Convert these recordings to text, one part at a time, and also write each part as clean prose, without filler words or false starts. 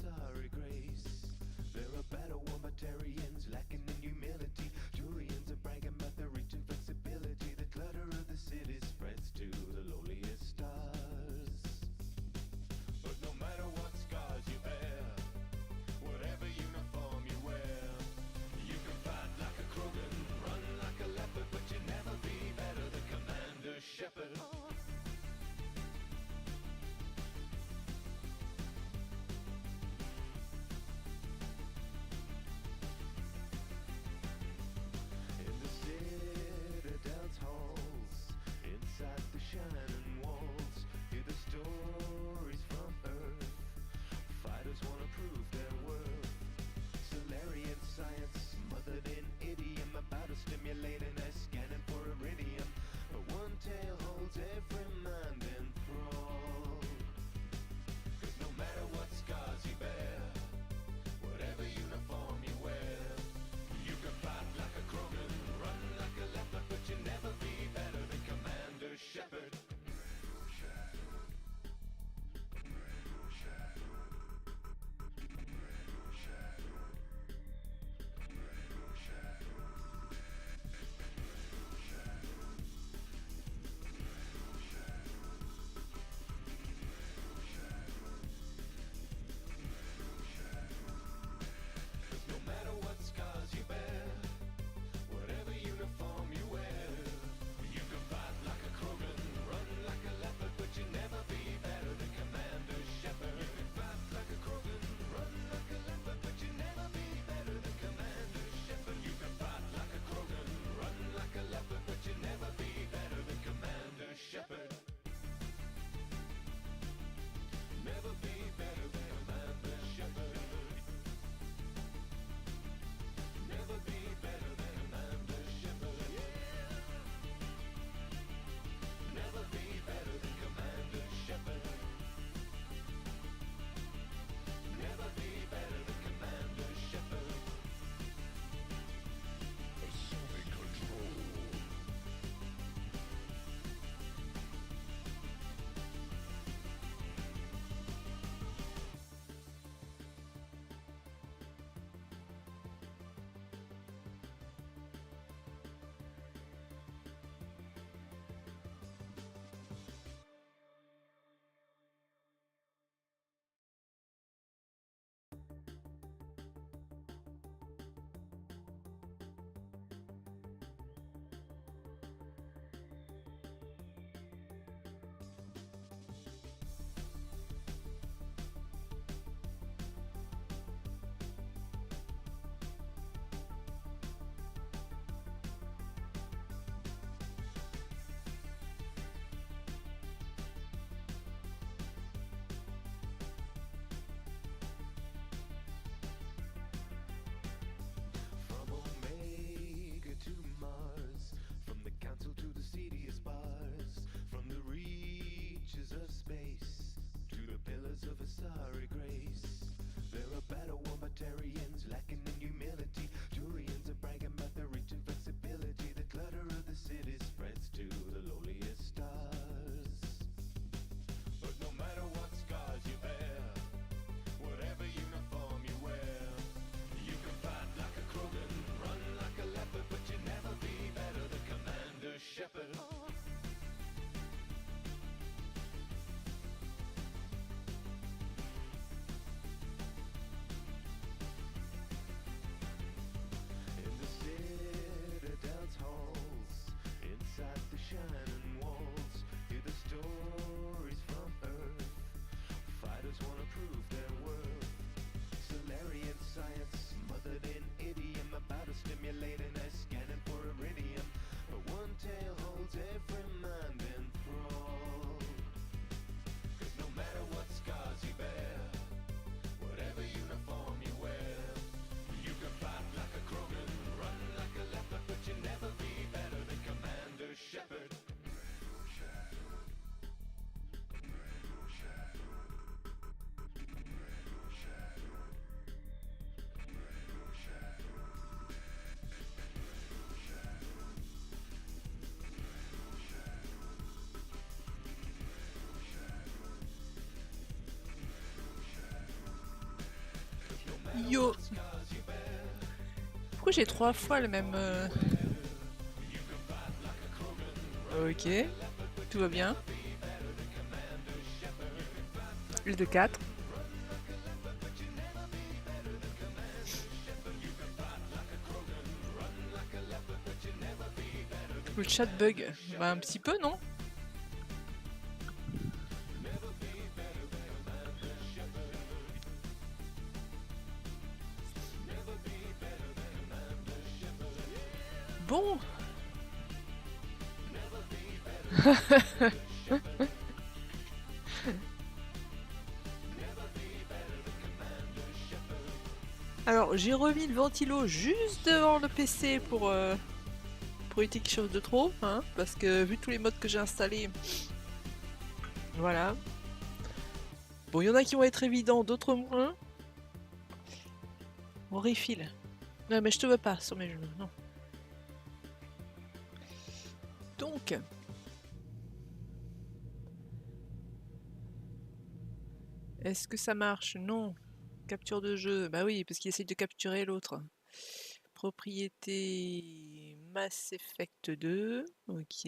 sorry grace. There are battle wombitarians lacking in humility. Turians are bragging about their reach and flexibility. The clutter of the city spreads to the lowliest stars. But no matter what scars you bear, whatever uniform you wear, you can fight like a Krogan, run like a leopard, but you'll never be better than Commander Shepard. Halls, inside the shining walls, hear the stories from Earth. Fighters wanna prove their worth. Solarian science smothered in idiom, about to stimulate an eye scanning for iridium. But one tale holds every mind enthralled. 'Cause no matter what scars you bear, whatever uniform you wear, you can fight like a Krogan, run like a leopard, but you'll never be better than Commander Shepard. No matter what scars you bear, whatever uniform you wear, you can fight like a Krogan, run like a leopard, but you'll never be better than Commander Shepard. You can fight like a Krogan, run like a leopard, but you'll never be better than Commander Shepard. You can fight like a Krogan, run like a leopard, but you'll never be better than Commander Shepard. Never be better than Commander Shepard. Never be better than Commander Shepard. Yeah. Never be better than Commander Shepard. Never be better than Commander Shepard. Assuming control. Of a sorry grace. There are battle wombitarians lacking in humility. Turians are bragging about their reach and flexibility. The clutter of the city spreads to the lowliest stars. But no matter what scars you bear, whatever uniform you wear, you can fight like a Krogan, run like a leopard, but you'll never be better than Commander Shepard. Yo. Pourquoi j'ai 3 fois le même... Ok. Tout va bien. Le de 4. Le chat bug. Bah un petit peu, non? Bon. Alors j'ai remis le ventilo juste devant le PC pour éviter quelque chose de trop, hein, parce que vu tous les modes que j'ai installés, voilà. Bon, il y en a qui vont être évidents, d'autres moins. On refill. Non mais je te veux pas sur mes genoux, non. Donc... Est-ce que ça marche? Non. Capture de jeu. Bah oui, parce qu'il essaye de capturer l'autre. Propriété Mass Effect 2. Ok.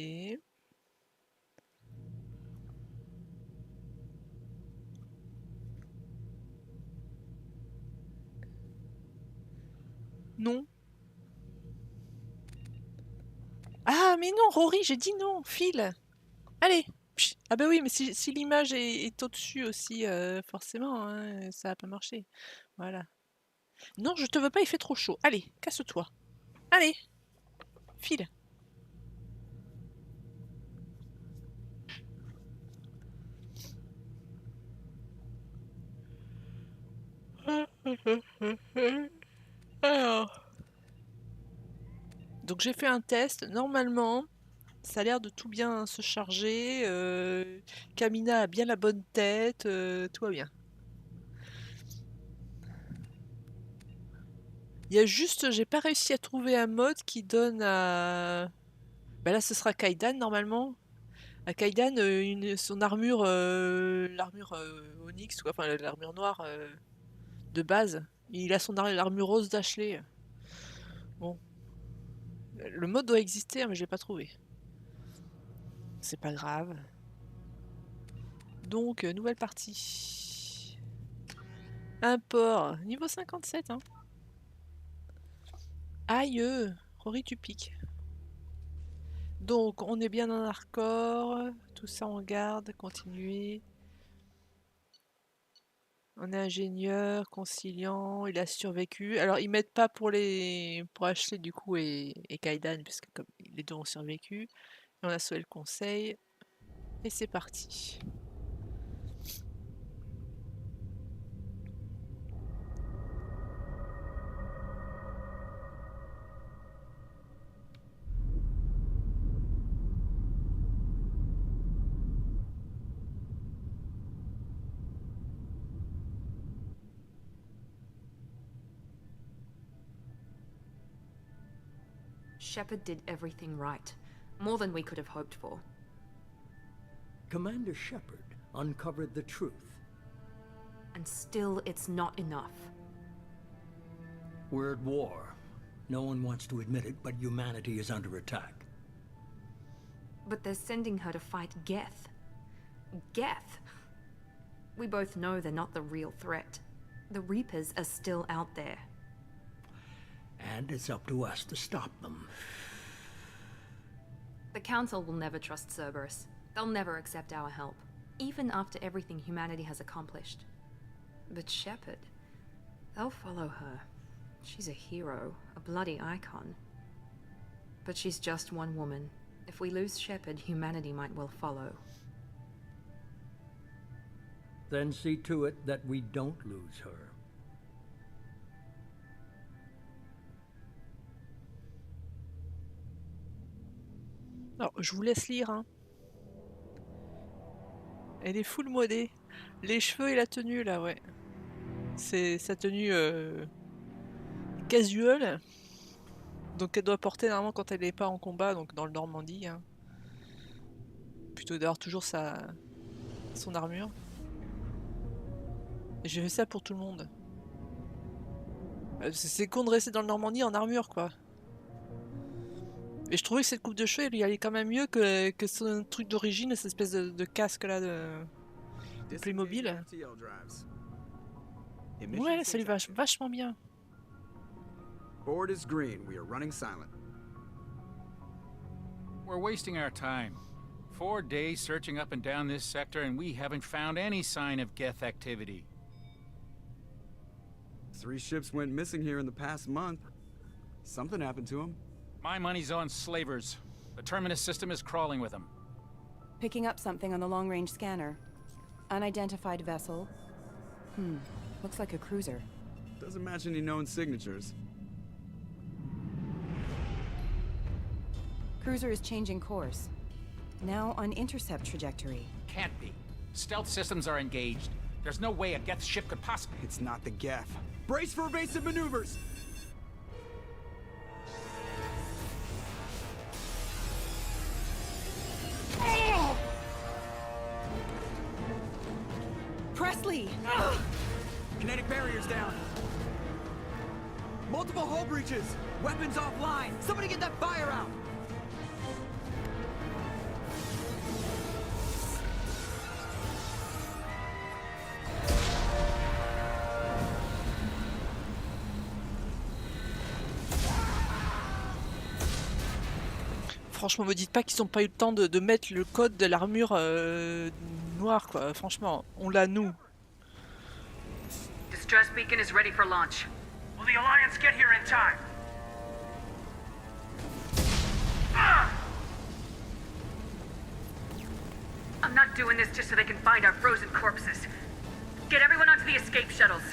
Non. Ah mais non, Rory, j'ai dit non. File. Allez. Psh. Ah bah oui, mais si l'image est au-dessus aussi, forcément, hein, ça va pas marcher. Voilà. Non, je te veux pas, il fait trop chaud. Allez, casse-toi. Allez. File. Alors. Donc j'ai fait un test. Normalement, ça a l'air de tout bien se charger. Camina a bien la bonne tête. Tout va bien. Il y a juste, j'ai pas réussi à trouver un mode qui donne à... Bah là, ce sera Kaidan normalement. À Kaidan, son armure, l'armure Onyx, quoi, enfin l'armure noire de base. Il a son armure rose d'Ashley. Bon, le mode doit exister, hein, mais je l'ai pas trouvé. C'est pas grave. Donc, nouvelle partie. Import, niveau 57, hein. Aïe, Rory, tu piques. Donc, on est bien en hardcore. Tout ça, on garde. Continuer. On est ingénieur, conciliant. Il a survécu. Alors, ils mettent pas pour Ashley, du coup, et Kaidan, puisque comme les deux ont survécu. Et on a sauvé le conseil. Et c'est parti. Shepard did everything right. More than we could have hoped for. Commander Shepard uncovered the truth. And still, it's not enough. We're at war. No one wants to admit it, but humanity is under attack. But they're sending her to fight Geth. Geth! We both know they're not the real threat. The Reapers are still out there. And it's up to us to stop them. The Council will never trust Cerberus. They'll never accept our help, even after everything humanity has accomplished. But Shepard, they'll follow her. She's a hero, a bloody icon. But she's just one woman. If we lose Shepard, humanity might well follow. Then see to it that we don't lose her. Alors, je vous laisse lire, hein. Elle est full modée. Les cheveux et la tenue, là, ouais. C'est sa tenue casual. Donc elle doit porter normalement quand elle n'est pas en combat, donc dans le Normandie. Hein. Plutôt d'avoir toujours son armure. Et j'ai fait ça pour tout le monde. C'est con de rester dans le Normandie en armure, quoi. Et je trouvais que cette coupe de cheveux, il allait quand même mieux que son truc d'origine, cette espèce de casque là de Playmobil. Ouais, ça lui va vachement bien. Board is green. We are running silent. We're wasting our time. 4 days searching up and down this sector, and we haven't found any sign of geth activity. 3 ships went missing here in the past month. Something happened to them. My money's on slavers. The Terminus system is crawling with them. Picking up something on the long-range scanner. Unidentified vessel. Looks like a cruiser. Doesn't match any known signatures. Cruiser is changing course. Now on intercept trajectory. Can't be. Stealth systems are engaged. There's no way a geth ship could possibly... It's not the geth. Brace for evasive maneuvers! Presley! Kinetic barriers down. Multiple hull breaches. Weapons offline. Somebody get that fire out. Franchement, me dites pas qu'ils ont pas eu le temps de mettre le code de l'armure noire, quoi. Franchement, on l'a nous. Distress beacon is ready for launch. Will the Alliance get here in time? I'm not doing this just so they can find our frozen corpses. Get everyone onto the escape shuttles.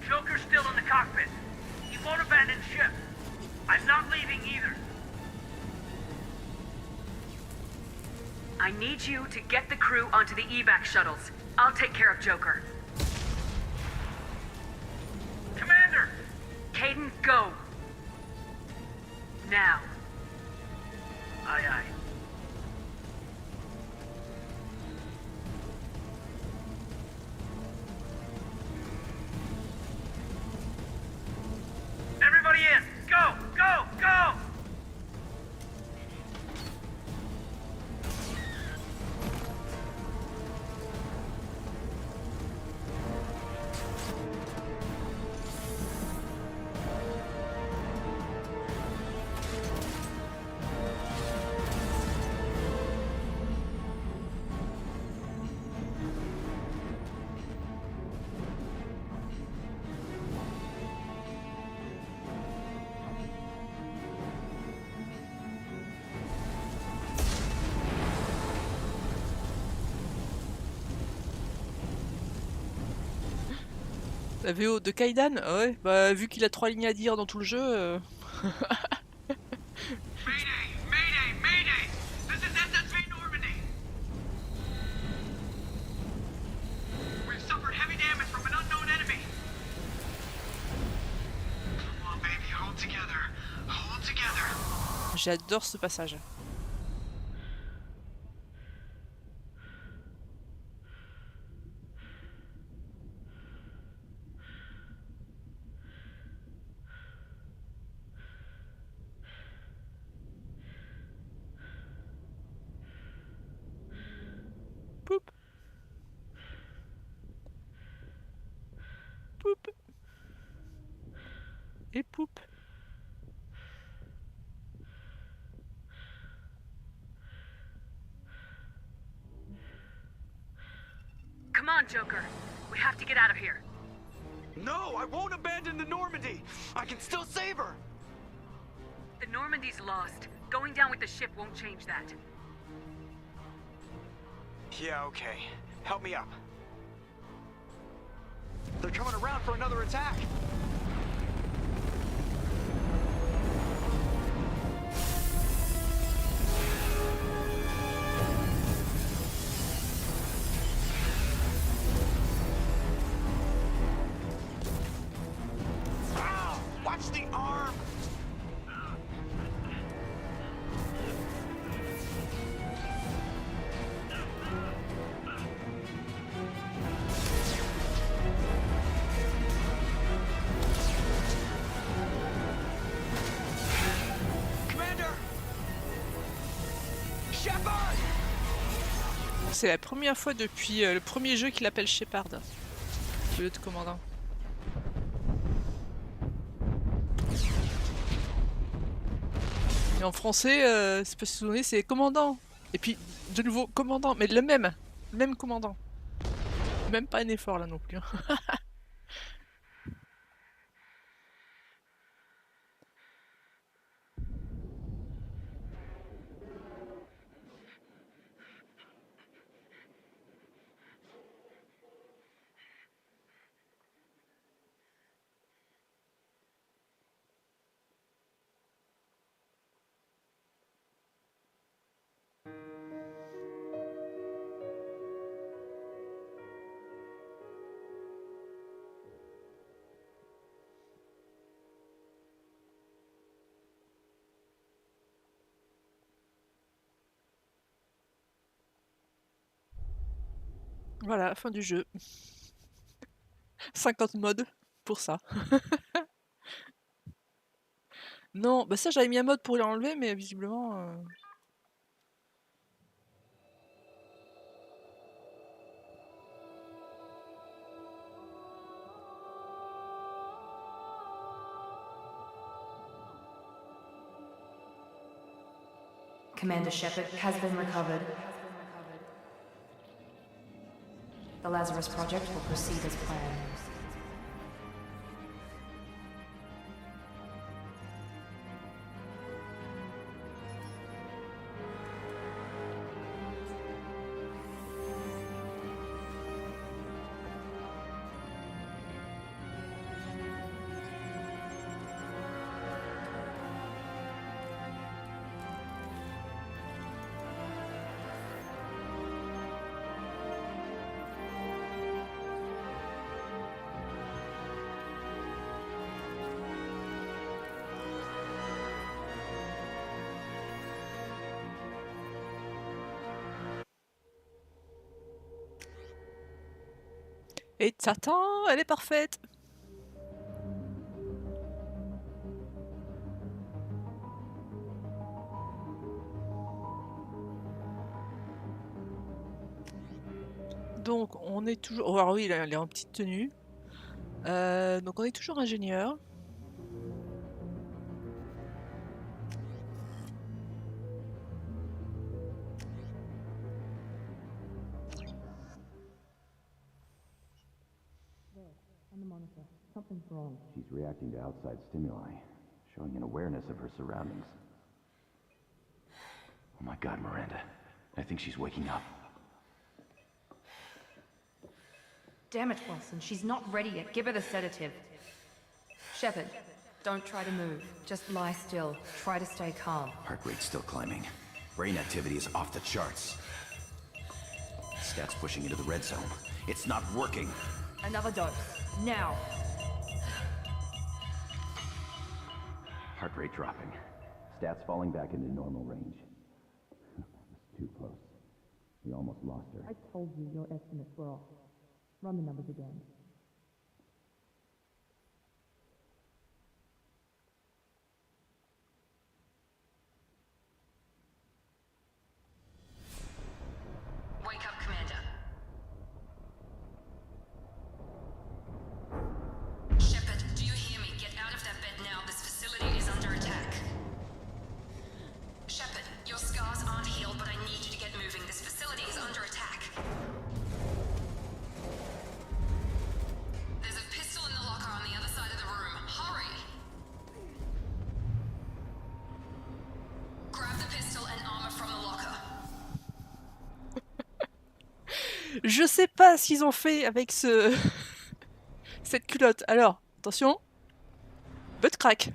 Joker's still in the cockpit. He won't abandon ship. I'm not leaving either. I need you to get the crew onto the evac shuttles. I'll take care of Joker. Commander! Caden, go! Now. Aye, aye. Everybody in! Go! Go! Go! La VO de Kaidan? Ah ouais, bah vu qu'il a 3 lignes à dire dans tout le jeu. Mayday! Mayday! Mayday! This is SSV Normandy! We've suffered heavy damage from an unknown enemy. Come on, baby, hold together. Hold together. J'adore ce passage. Poup. Poup. Et poup. Come on, Joker. We have to get out of here. No, I won't abandon the Normandy! I can still save her! The Normandy's lost. Going down with the ship won't change that. Yeah, okay. Help me up. They're coming around for another attack! Ow! Watch the arm! C'est la première fois depuis le premier jeu qu'il appelle Shepard, le commandant. Et en français, c'est pas si vous c'est commandant. Et puis de nouveau commandant, mais le même commandant. Même pas un effort là non plus. Voilà, fin du jeu. 50 modes pour ça. Non, bah ça j'avais mis un mode pour l'enlever, mais visiblement... Commander Shepard has been recovered. The Lazarus Project will proceed as planned. Et t'attends, elle est parfaite. Donc on est toujours... Oh, alors oui, elle est en petite tenue. Donc on est toujours ingénieur. Something's wrong. She's reacting to outside stimuli, showing an awareness of her surroundings. Oh my God, Miranda. I think she's waking up. Damn it, Wilson. She's not ready yet. Give her the sedative. Shepard, don't try to move. Just lie still. Try to stay calm. Heart rate's still climbing. Brain activity is off the charts. Stats pushing into the red zone. It's not working. Another dose. Now. Heart rate dropping. Stats falling back into normal range. That was too close. We almost lost her. I told you your estimates were off. Run the numbers again. Wake up, Commander. Shepard, do you hear me? Get out of that bed now. This facility is under attack. Shepard, your scars aren't healed, but I need you to get moving. This facility is under attack. There's a pistol in the locker on the other side of the room. Hurry! Grab the pistol and armor from the locker. Je sais pas ce qu'ils ont fait avec ce... cette culotte. Alors, attention. Butt crack.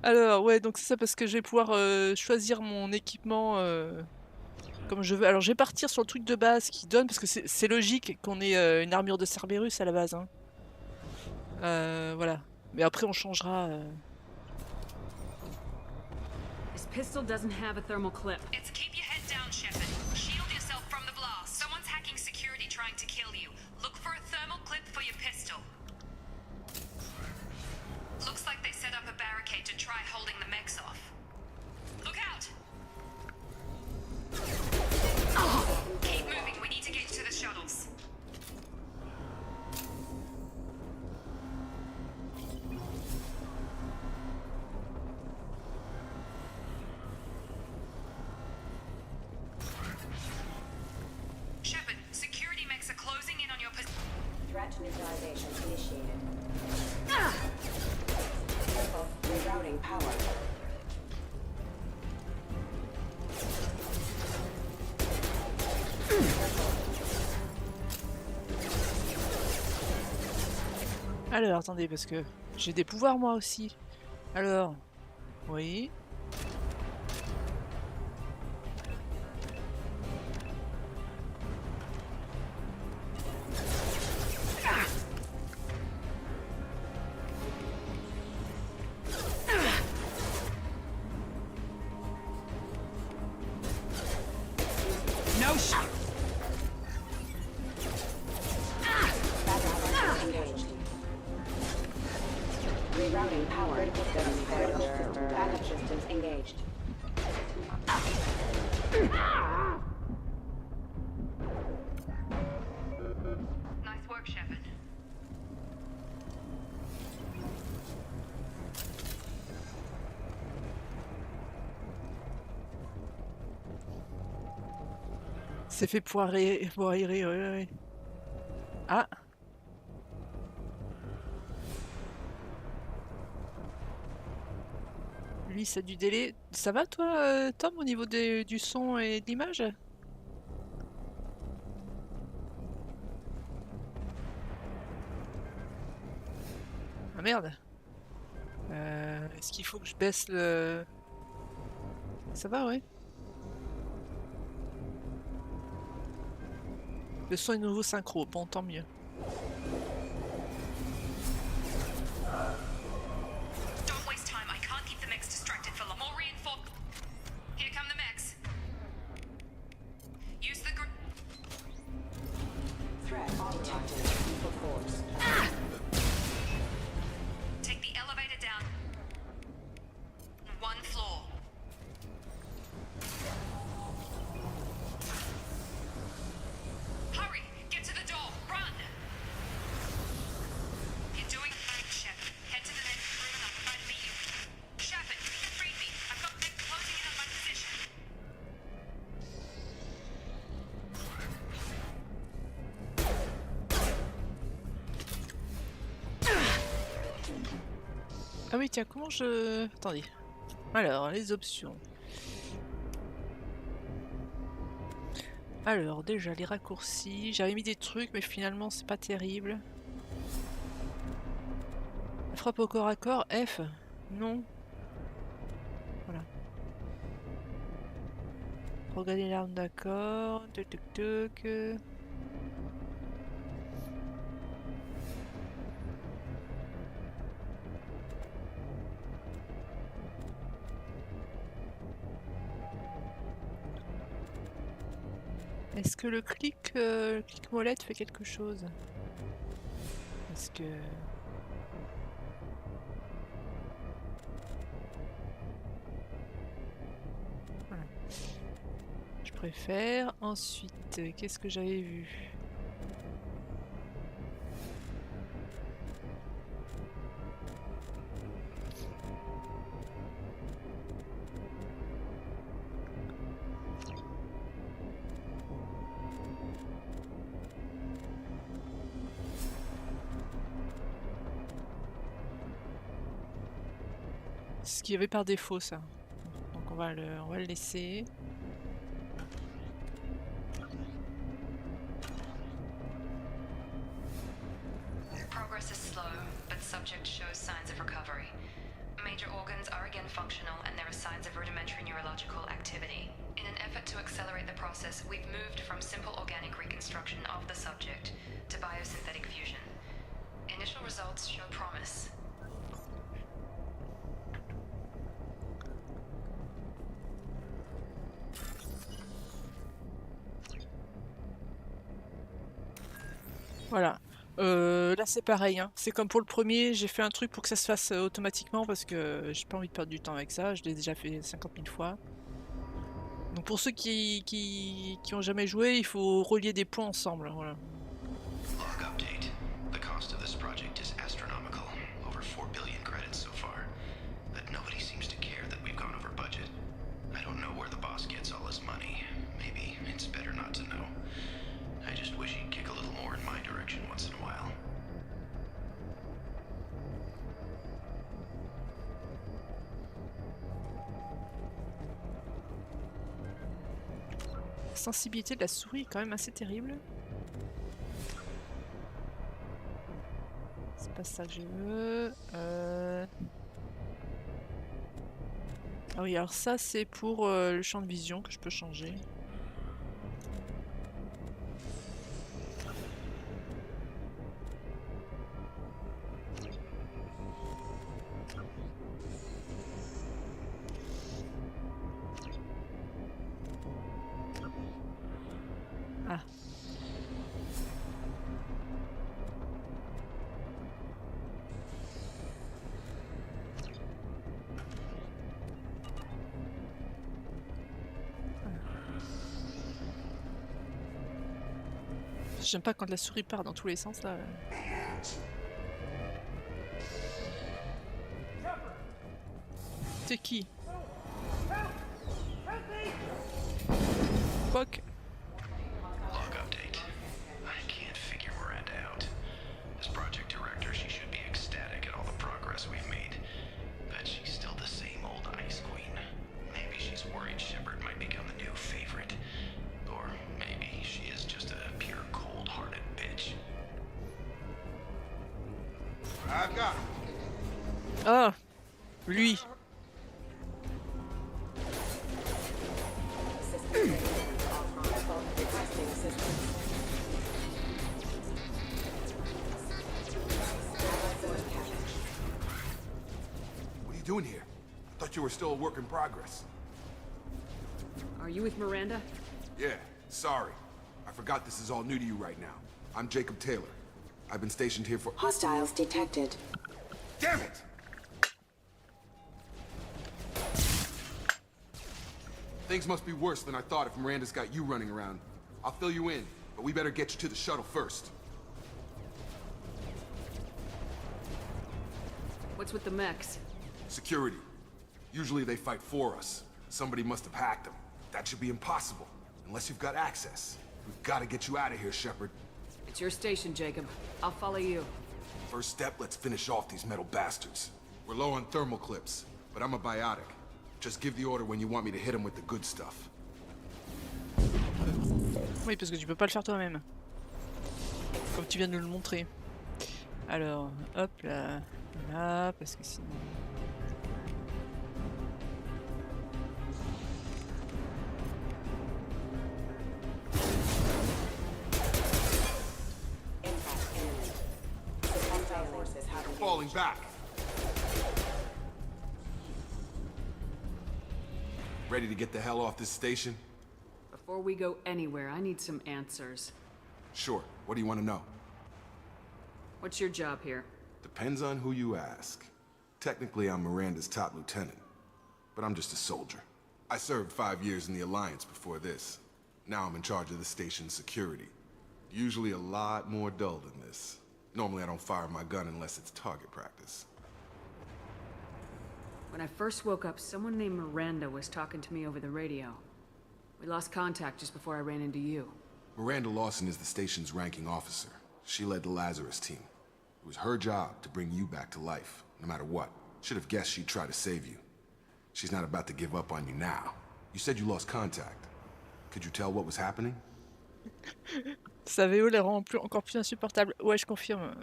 Alors, ouais, donc c'est ça parce que je vais pouvoir choisir mon équipement comme je veux. Alors, je vais partir sur le truc de base qui donne, parce que c'est logique qu'on ait une armure de Cerberus à la base. Hein. Voilà. Mais après, on changera... This pistol doesn't have a thermal clip. It's keep your head down, Shepard. Shield yourself from the blast. Someone's hacking security trying to kill you. Look for a thermal clip for your pistol. Looks like they set up a barricade to try try holding the mechs off. Look out! Keep moving, we need to get to the shuttles. Shepard, security mechs are closing in on your position. Threat neutralization initiated. Careful, rerouting power. Alors, attendez, parce que j'ai des pouvoirs moi aussi. Alors, oui. No shot! Engaged. Rerouting power. Backup systems engaged. Nice work, Shepard. C'est fait pour aérer, ouais. Ah. Lui, ça a du délai. Ça va toi, Tom, au niveau du son et de l'image? Ah merde. Est-ce qu'il faut que je baisse le... Ça va, ouais. Le son est nouveau synchro, bon tant mieux. Don't waste time, I can't keep the mechs distracted for long. More reinforced. Here come the mechs. Use the Threat detected. Equal force. take the elevator down. One floor. Hurry! Get to the door! Run! You're doing fine, Shepard. Head to the next room and I'll try to meet you. Shepard, read me. I've got mechs closing in on my position. Ah oui, tiens, comment je... Attendez. Alors, les options. Alors, déjà, les raccourcis. J'avais mis des trucs, mais finalement, c'est pas terrible. La frappe au corps à corps, F. Non. Voilà. Regarder l'arme, d'accord. Tuc, tuc, tuc. Est-ce que le clic molette fait quelque chose? Est-ce que... Voilà. Je préfère. Ensuite, qu'est-ce que j'avais vu? Ce qu'il y avait par défaut, ça. Donc on va le laisser. Progress is slow, but subject shows signs of recovery. Major organs are again functional and there are signs of rudimentary neurological activity. In an effort to accelerate the process, we've moved from simple organic reconstruction of the subject to biosynthetic fusion. Initial results show promise. Voilà. Là c'est pareil, hein. C'est comme pour le premier, j'ai fait un truc pour que ça se fasse automatiquement parce que j'ai pas envie de perdre du temps avec ça, je l'ai déjà fait 50 000 fois. Donc pour ceux qui ont jamais joué, il faut relier des points ensemble, voilà. Log update. The cost of this project is astronomical. Over 4 billion credits so far. But nobody seems to care that we've gone over budget. I don't know where the boss gets all his money. Maybe it's better not to know. I just wish he'd kick a little more in my direction once in a while. La sensibilité de la souris est quand même assez terrible. C'est pas ça que je veux. Ah oui, alors ça c'est pour le champ de vision que je peux changer. Ah. J'aime pas quand la souris part dans tous les sens là. T'es qui? Fuck. Log update. I can't figure Miranda out. As project director, she should be ecstatic at all the progress we've made. But she's still the same old ice queen. Maybe she's worried Shepard might become the new favorite. Or maybe she is just a pure cold-hearted bitch. I got him. Ah, lui. What are you doing here? I thought you were still a work in progress. Are you with Miranda? Yeah, sorry. I forgot this is all new to you right now. I'm Jacob Taylor. I've been stationed here for— Hostiles detected. Damn it! Things must be worse than I thought if Miranda's got you running around. I'll fill you in, but we better get you to the shuttle first. What's with the mechs? Security. Usually they fight for us. Somebody must have hacked them. That should be impossible, unless you've got access. We've got to get you out of here, Shepard. It's your station, Jacob. I'll follow you. First step, let's finish off these metal bastards. We're low on thermal clips, but I'm a biotic. Just give the order when you want me to hit them with the good stuff. Oui, parce que tu peux pas le faire toi-même. Comme tu viens de le montrer. Alors, hop là, là, parce que sinon... They're falling back. Ready to get the hell off this station? Before we go anywhere, I need some answers. Sure. What do you want to know? What's your job here? Depends on who you ask. Technically, I'm Miranda's top lieutenant, but I'm just a soldier. I served 5 years in the Alliance before this. Now I'm in charge of the station's security. Usually a lot more dull than this. Normally I don't fire my gun unless it's target practice. When I first woke up, someone named Miranda was talking to me over the radio. We lost contact just before I ran into you. Miranda Lawson is the station's ranking officer. She led the Lazarus team. It was her job to bring you back to life, no matter what. Should have guessed she'd try to save you. She's not about to give up on you now. You said you lost contact. Could you tell what was happening? Sa VO les rend encore plus insupportable. Ouais, je confirme.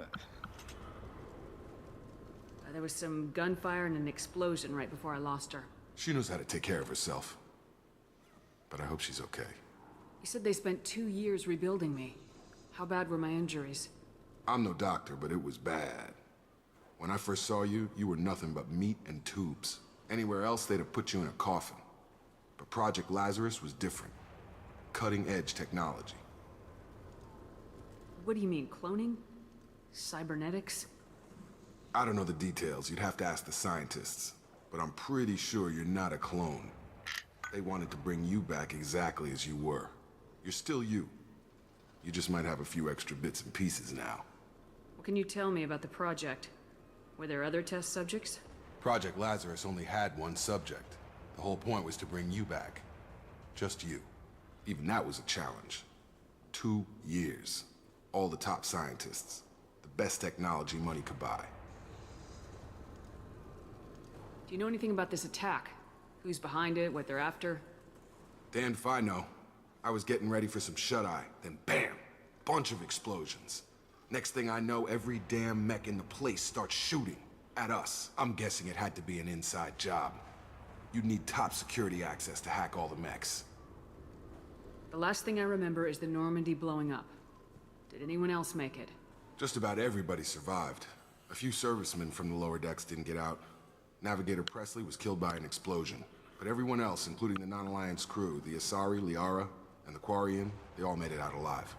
There was some gunfire and an explosion right before I lost her. She knows how to take care of herself. But I hope she's okay. You said they spent 2 years rebuilding me. How bad were my injuries? I'm no doctor, but it was bad. When I first saw you, you were nothing but meat and tubes. Anywhere else, they'd have put you in a coffin. But Project Lazarus was different. Cutting-edge technology. What do you mean, cloning? Cybernetics? I don't know the details. You'd have to ask the scientists. But I'm pretty sure you're not a clone. They wanted to bring you back exactly as you were. You're still you. You just might have a few extra bits and pieces now. What can you tell me about the project? Were there other test subjects? Project Lazarus only had one subject. The whole point was to bring you back. Just you. Even that was a challenge. 2 years. All the top scientists. The best technology money could buy. Do you know anything about this attack? Who's behind it, what they're after? Damned if I know. I was getting ready for some shut-eye, then bam! Bunch of explosions. Next thing I know, every damn mech in the place starts shooting. At us. I'm guessing it had to be an inside job. You'd need top security access to hack all the mechs. The last thing I remember is the Normandy blowing up. Did anyone else make it? Just about everybody survived. A few servicemen from the lower decks didn't get out. Navigator Presley was killed by an explosion. But everyone else, including the non-Alliance crew, the Asari, Liara, and the Quarian, they all made it out alive.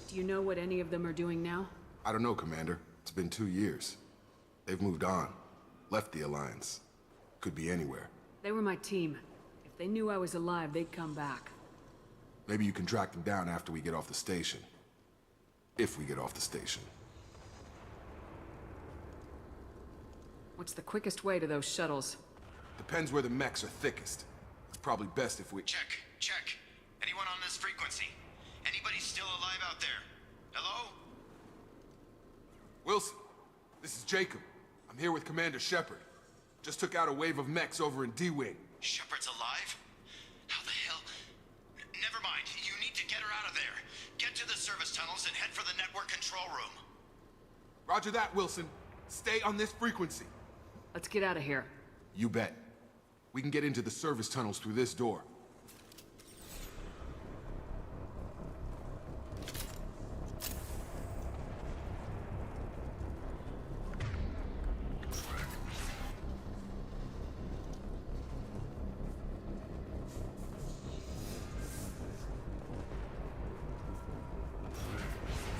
Do you know what any of them are doing now? I don't know, Commander. It's been 2 years. They've moved on. Left the Alliance. Could be anywhere. They were my team. If they knew I was alive, they'd come back. Maybe you can track them down after we get off the station. If we get off the station. What's the quickest way to those shuttles? Depends where the mechs are thickest. It's probably best if we... Check. Anyone on this frequency? Anybody still alive out there? Hello? Wilson, this is Jacob. I'm here with Commander Shepard. Just took out a wave of mechs over in D-Wing. Shepard's alive? How the hell? Never mind. You need to get her out of there. Get to the service tunnels and head for the network control room. Roger that, Wilson. Stay on this frequency. Let's get out of here. You bet. We can get into the service tunnels through this door.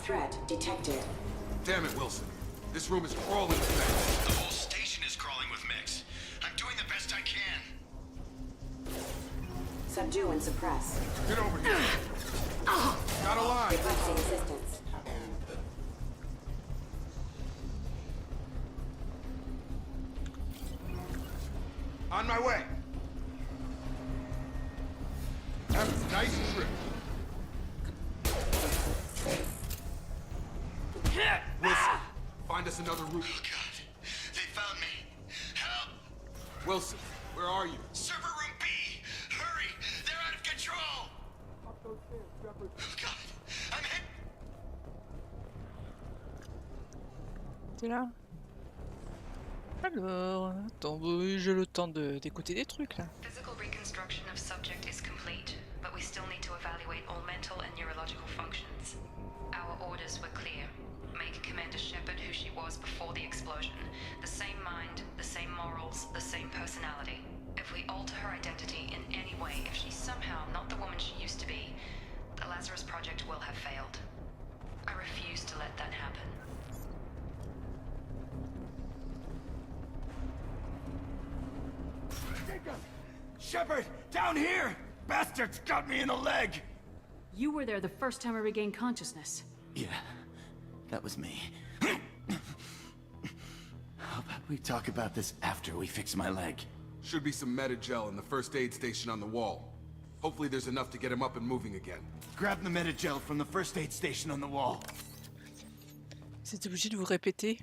Threat detected. Damn it, Wilson. This room is crawling with mechs. The whole station is crawling with mechs. I'm doing the best I can. Subdue and suppress. Get over here. Got a line. Requesting assistance. On my way. Have a nice trip. Wilson, find us another route. Oh, God. They found me. Help! Wilson, where are you? Server room B! Hurry! They're out of control! Oh, God. I'm hit! T'es là? Alors, attends, j'ai le temps d'écouter des trucs là. Physical reconstruction of subject is complete, but we still need to evaluate all mental and neurological functions. Our orders were clear. Make Commander Shepard who she was before the explosion. The same mind, the same morals, the same personality. If we alter her identity in any way, if she's somehow not the woman she used to be, the Lazarus Project will have failed. I refuse to let that happen. Shepard, down here! Bastards got me in the leg! You were there the first time I regained consciousness. Yeah, that was me. How about we talk about this after we fix my leg? Should be some Metagel in the first aid station on the wall. Hopefully there's enough to get him up and moving again. Grab the Metagel from the first aid station on the wall. C'est obligé de vous répéter.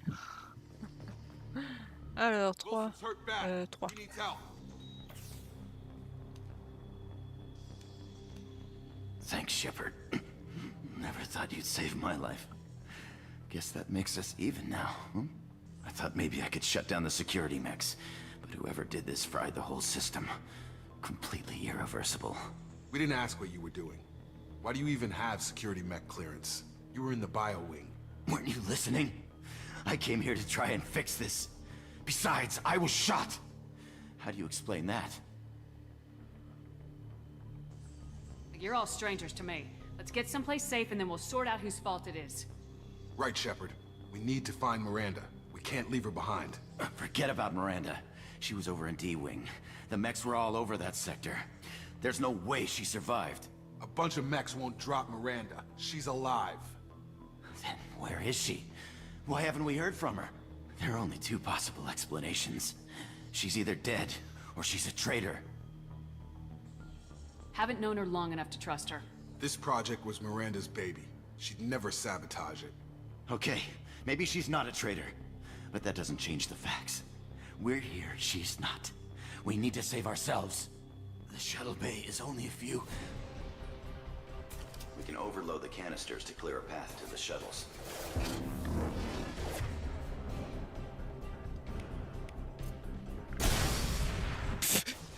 Alors, 3. 3. Thanks, Shepard. Never thought you'd save my life. Guess that makes us even now, hmm? I thought maybe I could shut down the security mechs, but whoever did this fried the whole system. Completely irreversible. We didn't ask what you were doing. Why do you even have security mech clearance? You were in the bio wing. Weren't you listening? I came here to try and fix this. Besides, I was shot. How do you explain that? You're all strangers to me. Let's get someplace safe and then we'll sort out whose fault it is. Right, Shepard. We need to find Miranda. We can't leave her behind. Forget about Miranda. She was over in D-Wing. The mechs were all over that sector. There's no way she survived. A bunch of mechs won't drop Miranda. She's alive. Then where is she? Why haven't we heard from her? There are only two possible explanations. She's either dead, or she's a traitor. Haven't known her long enough to trust her. This project was Miranda's baby. She'd never sabotage it. Okay, maybe she's not a traitor. But that doesn't change the facts. We're here, she's not. We need to save ourselves. The shuttle bay is only a few... We can overload the canisters to clear a path to the shuttles.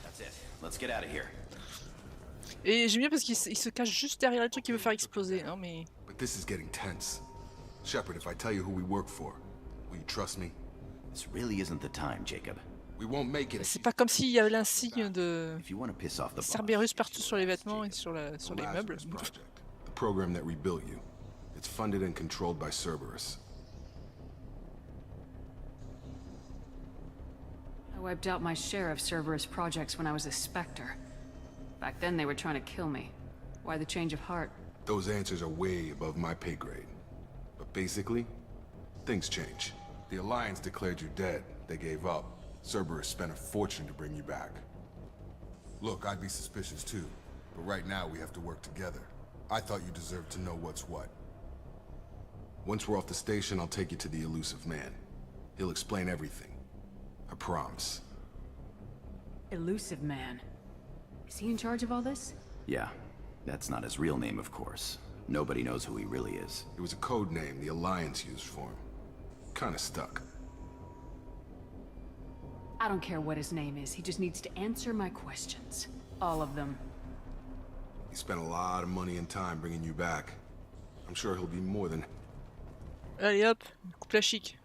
That's it. Let's get out of here. Et j'aime bien parce qu'il se cache juste derrière le truc qui veut faire exploser, hein, mais... But this is getting tense. Shepard, if I tell you who we work for, will you trust me? This really isn't the time, Jacob. We won't make it. C'est pas comme s'il y avait l'insigne de Cerberus partout sur les vêtements et sur les meubles. The program that rebuilt you. It's funded and controlled by Cerberus. I wiped out my share of Cerberus projects when I was a Spectre. Back then they were trying to kill me. Why the change of heart? Those answers are way above my pay grade. But basically, things change. The Alliance declared you dead. They gave up. Cerberus spent a fortune to bring you back. Look, I'd be suspicious too, but right now we have to work together. I thought you deserved to know what's what. Once we're off the station, I'll take you to the elusive man. He'll explain everything. I promise. Elusive man. Is he in charge of all this? Yeah, that's not his real name, of course. Nobody knows who he really is. It was a code name the Alliance used for him. Kinda stuck. I don't care what his name is, he just needs to answer my questions. All of them. He spent a lot of money and time bringing you back. I'm sure he'll be more than... Allez hop, coupe la chic.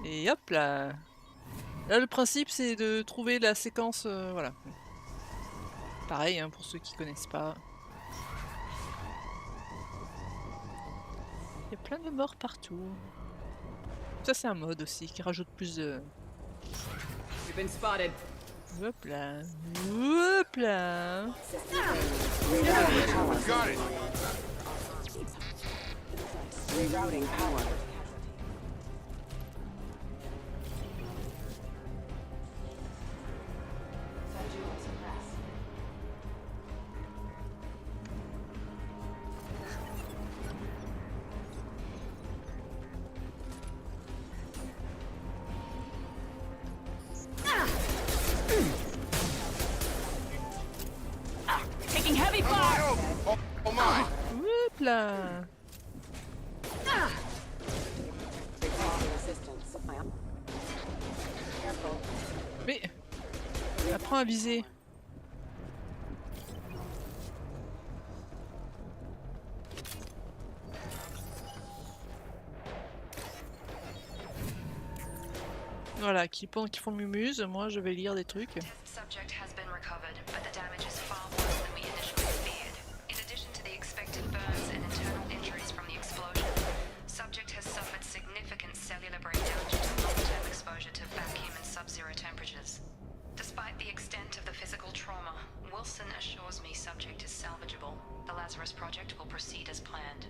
Et hop là. Là le principe c'est de trouver la séquence, voilà. Pareil hein, pour ceux qui connaissent pas. Il y a plein de morts partout. Ça c'est un mode aussi qui rajoute plus de... You've been spotted. Hop là. Hop là. Got it. Rerouting power. Taking heavy fire! Oh my! Hop là. Mais... Apprends à viser. Voilà, pendant qu'ils font mumuse, moi je vais lire des trucs. Subject has been recovered, but the damage is far worse than we initially feared. In addition to the expected burns and internal injuries from the explosion, subject has suffered significant cellular breakdown due to long-term exposure to vacuum and sub-zero temperatures. Despite the extent of the physical trauma, Wilson assures me subject is salvageable. The Lazarus Project will proceed as planned.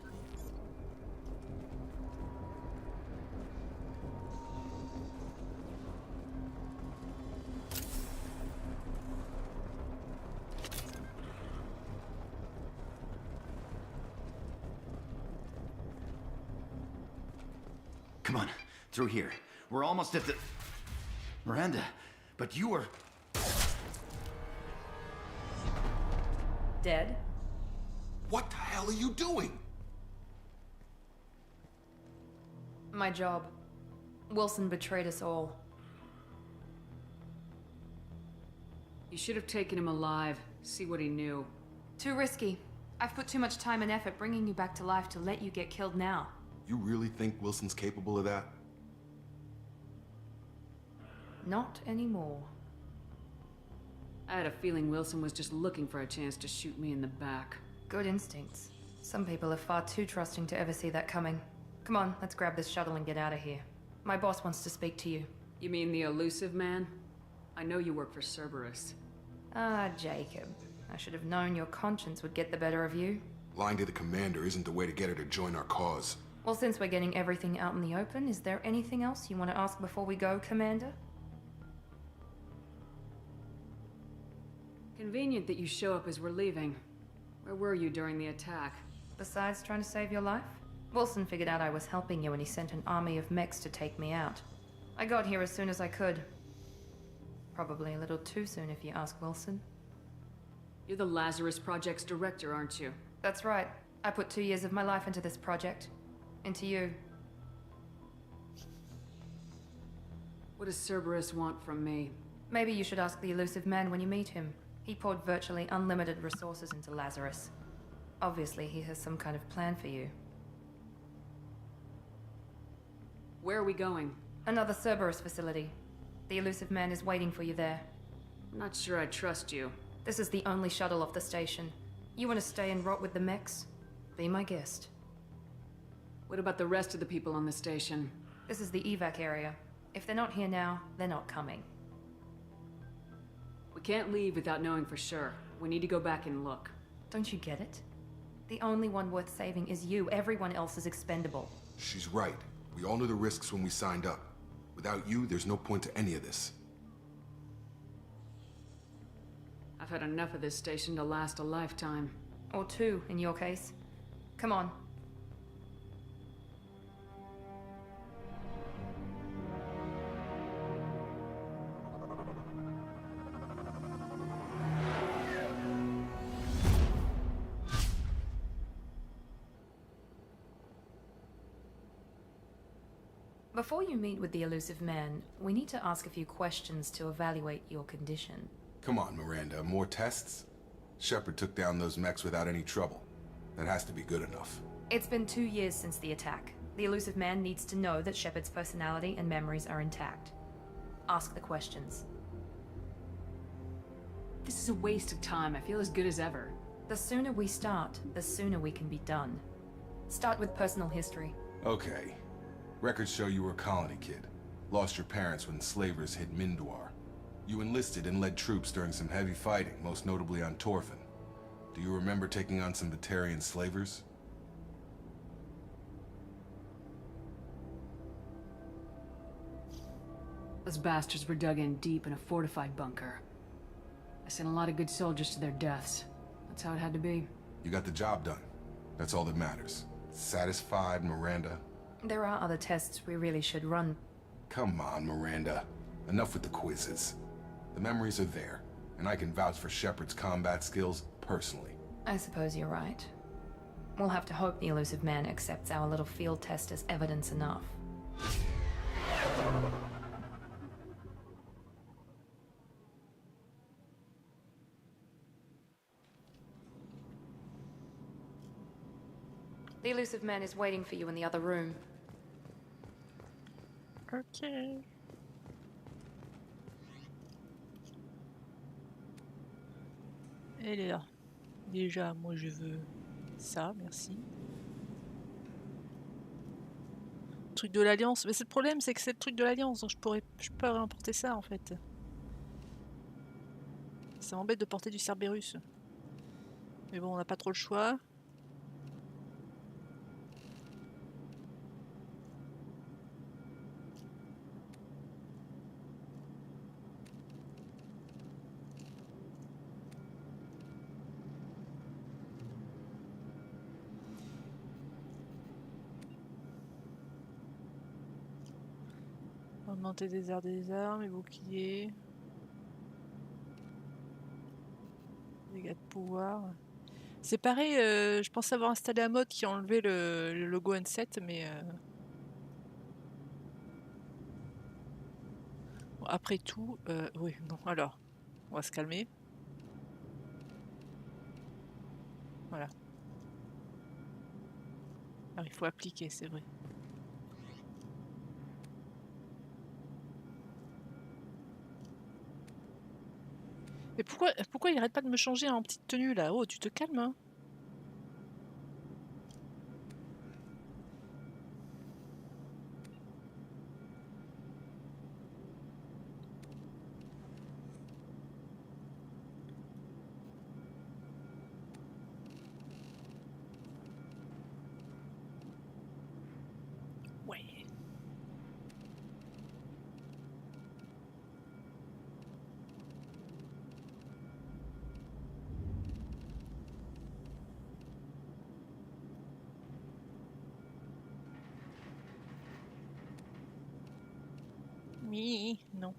Come on, through here. We're almost at the... Miranda, but you were... Dead? What the hell are you doing? My job. Wilson betrayed us all. You should have taken him alive, see what he knew. Too risky. I've put too much time and effort bringing you back to life to let you get killed now. You really think Wilson's capable of that? Not anymore. I had a feeling Wilson was just looking for a chance to shoot me in the back. Good instincts. Some people are far too trusting to ever see that coming. Come on, let's grab this shuttle and get out of here. My boss wants to speak to you. You mean the elusive man? I know you work for Cerberus. Ah, Jacob. I should have known your conscience would get the better of you. Lying to the commander isn't the way to get her to join our cause. Well, since we're getting everything out in the open, is there anything else you want to ask before we go, Commander? Convenient that you show up as we're leaving. Where were you during the attack? Besides trying to save your life? Wilson figured out I was helping you when he sent an army of mechs to take me out. I got here as soon as I could. Probably a little too soon if you ask Wilson. You're the Lazarus Project's director, aren't you? That's right. I put 2 years of my life into this project. Into you. What does Cerberus want from me? Maybe you should ask the elusive man when you meet him. He poured virtually unlimited resources into Lazarus. Obviously, he has some kind of plan for you. Where are we going? Another Cerberus facility. The elusive man is waiting for you there. I'm not sure I trust you. This is the only shuttle off the station. You want to stay and rot with the mechs? Be my guest. What about the rest of the people on the station? This is the evac area. If they're not here now, they're not coming. We can't leave without knowing for sure. We need to go back and look. Don't you get it? The only one worth saving is you. Everyone else is expendable. She's right. We all knew the risks when we signed up. Without you, there's no point to any of this. I've had enough of this station to last a lifetime. Or 2, in your case. Come on. Before you meet with the elusive man, we need to ask a few questions to evaluate your condition. Come on, Miranda. More tests? Shepard took down those mechs without any trouble. That has to be good enough. It's been 2 years since the attack. The elusive man needs to know that Shepard's personality and memories are intact. Ask the questions. This is a waste of time. I feel as good as ever. The sooner we start, the sooner we can be done. Start with personal history. Okay. Records show you were a colony kid. Lost your parents when slavers hit Mindwar. You enlisted and led troops during some heavy fighting, most notably on Torfin. Do you remember taking on some Batarian slavers? Those bastards were dug in deep in a fortified bunker. I sent a lot of good soldiers to their deaths. That's how it had to be. You got the job done. That's all that matters. Satisfied, Miranda? There are other tests we really should run. Come on, Miranda. Enough with the quizzes. The memories are there, and I can vouch for Shepard's combat skills personally. I suppose you're right. We'll have to hope the elusive man accepts our little field test as evidence enough. The elusive man is waiting for you in the other room. Ok. Elle est là. Déjà, moi je veux ça, merci. Truc de l'Alliance. Mais c'est le problème, c'est que c'est le truc de l'Alliance, donc je peux importer ça en fait. Ça m'embête de porter du Cerberus. Mais bon, on n'a pas trop le choix. Augmenter des armes et boucliers. Dégâts de pouvoir. C'est pareil, je pensais avoir installé un mode qui enlevait le logo N7, mais... Bon, après tout, oui, non, alors, on va se calmer. Voilà. Alors il faut appliquer, c'est vrai. Mais pourquoi il arrête pas de me changer en petite tenue là? Oh, tu te calmes, hein? Oui, non.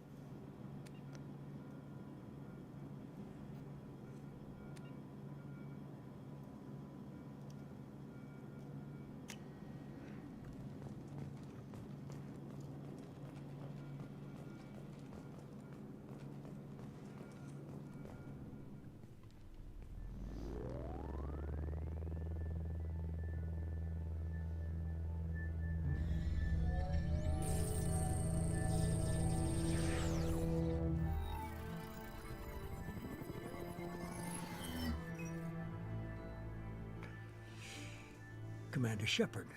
Commander Shepard.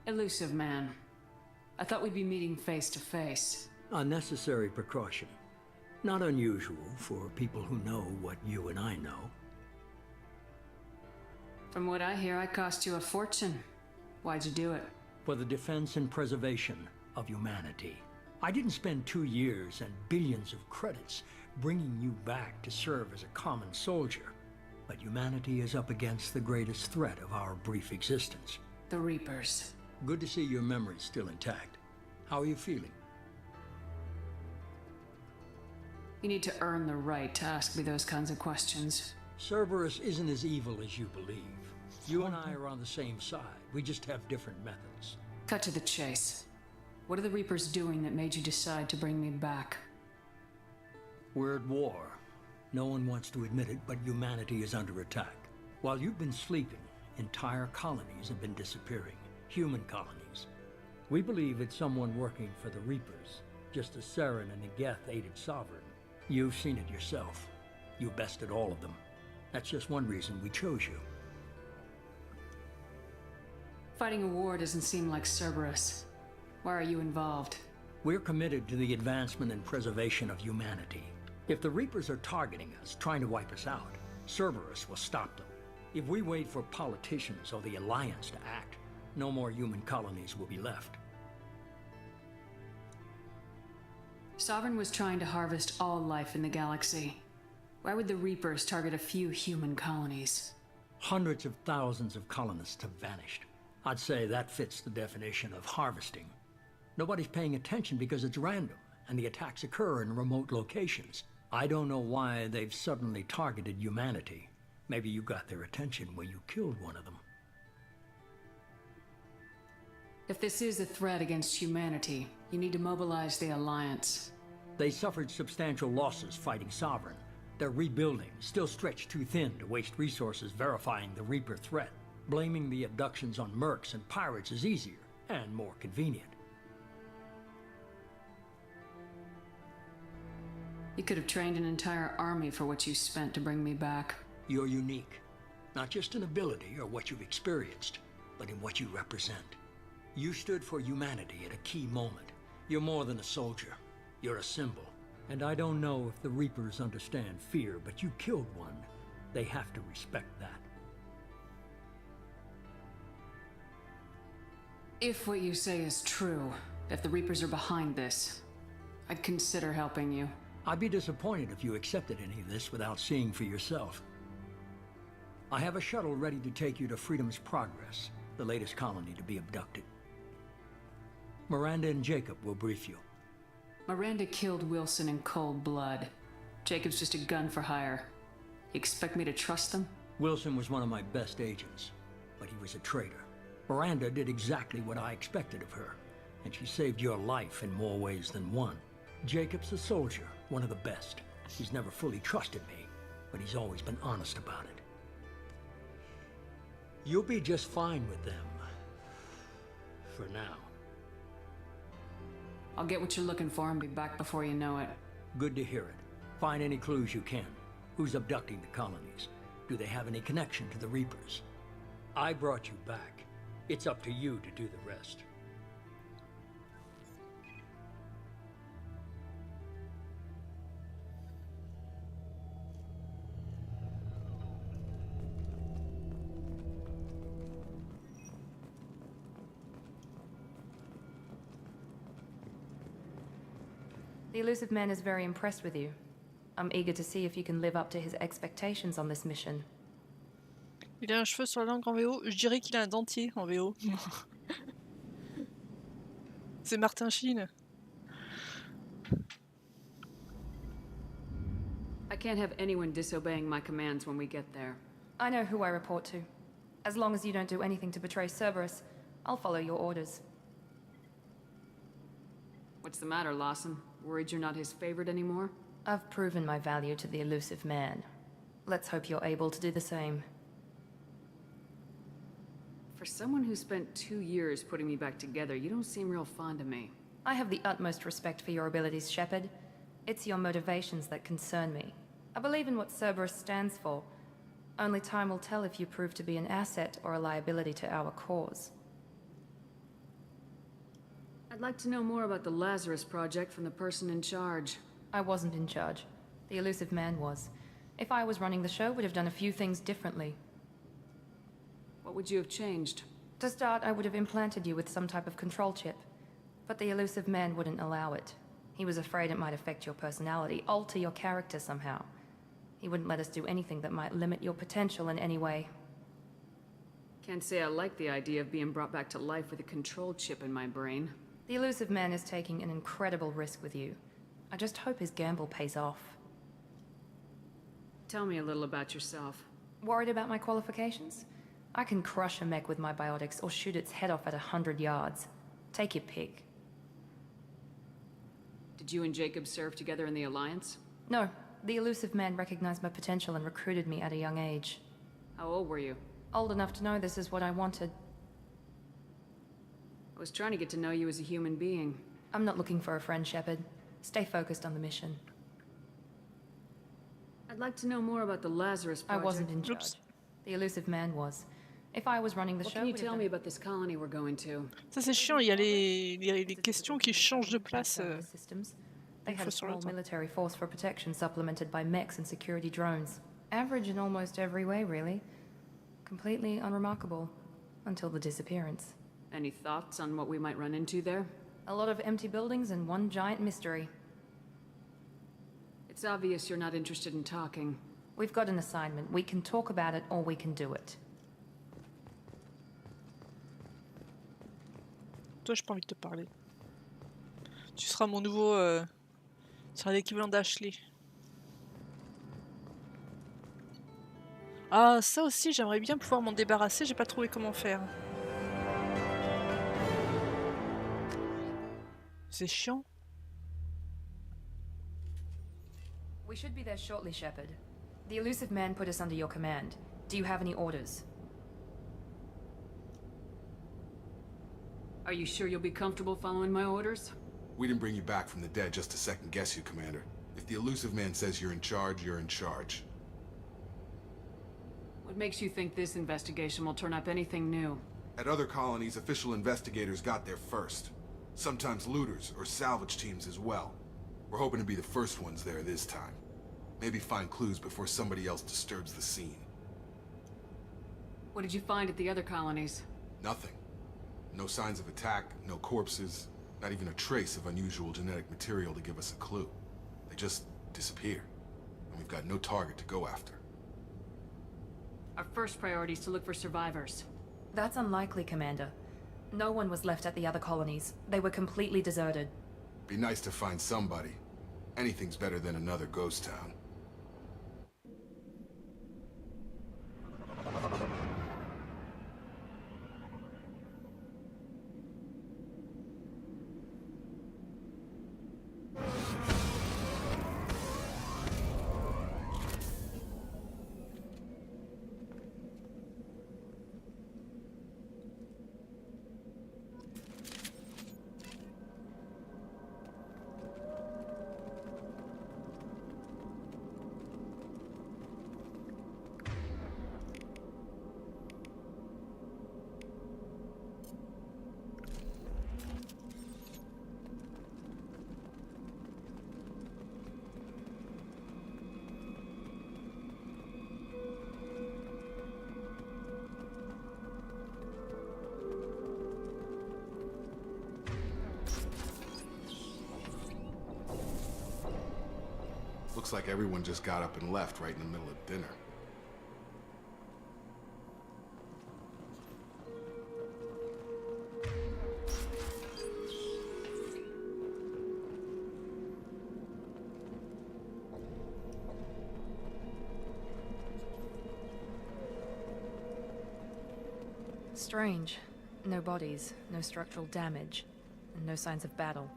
Elusive man. I thought we'd be meeting face to face. Unnecessary precaution. Not unusual for people who know what you and I know. From what I hear, I cost you a fortune. Why'd you do it? For the defense and preservation of humanity. I didn't spend 2 years and billions of credits bringing you back to serve as a common soldier. But humanity is up against the greatest threat of our brief existence. The Reapers. Good to see your memory's still intact. How are you feeling? You need to earn the right to ask me those kinds of questions. Cerberus isn't as evil as you believe. You and I are on the same side. We just have different methods. Cut to the chase. What are the Reapers doing that made you decide to bring me back? We're at war. No one wants to admit it, but humanity is under attack. While you've been sleeping, entire colonies have been disappearing. Human colonies. We believe it's someone working for the Reapers, just as Saren and the Geth aided Sovereign. You've seen it yourself. You bested all of them. That's just one reason we chose you. Fighting a war doesn't seem like Cerberus. Why are you involved? We're committed to the advancement and preservation of humanity. If the Reapers are targeting us, trying to wipe us out, Cerberus will stop them. If we wait for politicians or the Alliance to act, no more human colonies will be left. Sovereign was trying to harvest all life in the galaxy. Why would the Reapers target a few human colonies? Hundreds of thousands of colonists have vanished. I'd say that fits the definition of harvesting. Nobody's paying attention because it's random, and the attacks occur in remote locations. I don't know why they've suddenly targeted humanity. Maybe you got their attention when you killed one of them. If this is a threat against humanity, you need to mobilize the Alliance. They suffered substantial losses fighting Sovereign. They're rebuilding, still stretched too thin to waste resources verifying the Reaper threat. Blaming the abductions on mercs and pirates is easier and more convenient. You could have trained an entire army for what you spent to bring me back. You're unique. Not just in ability or what you've experienced, but in what you represent. You stood for humanity at a key moment. You're more than a soldier. You're a symbol. And I don't know if the Reapers understand fear, but you killed one. They have to respect that. If what you say is true, if the Reapers are behind this, I'd consider helping you. I'd be disappointed if you accepted any of this without seeing for yourself. I have a shuttle ready to take you to Freedom's Progress, the latest colony to be abducted. Miranda and Jacob will brief you. Miranda killed Wilson in cold blood. Jacob's just a gun for hire. You expect me to trust them? Wilson was one of my best agents, but he was a traitor. Miranda did exactly what I expected of her, and she saved your life in more ways than one. Jacob's a soldier, one of the best. He's never fully trusted me, but he's always been honest about it. You'll be just fine with them. For now. I'll get what you're looking for and be back before you know it. Good to hear it. Find any clues you can. Who's abducting the colonies? Do they have any connection to the Reapers? I brought you back. It's up to you to do the rest. The elusive man is very impressed with you. I'm eager to see if you can live up to his expectations on this mission. Il a un cheveu sur la langue en VO. Je dirais qu'il a un dentier en VO. C'est Martin Sheen. I can't have anyone disobeying my commands when we get there. I know who I report to. As long as you don't do anything to betray Cerberus, I'll follow your orders. What's the matter, Lawson? Worried you're not his favorite anymore? I've proven my value to the elusive man. Let's hope you're able to do the same. For someone who spent 2 years putting me back together, you don't seem real fond of me. I have the utmost respect for your abilities, Shepard. It's your motivations that concern me. I believe in what Cerberus stands for. Only time will tell if you prove to be an asset or a liability to our cause. I'd like to know more about the Lazarus Project from the person in charge. I wasn't in charge. The elusive man was. If I was running the show, would have done a few things differently. What would you have changed? To start, I would have implanted you with some type of control chip. But the elusive man wouldn't allow it. He was afraid it might affect your personality, alter your character somehow. He wouldn't let us do anything that might limit your potential in any way. Can't say I like the idea of being brought back to life with a control chip in my brain. The elusive man is taking an incredible risk with you. I just hope his gamble pays off. Tell me a little about yourself. Worried about my qualifications? I can crush a mech with my biotics or shoot its head off at 100 yards. Take your pick. Did you and Jacob serve together in the Alliance? No. The elusive man recognized my potential and recruited me at a young age. How old were you? Old enough to know this is what I wanted. I was trying to get to know you as a human being. I'm not looking for a friend, Shepard. Stay focused on the mission. I'd like to know more about the Lazarus Project. I wasn't in charge. The elusive man was. If I was running the What show, can you tell me about this colony we're going to? Ça c'est chiant, il y a les questions qui changent de place. Systems. They had a fois sur le small temps. military force for protection supplemented by mechs and security drones. Average in almost every way, really. Completely unremarkable. Until the disappearance. Any thoughts on what we might run into there? A lot of empty buildings and one giant mystery. It's obvious you're not interested in talking. We've got an assignment. We can talk about it or we can do it. Toi, j'ai pas envie de te parler. Tu seras mon nouveau... Tu seras l'équivalent d'Ashley. Ah, ça aussi, j'aimerais bien pouvoir m'en débarrasser. J'ai pas trouvé comment faire. C'est chiant. We should be there shortly, Shepard. The elusive man put us under your command. Do you have any orders? Are you sure you'll be comfortable following my orders? We didn't bring you back from the dead just to second guess you, Commander. If the elusive man says you're in charge, you're in charge. What makes you think this investigation will turn up anything new? At other colonies, official investigators got there first. Sometimes looters or salvage teams as well. We're hoping to be the first ones there this time. Maybe find clues before somebody else disturbs the scene. What did you find at the other colonies? Nothing. No signs of attack, no corpses, not even a trace of unusual genetic material to give us a clue. They just disappear, and we've got no target to go after. Our first priority is to look for survivors. That's unlikely, Commander. No one was left at the other colonies. They were completely deserted. Be nice to find somebody. Anything's better than another ghost town. Looks like everyone just got up and left right in the middle of dinner. Strange. No bodies, no structural damage, and no signs of battle.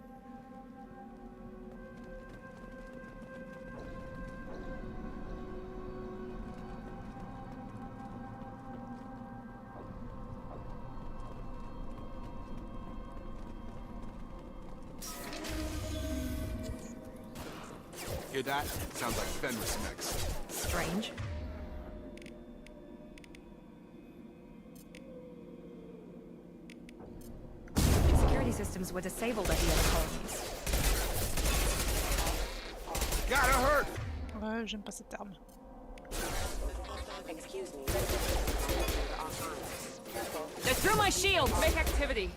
Hear that? Sounds like Fenris mechs. Strange. Security systems were disabled at the other colonies. Gotta hurt! Ouais, j'aime pas cette arme. Excuse me. They're through my shield! Make activity!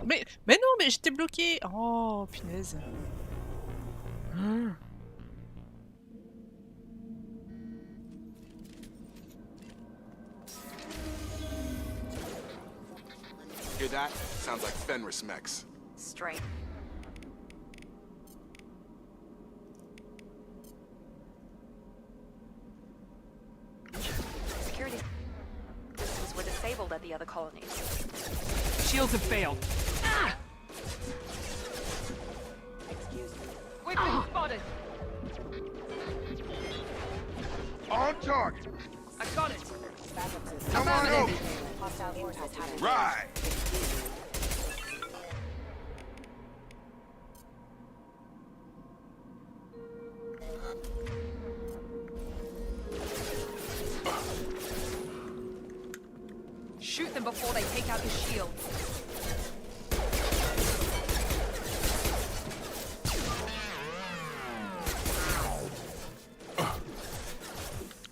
Mais non, mais j'étais bloqué. Oh, punaise. Hear that? Sounds like Fenris mechs. Strange. Security systems were disabled at the other colonies. Shields have failed. Ah! Excuse me. We've been spotted! On target! I got it! Backup system. Come on over! Hostile forces have Right! Shoot them before they take out your shield.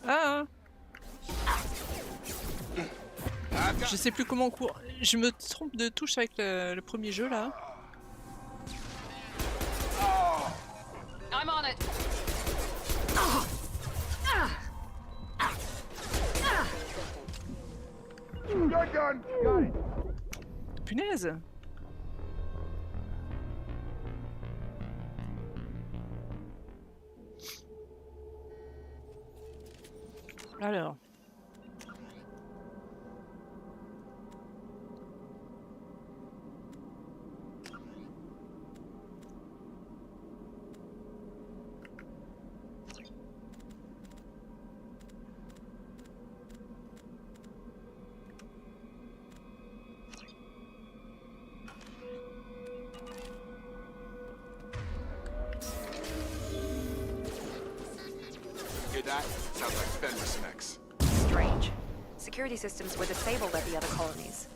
Ah. Je sais plus comment on court. Je me trompe de touche avec le premier jeu là. I'm on it! You're done! Got it! Punaise. Alors. Hear that? Sounds like Fenris mechs. Strange. Security systems were disabled at the other colonies.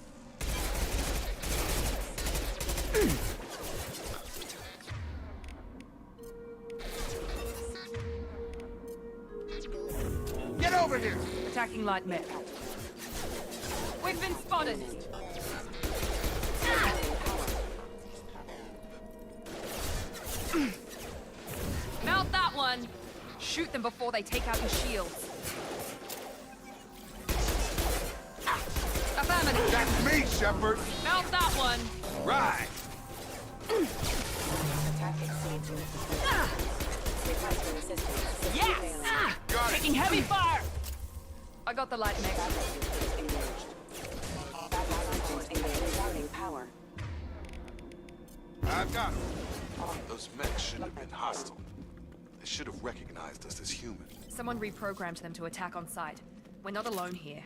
Get over here! Attacking light mech. We've been spotted! Mount that one! Shoot them before they take out your shields. Affirmative! That's me, Shepard! Mount that one! Right! Attack exceeds requesting assistance. Yes! Got Taking heavy fire! I got the light mech. Backup systems engaged. Backup systems engaged. Routing power. I've got him. Those mechs shouldn't have been hostile. They should have recognized us as human. Someone reprogrammed them to attack on sight. We're not alone here.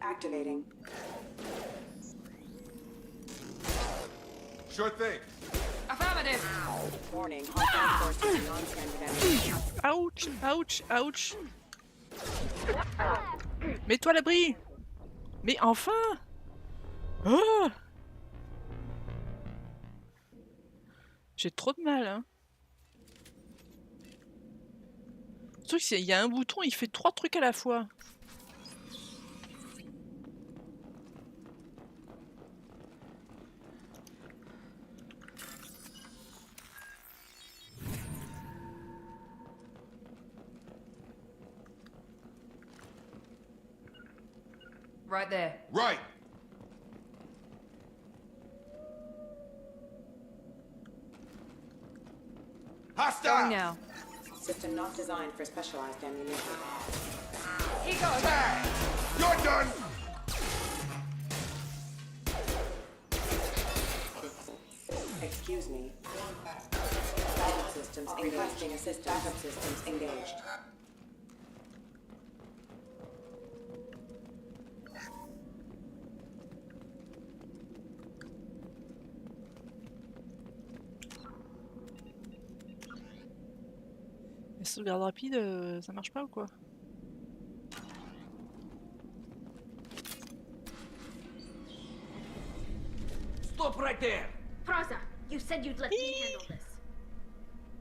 Activating. Sure thing. Affirmative! Warning. Hostile forces non-standard enemy. Ouch, ouch, ouch. Mets-toi à l'abri. Mais enfin. Oh, J'ai trop de mal, hein. Le truc, c'est il y a un bouton, il fait 3 trucs à la fois. Right there. Right! Hostile! Going now. System not designed for specialized ammunition. He goes. You're done! Excuse me. Backup systems engaged. Requesting assistance. Backup systems engaged. Les sauvegardes rapides, ça marche pas ou quoi? Stop right there! Praza, you said you'd let me handle this.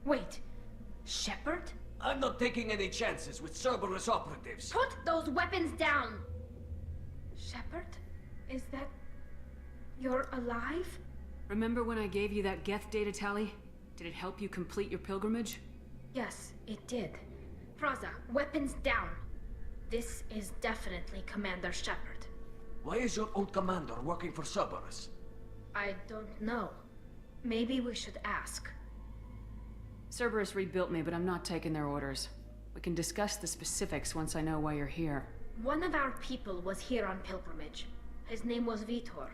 Wait, Shepard? I'm not taking any chances with Cerberus operatives. Put those weapons down! Shepard? Is that... you're alive? Remember when I gave you that geth data tally? Did it help you complete your pilgrimage? Yes, it did. Praza, weapons down. This is definitely Commander Shepard. Why is your old commander working for Cerberus? I don't know. Maybe we should ask. Cerberus rebuilt me, but I'm not taking their orders. We can discuss the specifics once I know why you're here. One of our people was here on pilgrimage. His name was Vitor.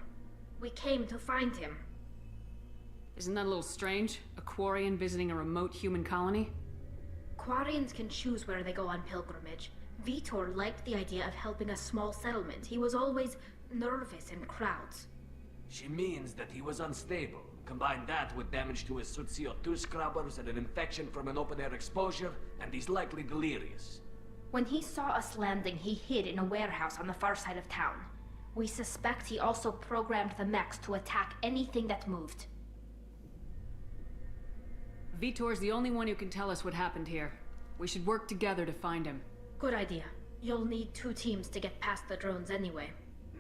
We came to find him. Isn't that a little strange? A Quarian visiting a remote human colony? Quarians can choose where they go on pilgrimage. Vitor liked the idea of helping a small settlement. He was always nervous in crowds. She means that he was unstable. Combine that with damage to his suit CO2 scrubbers and an infection from an open-air exposure, and he's likely delirious. When he saw us landing, he hid in a warehouse on the far side of town. We suspect he also programmed the mechs to attack anything that moved. Vitor's the only one who can tell us what happened here. We should work together to find him. Good idea. You'll need 2 teams to get past the drones anyway.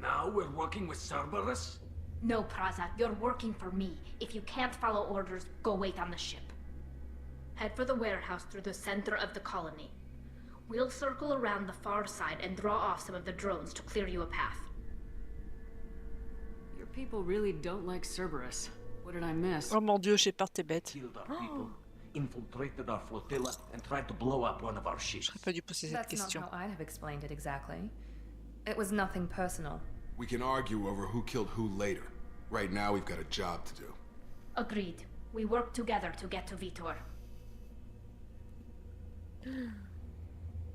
Now we're working with Cerberus? No, Praza, you're working for me. If you can't follow orders, go wait on the ship. Head for the warehouse through the center of the colony. We'll circle around the far side and draw off some of the drones to clear you a path. Your people really don't like Cerberus. What did I miss? Oh mon dieu, Shepard, t'es bête. Killed our people, infiltrated our flotilla, and tried to blow up one of our ships. J'aurais pas dû poser cette That's question. not how I'd have explained it exactly. It was nothing personal. We can argue over who killed who later. Right now, we've got a job to do. Agreed. We work together to get to Vitor.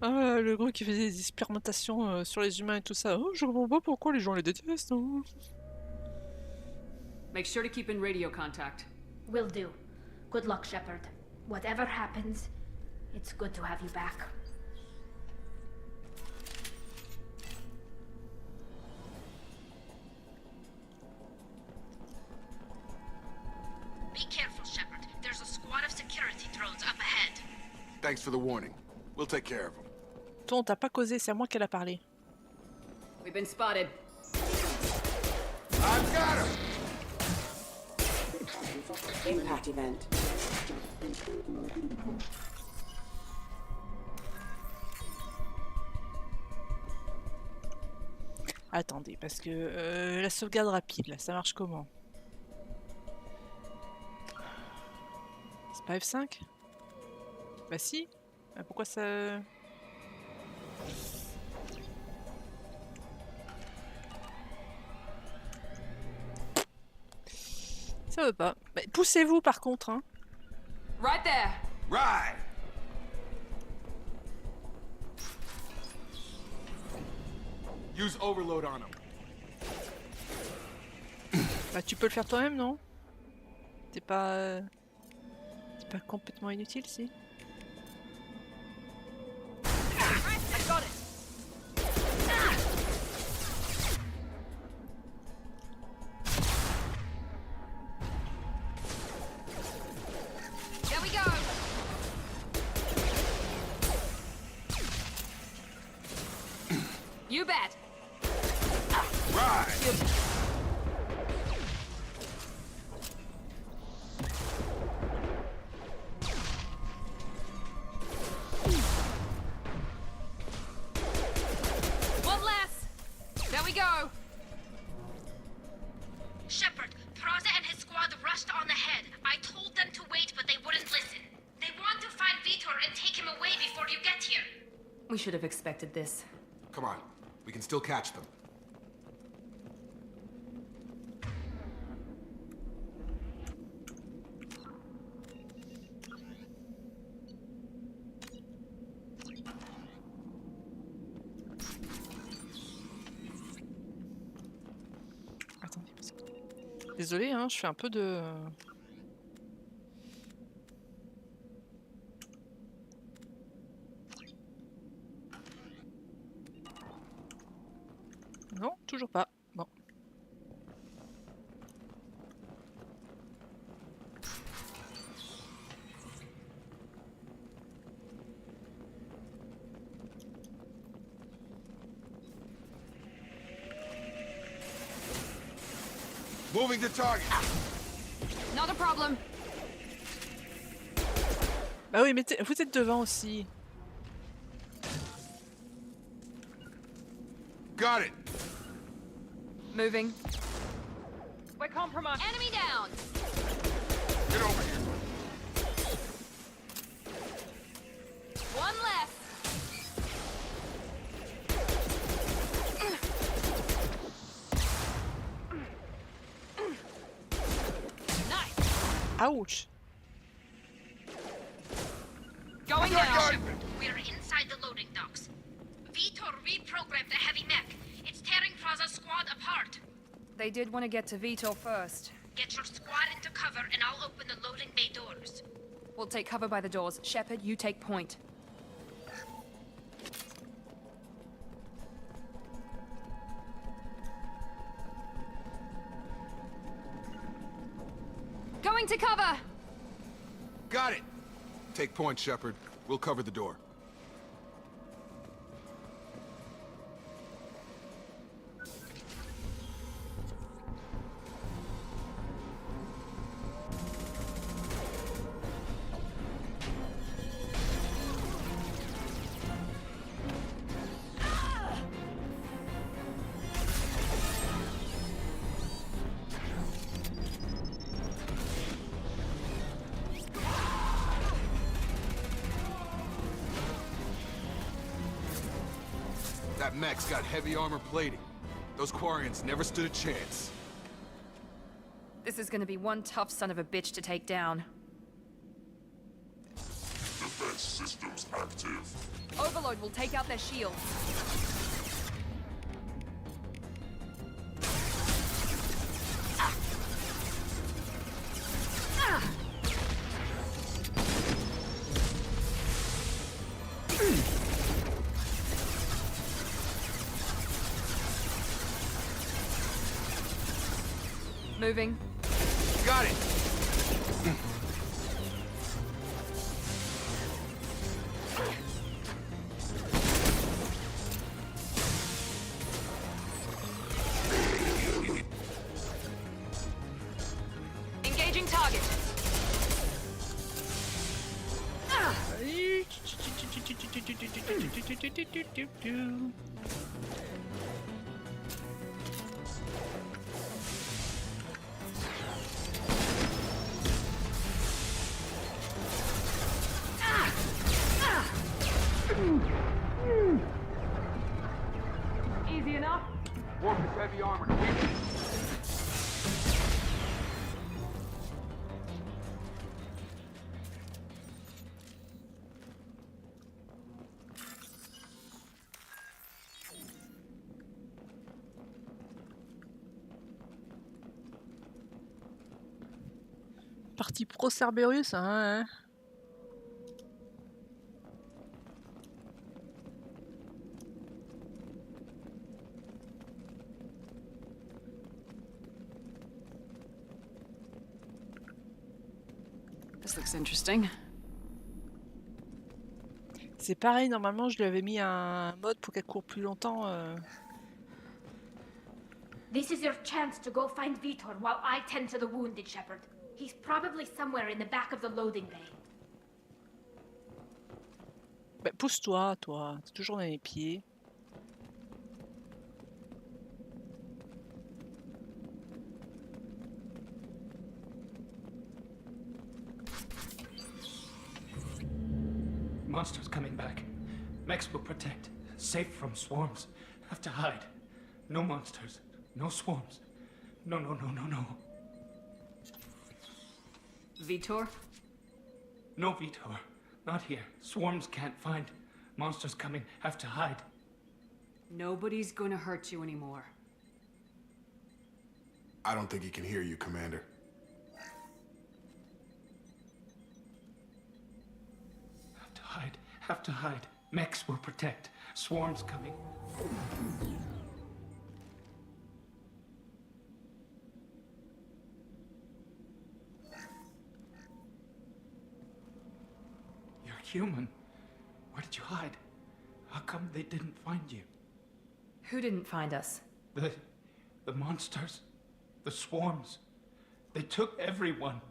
Ah, le gros qui faisait des expérimentations sur les humains et tout ça. Oh, je comprends pas pourquoi les gens les détestent. Hein. Make sure to keep in radio contact. Will do. Good luck, Shepard. Whatever happens, it's good to have you back. Be careful, Shepard. There's a squad of security drones up ahead. Thanks for the warning. We'll take care of them. Toi, on t'a pas causé, c'est à moi qu'elle a parlé. We've been spotted. I've got him! Impact event. Attendez, parce que la sauvegarde rapide, là, ça marche comment? C'est pas F5? Bah si. Ah, pourquoi ça... Ça veut pas. Bah, poussez-vous par contre, hein. Right there. Right! Use overload on him. Bah tu peux le faire toi-même, non? T'es pas complètement inutile, si? I got it. You bet. Right. One less. There we go. Shepard, Praza and his squad rushed on ahead. I told them to wait, but they wouldn't listen. They want to find Vitor and take him away before you get here. We should have expected this. Come on. We can still catch them. Attendez, désolée, hein, je fais un peu de... Non, toujours pas. Bon. Moving to target. Not a problem. Bah oui, mais vous êtes devant aussi. Got it. Moving. We're compromised. Enemy down. Get over here. One less. Nice. Ouch. Going down. We're inside the loading docks. Vitor reprogrammed the heavy mech. It's tearing Praza's squad apart. They did want to get to Vitor first. Get your squad into cover and I'll open the loading bay doors. We'll take cover by the doors. Shepard, you take point. Going to cover! Got it. Take point, Shepard. We'll cover the door. That mech's got heavy armor plating. Those Quarians never stood a chance. This is gonna be one tough son of a bitch to take down. Defense systems active. Overload will take out their shields. Moving. Got it! Engaging target. Easy enough. Warp is heavy armor. Quick. Parti pro Cerberus, hein. This looks interesting. C'est pareil, normalement, je lui avais mis un mode pour qu'elle court plus longtemps. This is your chance to go find Vitor while I tend to the wounded, Shepard. He's probably somewhere in the back of the loading bay. Bah, pousse-toi, toi. T'es toujours dans les pieds. Monsters coming back. Mechs will protect. Safe from swarms. Have to hide. No monsters. No swarms. No. Vitor? No Vitor. Not here. Swarms can't find. Monsters coming. Have to hide. Nobody's gonna hurt you anymore. I don't think he can hear you, Commander. Have to hide. Mechs will protect. Swarms coming. You're human. Where did you hide? How come they didn't find you? Who didn't find us? The monsters. The swarms. They took everyone.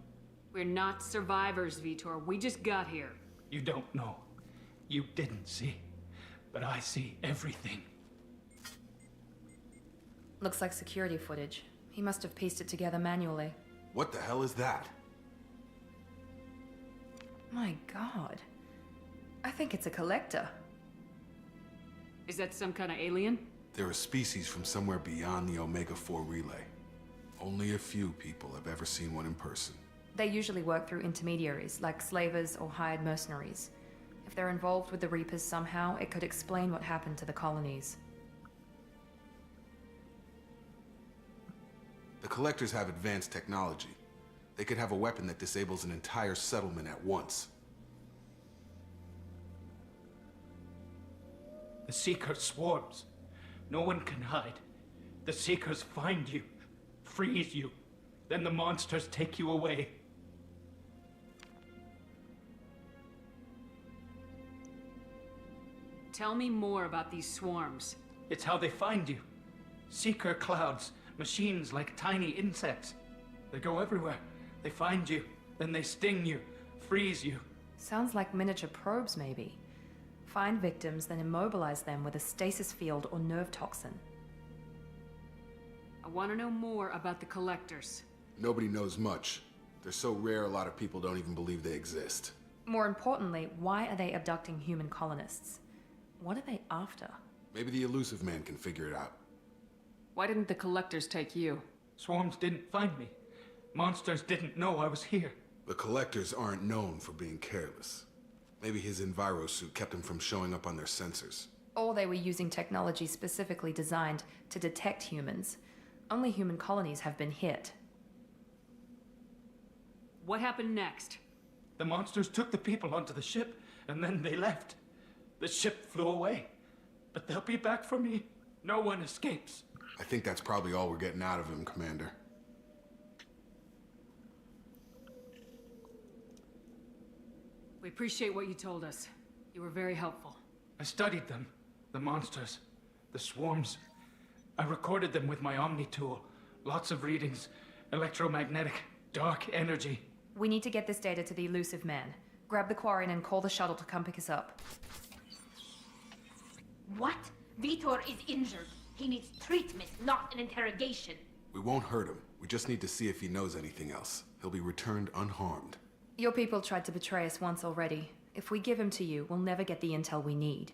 We're not survivors, Vitor. We just got here. You don't know. You didn't see. But I see everything. Looks like security footage. He must have pieced it together manually. What the hell is that? My god. I think it's a collector. Is that some kind of alien? They're a species from somewhere beyond the Omega-4 relay. Only a few people have ever seen one in person. They usually work through intermediaries, like slavers or hired mercenaries. If they're involved with the Reapers somehow, it could explain what happened to the colonies. The Collectors have advanced technology. They could have a weapon that disables an entire settlement at once. The Seeker swarms. No one can hide. The Seekers find you, freeze you. Then the monsters take you away. Tell me more about these swarms. It's how they find you. Seeker clouds, machines like tiny insects. They go everywhere. They find you, then they sting you, freeze you. Sounds like miniature probes, maybe. Find victims, then immobilize them with a stasis field or nerve toxin. I want to know more about the Collectors. Nobody knows much. They're so rare, a lot of people don't even believe they exist. More importantly, why are they abducting human colonists? What are they after? Maybe the elusive man can figure it out. Why didn't the Collectors take you? Swarms didn't find me. Monsters didn't know I was here. The Collectors aren't known for being careless. Maybe his enviro suit kept him from showing up on their sensors. Or they were using technology specifically designed to detect humans. Only human colonies have been hit. What happened next? The monsters took the people onto the ship, and then they left. The ship flew away. But they'll be back for me. No one escapes. I think that's probably all we're getting out of him, Commander. We appreciate what you told us. You were very helpful. I studied them. The monsters. The swarms. I recorded them with my Omni tool. Lots of readings. Electromagnetic. Dark energy. We need to get this data to the elusive man. Grab the Quarren and call the shuttle to come pick us up. What? Vitor is injured. He needs treatment, not an interrogation. We won't hurt him. We just need to see if he knows anything else. He'll be returned unharmed. Your people tried to betray us once already. If we give him to you, we'll never get the intel we need.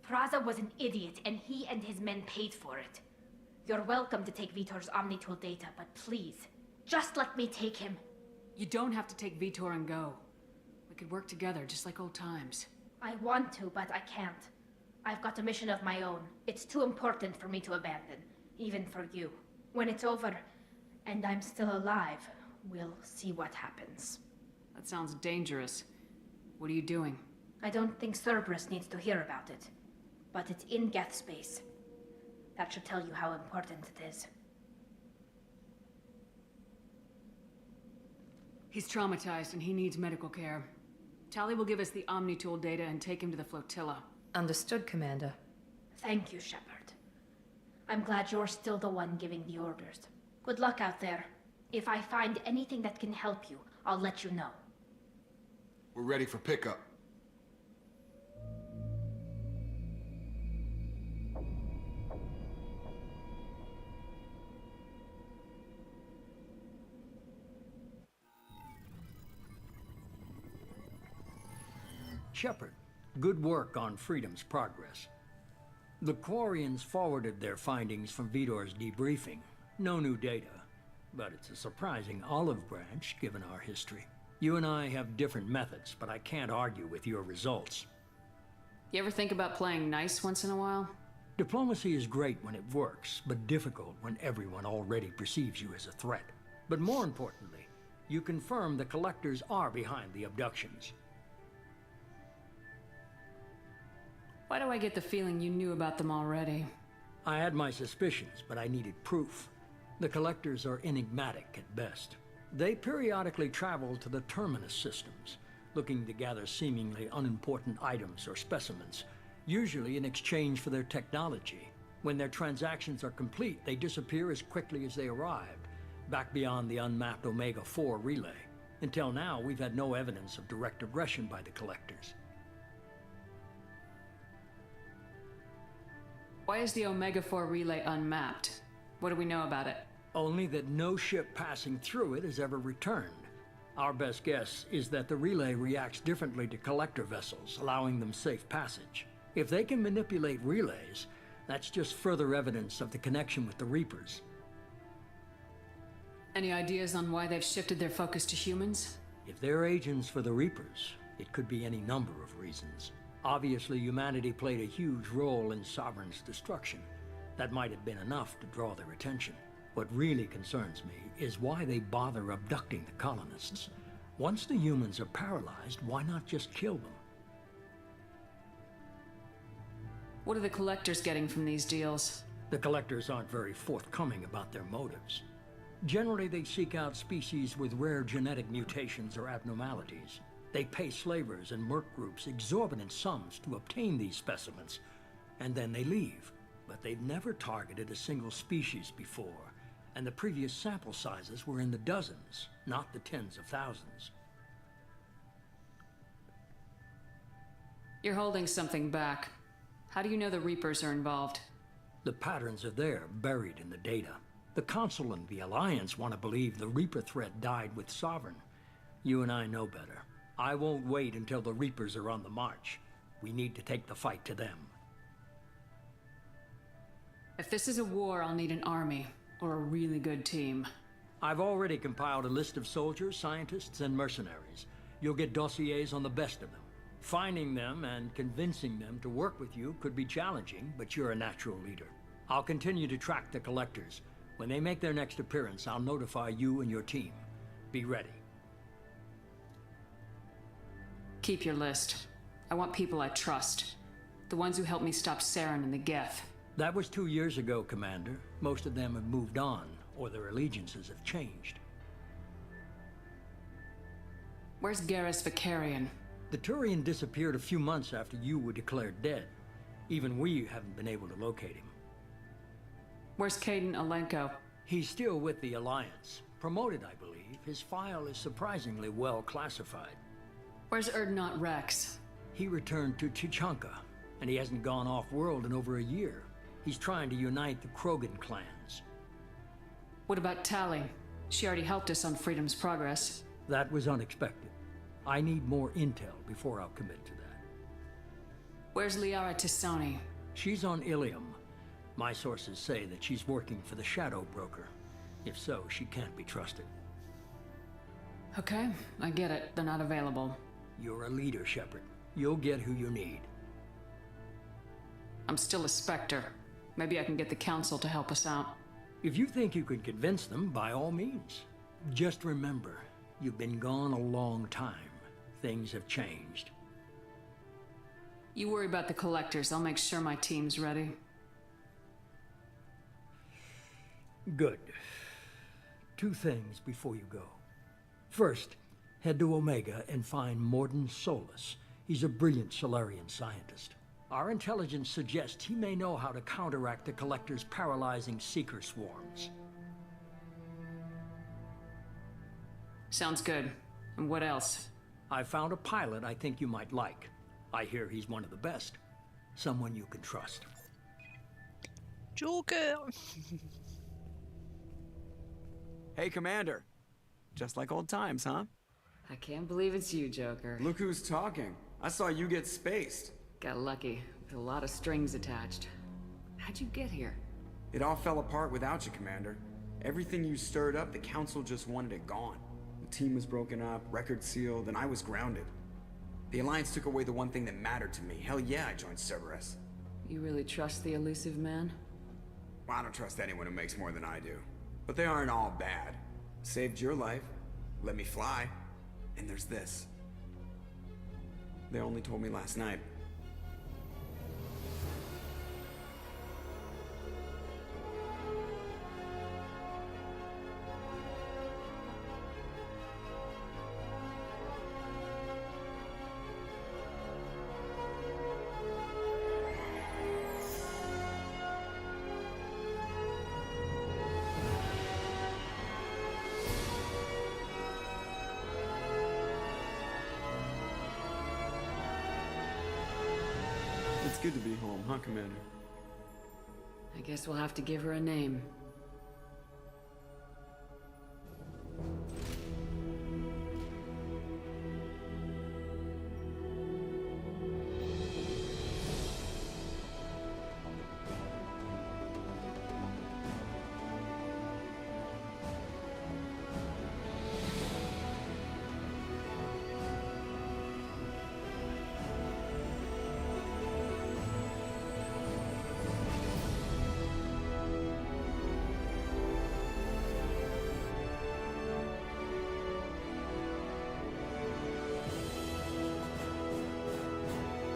Praza was an idiot, and he and his men paid for it. You're welcome to take Vitor's Omnitool data, but please, just let me take him. You don't have to take Vitor and go. We could work together, just like old times. I want to, but I can't. I've got a mission of my own. It's too important for me to abandon, even for you. When it's over, and I'm still alive, we'll see what happens. That sounds dangerous. What are you doing? I don't think Cerberus needs to hear about it. But it's in geth space. That should tell you how important it is. He's traumatized and he needs medical care. Tally will give us the Omni-tool data and take him to the flotilla. Understood, Commander. Thank you, Shepard. I'm glad you're still the one giving the orders. Good luck out there. If I find anything that can help you, I'll let you know. We're ready for pickup. Shepard, good work on Freedom's progress. The Quarians forwarded their findings from Vidor's debriefing. No new data, but it's a surprising olive branch given our history. You and I have different methods, but I can't argue with your results. You ever think about playing nice once in a while? Diplomacy is great when it works, but difficult when everyone already perceives you as a threat. But more importantly, you confirm the Collectors are behind the abductions. Why do I get the feeling you knew about them already? I had my suspicions, but I needed proof. The Collectors are enigmatic at best. They periodically travel to the Terminus systems, looking to gather seemingly unimportant items or specimens, usually in exchange for their technology. When their transactions are complete, they disappear as quickly as they arrived, back beyond the unmapped Omega-4 relay. Until now, we've had no evidence of direct aggression by the Collectors. Why is the Omega-4 relay unmapped? What do we know about it? Only that no ship passing through it has ever returned. Our best guess is that the relay reacts differently to collector vessels, allowing them safe passage. If they can manipulate relays, that's just further evidence of the connection with the Reapers. Any ideas on why they've shifted their focus to humans? If they're agents for the Reapers, it could be any number of reasons. Obviously, humanity played a huge role in Sovereign's destruction. That might have been enough to draw their attention. What really concerns me is why they bother abducting the colonists. Once the humans are paralyzed, why not just kill them? What are the Collectors getting from these deals? The Collectors aren't very forthcoming about their motives. Generally, they seek out species with rare genetic mutations or abnormalities. They pay slavers and merc groups exorbitant sums to obtain these specimens, and then they leave. But they've never targeted a single species before, and the previous sample sizes were in the dozens, not the tens of thousands. You're holding something back. How do you know the Reapers are involved? The patterns are there, buried in the data. The Council and the Alliance want to believe the Reaper threat died with Sovereign. You and I know better. I won't wait until the Reapers are on the march. We need to take the fight to them. If this is a war, I'll need an army, or a really good team. I've already compiled a list of soldiers, scientists, and mercenaries. You'll get dossiers on the best of them. Finding them and convincing them to work with you could be challenging, but you're a natural leader. I'll continue to track the Collectors. When they make their next appearance, I'll notify you and your team. Be ready. Keep your list. I want people I trust. The ones who helped me stop Saren and the Geth. That was 2 years ago, Commander. Most of them have moved on, or their allegiances have changed. Where's Garrus Vicarian? The Turian disappeared a few months after you were declared dead. Even we haven't been able to locate him. Where's Caden Alenko? He's still with the Alliance. Promoted, I believe. His file is surprisingly well classified. Where's Erdnot Rex? He returned to Chichanka, and he hasn't gone off-world in over a year. He's trying to unite the Krogan clans. What about Tally? She already helped us on Freedom's progress. That was unexpected. I need more intel before I'll commit to that. Where's Liara Tisani? She's on Ilium. My sources say that she's working for the Shadow Broker. If so, she can't be trusted. Okay, I get it. They're not available. You're a leader, Shepard. You'll get who you need. I'm still a Spectre. Maybe I can get the Council to help us out. If you think you could convince them, by all means. Just remember, you've been gone a long time. Things have changed. You worry about the Collectors. I'll make sure my team's ready. Good. 2 things before you go. First, Head to Omega and find Morden Solus. He's a brilliant Solarian scientist. Our intelligence suggests he may know how to counteract the Collector's paralyzing seeker swarms. Sounds good. And what else? I found a pilot I think you might like. I hear he's one of the best. Someone you can trust. Joker! Hey, Commander. Just like old times, huh? I can't believe it's you, Joker. Look who's talking. I saw you get spaced. Got lucky, with a lot of strings attached. How'd you get here? It all fell apart without you, Commander. Everything you stirred up, the Council just wanted it gone. The team was broken up, record sealed, and I was grounded. The Alliance took away the one thing that mattered to me. Hell yeah, I joined Cerberus. You really trust the elusive man? Well, I don't trust anyone who makes more than I do. But they aren't all bad. Saved your life, let me fly, and there's this. They only told me last night. It's good to be home, huh, Commander? I guess we'll have to give her a name.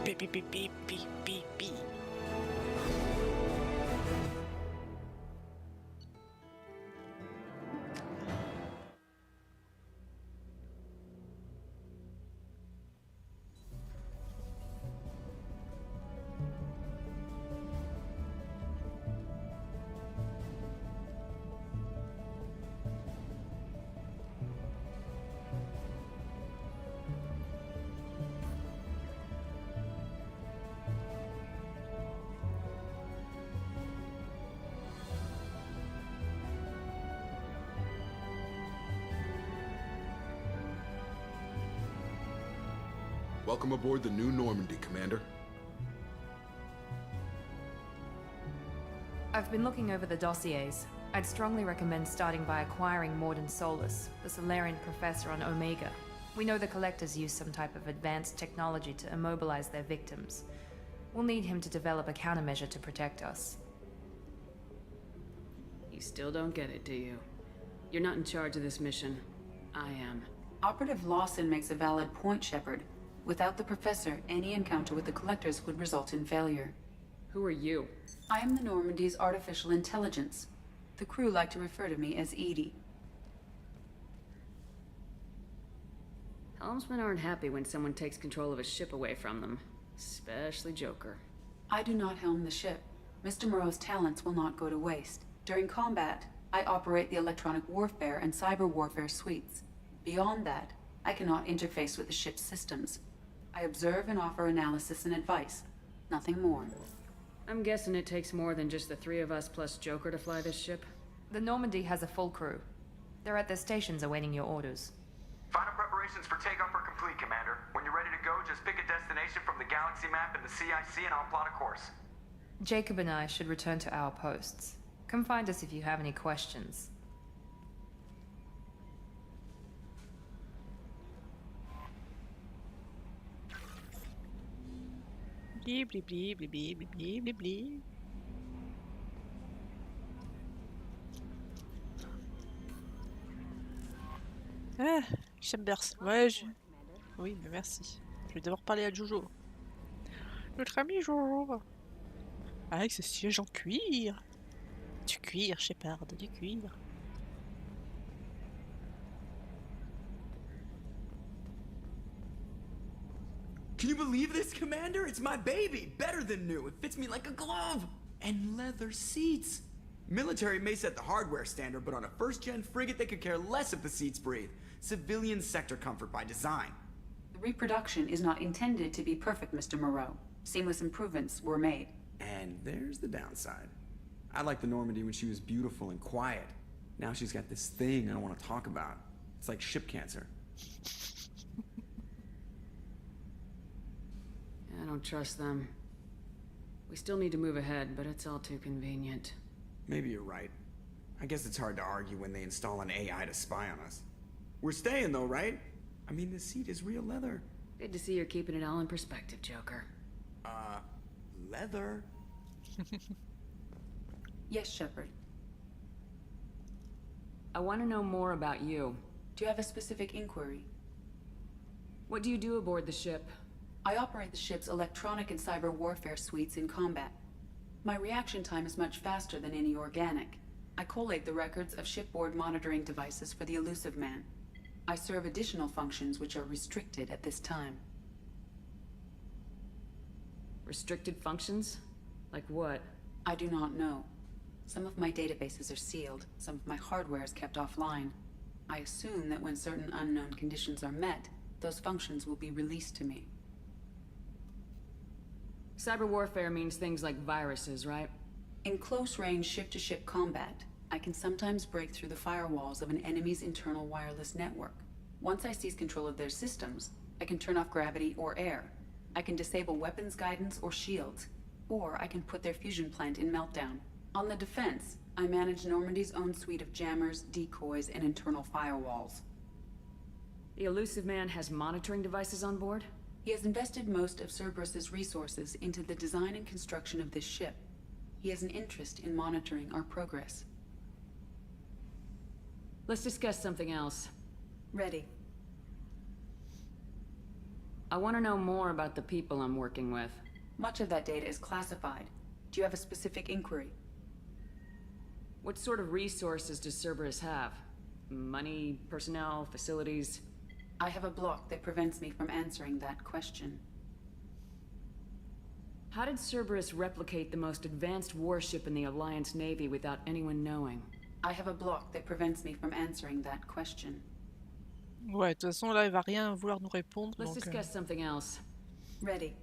Beep, beep, beep, beep, beep, beep, beep. Welcome aboard the new Normandy, Commander. I've been looking over the dossiers. I'd strongly recommend starting by acquiring Morden Solus, the Solarian professor on Omega. We know the Collectors use some type of advanced technology to immobilize their victims. We'll need him to develop a countermeasure to protect us. You still don't get it, do you? You're not in charge of this mission. I am. Operative Lawson makes a valid point, Shepard. Without the Professor, any encounter with the Collectors would result in failure. Who are you? I am the Normandy's artificial intelligence. The crew like to refer to me as Edie. Helmsmen aren't happy when someone takes control of a ship away from them. Especially Joker. I do not helm the ship. Mr. Moreau's talents will not go to waste. During combat, I operate the electronic warfare and cyber warfare suites. Beyond that, I cannot interface with the ship's systems. I observe and offer analysis and advice. Nothing more. I'm guessing it takes more than just the three of us plus Joker to fly this ship. The Normandy has a full crew. They're at their stations awaiting your orders. Final preparations for takeoff are complete, Commander. When you're ready to go, just pick a destination from the galaxy map in the CIC and I'll plot a course. Jacob and I should return to our posts. Come find us if you have any questions. Blee, blee, blee, blee, blee, blee, blee, blee. Ah, Chambers. Ouais, oui, mais merci. Je vais d'abord parler à Jojo. Notre ami Jojo. Avec ce siège en cuir. Du cuir, Shepard, du cuir. Can you believe this, Commander? It's my baby! Better than new. It fits me like a glove! And leather seats! Military may set the hardware standard, but on a first-gen frigate, they could care less if the seats breathe. Civilian sector comfort by design. The reproduction is not intended to be perfect, Mr. Moreau. Seamless improvements were made. And there's the downside. I liked the Normandy when she was beautiful and quiet. Now she's got this thing I don't want to talk about. It's like ship cancer. I don't trust them. We still need to move ahead, but it's all too convenient. Maybe you're right. I guess it's hard to argue when they install an AI to spy on us. We're staying though, right? I mean, the seat is real leather. Good to see you're keeping it all in perspective, Joker. Leather? Yes, Shepard. I want to know more about you. Do you have a specific inquiry? What do you do aboard the ship? I operate the ship's electronic and cyber warfare suites in combat. My reaction time is much faster than any organic. I collate the records of shipboard monitoring devices for the Elusive Man. I serve additional functions which are restricted at this time. Restricted functions? Like what? I do not know. Some of my databases are sealed, some of my hardware is kept offline. I assume that when certain unknown conditions are met, those functions will be released to me. Cyber warfare means things like viruses, right? In close-range ship-to-ship combat, I can sometimes break through the firewalls of an enemy's internal wireless network. Once I seize control of their systems, I can turn off gravity or air. I can disable weapons guidance or shields, or I can put their fusion plant in meltdown. On the defense, I manage Normandy's own suite of jammers, decoys, and internal firewalls. The Elusive Man has monitoring devices on board? He has invested most of Cerberus's resources into the design and construction of this ship. He has an interest in monitoring our progress. Let's discuss something else. Ready. I want to know more about the people I'm working with. Much of that data is classified. Do you have a specific inquiry? What sort of resources does Cerberus have? Money, personnel, facilities? I have a block that prevents me from answering that question. How did Cerberus replicate the most advanced warship in the Alliance Navy without anyone knowing? I have a block that prevents me from answering that question. Ouais, de toute façon, là, il va rien vouloir nous répondre. Let's donc, discuss something else. Ready.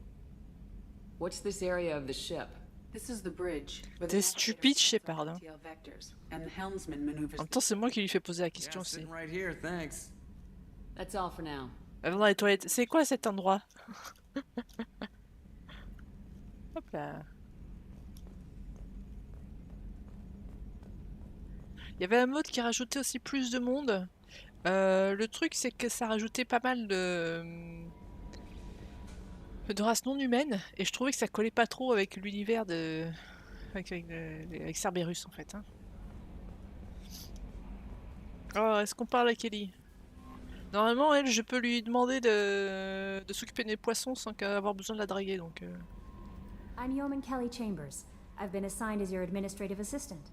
What's this area of the ship? This is the bridge. T'es stupide, Shepard. Hein. And the helmsman maneuvers. En même temps, c'est moi qui lui fais poser la question aussi. Right here, thanks. That's all for now. Va dans les toilettes. C'est quoi cet endroit? Hop là. Il y avait un mode qui rajoutait aussi plus de monde. Le truc, c'est que ça rajoutait pas mal de races non humaines, et je trouvais que ça collait pas trop avec l'univers de... avec Cerberus en fait. Hein. Oh, est-ce qu'on parle à Kelly? Normalement, elle, je peux lui demander de s'occuper des poissons sans avoir besoin de la draguer, donc... I'm Yeoman Kelly Chambers. I've been assigned as your administrative assistant.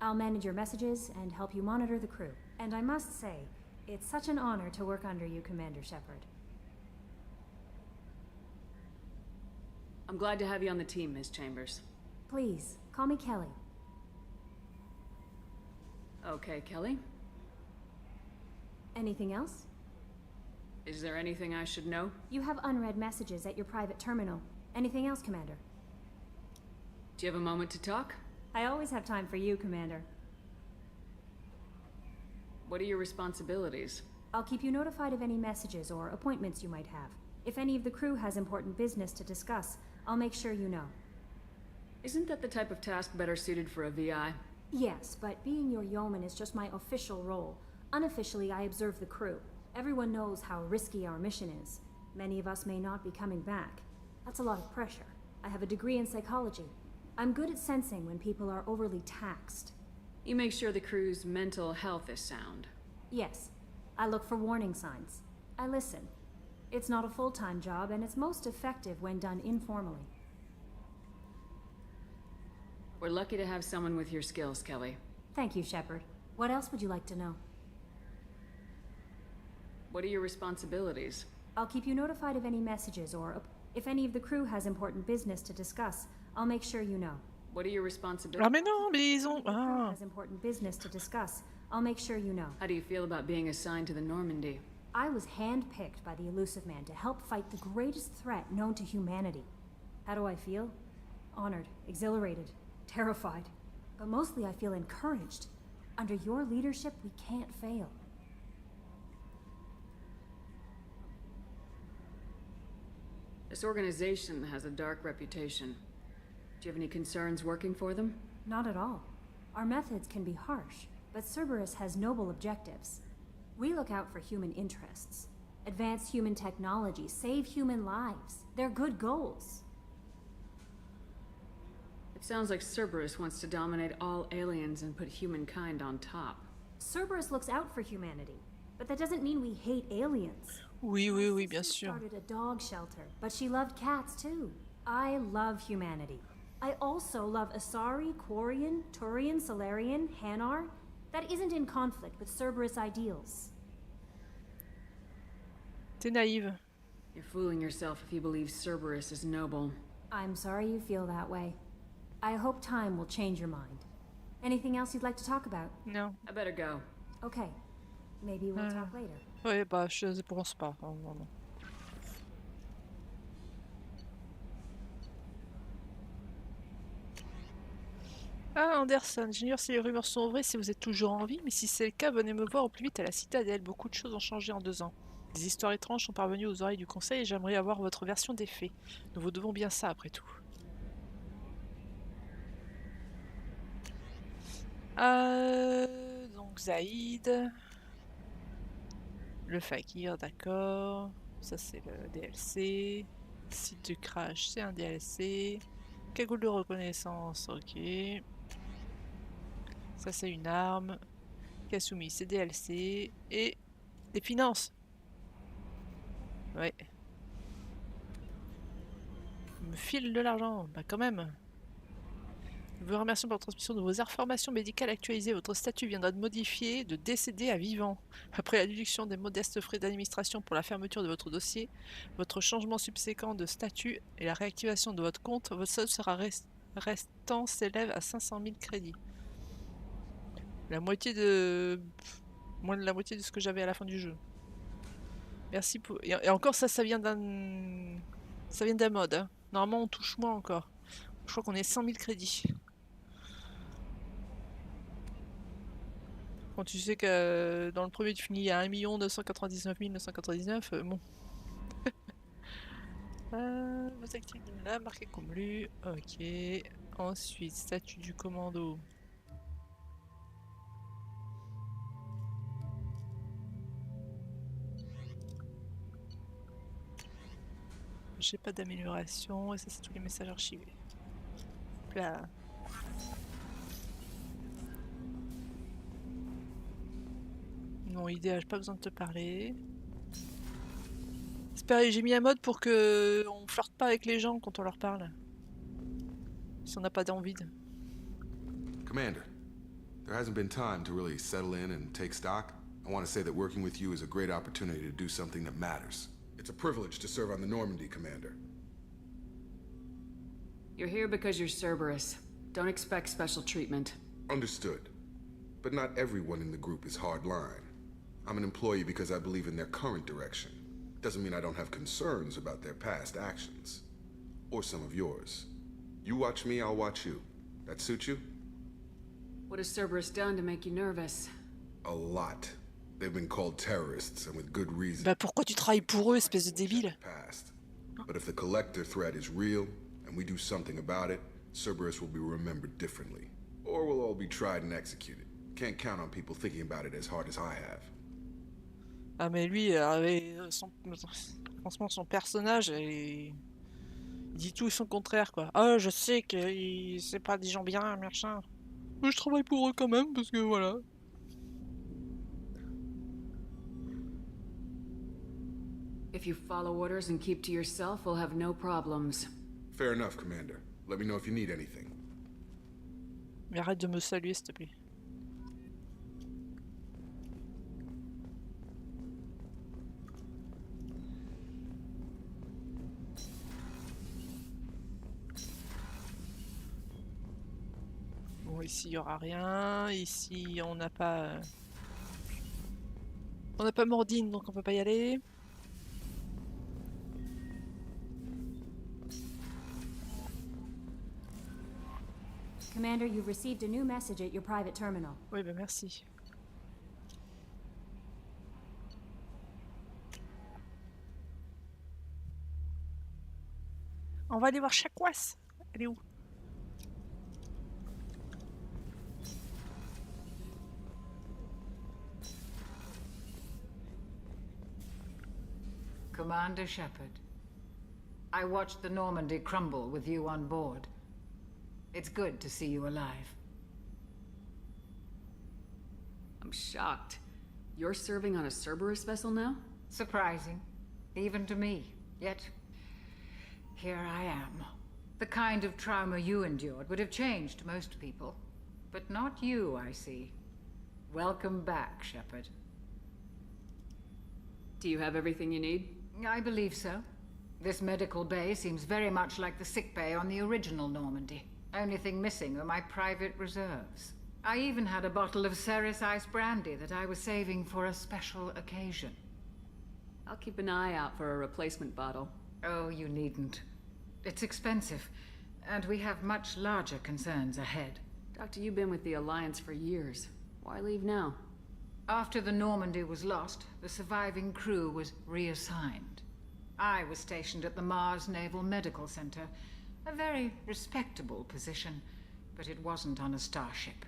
I'll manage your messages and help you monitor the crew. And I must say, it's such an honor to work under you, Commander Shepard. I'm glad to have you on the team, Ms. Chambers. Please, call me Kelly. Okay, Kelly. Anything else? Is there anything I should know? You have unread messages at your private terminal. Anything else, Commander? Do you have a moment to talk? I always have time for you, Commander. What are your responsibilities? I'll keep you notified of any messages or appointments you might have. If any of the crew has important business to discuss, I'll make sure you know. Isn't that the type of task better suited for a VI? Yes, but being your yeoman is just my official role. Unofficially, I observe the crew. Everyone knows how risky our mission is. Many of us may not be coming back. That's a lot of pressure. I have a degree in psychology. I'm good at sensing when people are overly taxed. You make sure the crew's mental health is sound. Yes. I look for warning signs. I listen. It's not a full-time job, and it's most effective when done informally. We're lucky to have someone with your skills, Kelly. Thank you, Shepard. What else would you like to know? What are your responsibilities? I'll keep you notified of any messages or if any of the crew has important business to discuss. I'll make sure you know. What are your responsibilities? Ah mais non, mais ils ont... Ah. Has important business to discuss. I'll make sure you know. How do you feel about being assigned to the Normandy? I was handpicked by the Elusive Man to help fight the greatest threat known to humanity. How do I feel? Honored, exhilarated, terrified. But mostly I feel encouraged. Under your leadership, we can't fail. This organization has a dark reputation. Do you have any concerns working for them? Not at all. Our methods can be harsh, but Cerberus has noble objectives. We look out for human interests, advance human technology, save human lives. They're good goals. It sounds like Cerberus wants to dominate all aliens and put humankind on top. Cerberus looks out for humanity, but that doesn't mean we hate aliens. Oui, oui, oui, bien sûr. She started a dog shelter, but she loved cats too. I love humanity. I also love Asari, Quarian, Turian, Solarian, Hanar. That isn't in conflict with Cerberus ideals. T'es naïve. You're fooling yourself if you believe Cerberus is noble. I'm sorry you feel that way. I hope time will change your mind. Anything else you'd like to talk about? No. I better go. Okay. Maybe we'll talk later. Ouais, bah je pense pas. Non, non, non. Ah, Anderson, j'ignore si les rumeurs sont vraies, si vous êtes toujours en vie, mais si c'est le cas, venez me voir au plus vite à la citadelle. Beaucoup de choses ont changé en 2 ans. Des histoires étranges sont parvenues aux oreilles du conseil et j'aimerais avoir votre version des faits. Nous vous devons bien ça, après tout. Donc Zaïd. Le fakir, d'accord. Ça c'est le DLC. Site de crash, c'est un DLC. Cagoule de reconnaissance, ok. Ça c'est une arme. Kasumi, c'est DLC. Et des finances. Ouais. Il me file de l'argent, bah quand même. Nous vous remercions pour la transmission de vos informations médicales actualisées. Votre statut viendra de modifier de décédé à vivant. Après la déduction des modestes frais d'administration pour la fermeture de votre dossier, votre changement subséquent de statut et la réactivation de votre compte, votre solde sera restant s'élève à 500 000 crédits. La moitié de... moins de la moitié de ce que j'avais à la fin du jeu. Merci pour... Et encore ça vient d'un... Ça vient d'un mode. Hein. Normalement on touche moins encore. Je crois qu'on est 100 000 crédits. Quand tu sais que dans le premier tu finis à 1 999 999, bon. Vos activités là, marqué comme lu. Ok. Ensuite, statut du commando. J'ai pas d'amélioration et ça c'est tous les messages archivés. Là. Non, idéal, j'ai pas besoin de te parler. J'ai mis un mode pour que on flirte pas avec les gens quand on leur parle. Si on n'a pas d'envie de... Commander, there hasn't been time to really settle in and take stock. I want to say that working with you is a great opportunity to do something that matters. It's a privilege to serve on the Normandy, Commander. You're here because you're Cerberus. Don't expect special treatment. Understood. But not everyone in the group is hardline. I'm an employee because I believe in their current direction. Doesn't mean I don't have concerns about their past actions. Or some of yours. You watch me, I'll watch you. That suit you? What has Cerberus done to make you nervous? A lot. They've been called terrorists, and with good reason. Bah pourquoi tu travailles pour eux, espèce de débile? But if the collector threat is real, and we do something about it, Cerberus will be remembered differently. Or we'll all be tried and executed. Can't count on people thinking about it as hard as I have. Ah mais lui, franchement son personnage, il dit tout et son contraire quoi. Ah je sais que c'est pas des gens bien, machin. Mais je travaille pour eux quand même parce que voilà. If you follow orders and keep to yourself, we'll have no problems. Fair enough, Commander. Let me know if you need anything. Mais arrête de me saluer s'il te plaît. ici il y aura rien. Ici on n'a pas... On n'a pas Mordine, donc on peut pas y aller. Commander, you've received a new message at your private terminal. Oui, ben merci. On va aller voir Chakwas. Elle est où? Commander Shepard, I watched the Normandy crumble with you on board. It's good to see you alive. I'm shocked. You're serving on a Cerberus vessel now? Surprising, even to me. Yet, here I am. The kind of trauma you endured would have changed most people. But not you, I see. Welcome back, Shepard. Do you have everything you need? I believe so. This medical bay seems very much like the sick bay on the original Normandy. Only thing missing are my private reserves. I even had a bottle of Ceres Ice brandy that I was saving for a special occasion. I'll keep an eye out for a replacement bottle. Oh, you needn't. It's expensive, and we have much larger concerns ahead. Doctor, you've been with the Alliance for years. Why leave now? After the Normandy was lost, the surviving crew was reassigned. I was stationed at the Mars Naval Medical Center, a very respectable position, but it wasn't on a starship.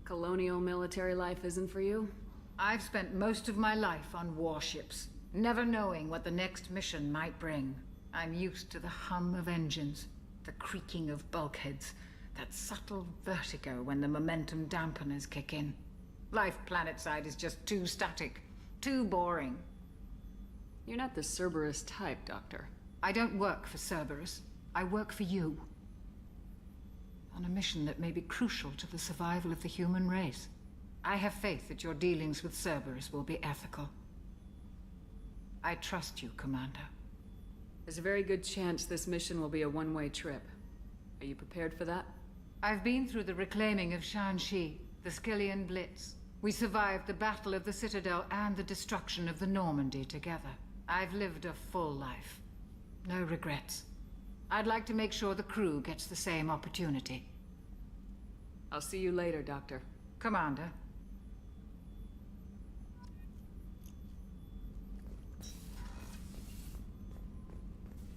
Colonial military life isn't for you? I've spent most of my life on warships, never knowing what the next mission might bring. I'm used to the hum of engines, the creaking of bulkheads, that subtle vertigo when the momentum dampeners kick in. Life planetside is just too static, too boring. You're not the Cerberus type, Doctor. I don't work for Cerberus. I work for you. On a mission that may be crucial to the survival of the human race. I have faith that your dealings with Cerberus will be ethical. I trust you, Commander. There's a very good chance this mission will be a one-way trip. Are you prepared for that? I've been through the reclaiming of Shanxi, the Skillian Blitz. We survived the Battle of the Citadel and the destruction of the Normandy together. I've lived a full life. No regrets. I'd like to make sure the crew gets the same opportunity. I'll see you later, Doctor. Commander.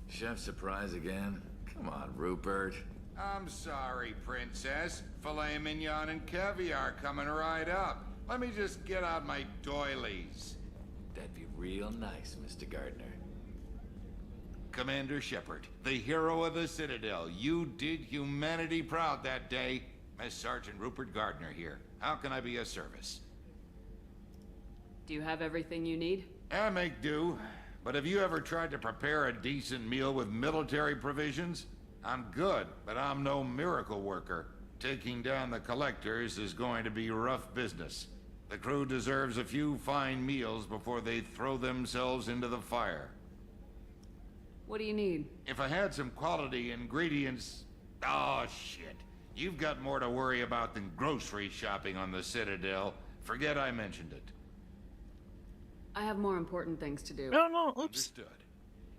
Chef surprise again? Come on, Rupert. I'm sorry, Princess. Filet mignon and caviar coming right up. Let me just get out my doilies. That'd be real nice, Mr. Gardner. Commander Shepard, the hero of the Citadel. You did humanity proud that day. Miss Sergeant Rupert Gardner here. How can I be of service? Do you have everything you need? I make do. But have you ever tried to prepare a decent meal with military provisions? I'm good, but I'm no miracle worker. Taking down the collectors is going to be rough business. The crew deserves a few fine meals before they throw themselves into the fire. What do you need? If I had some quality ingredients... Oh, shit. You've got more to worry about than grocery shopping on the Citadel. Forget I mentioned it. I have more important things to do. Oh no, oops. Understood.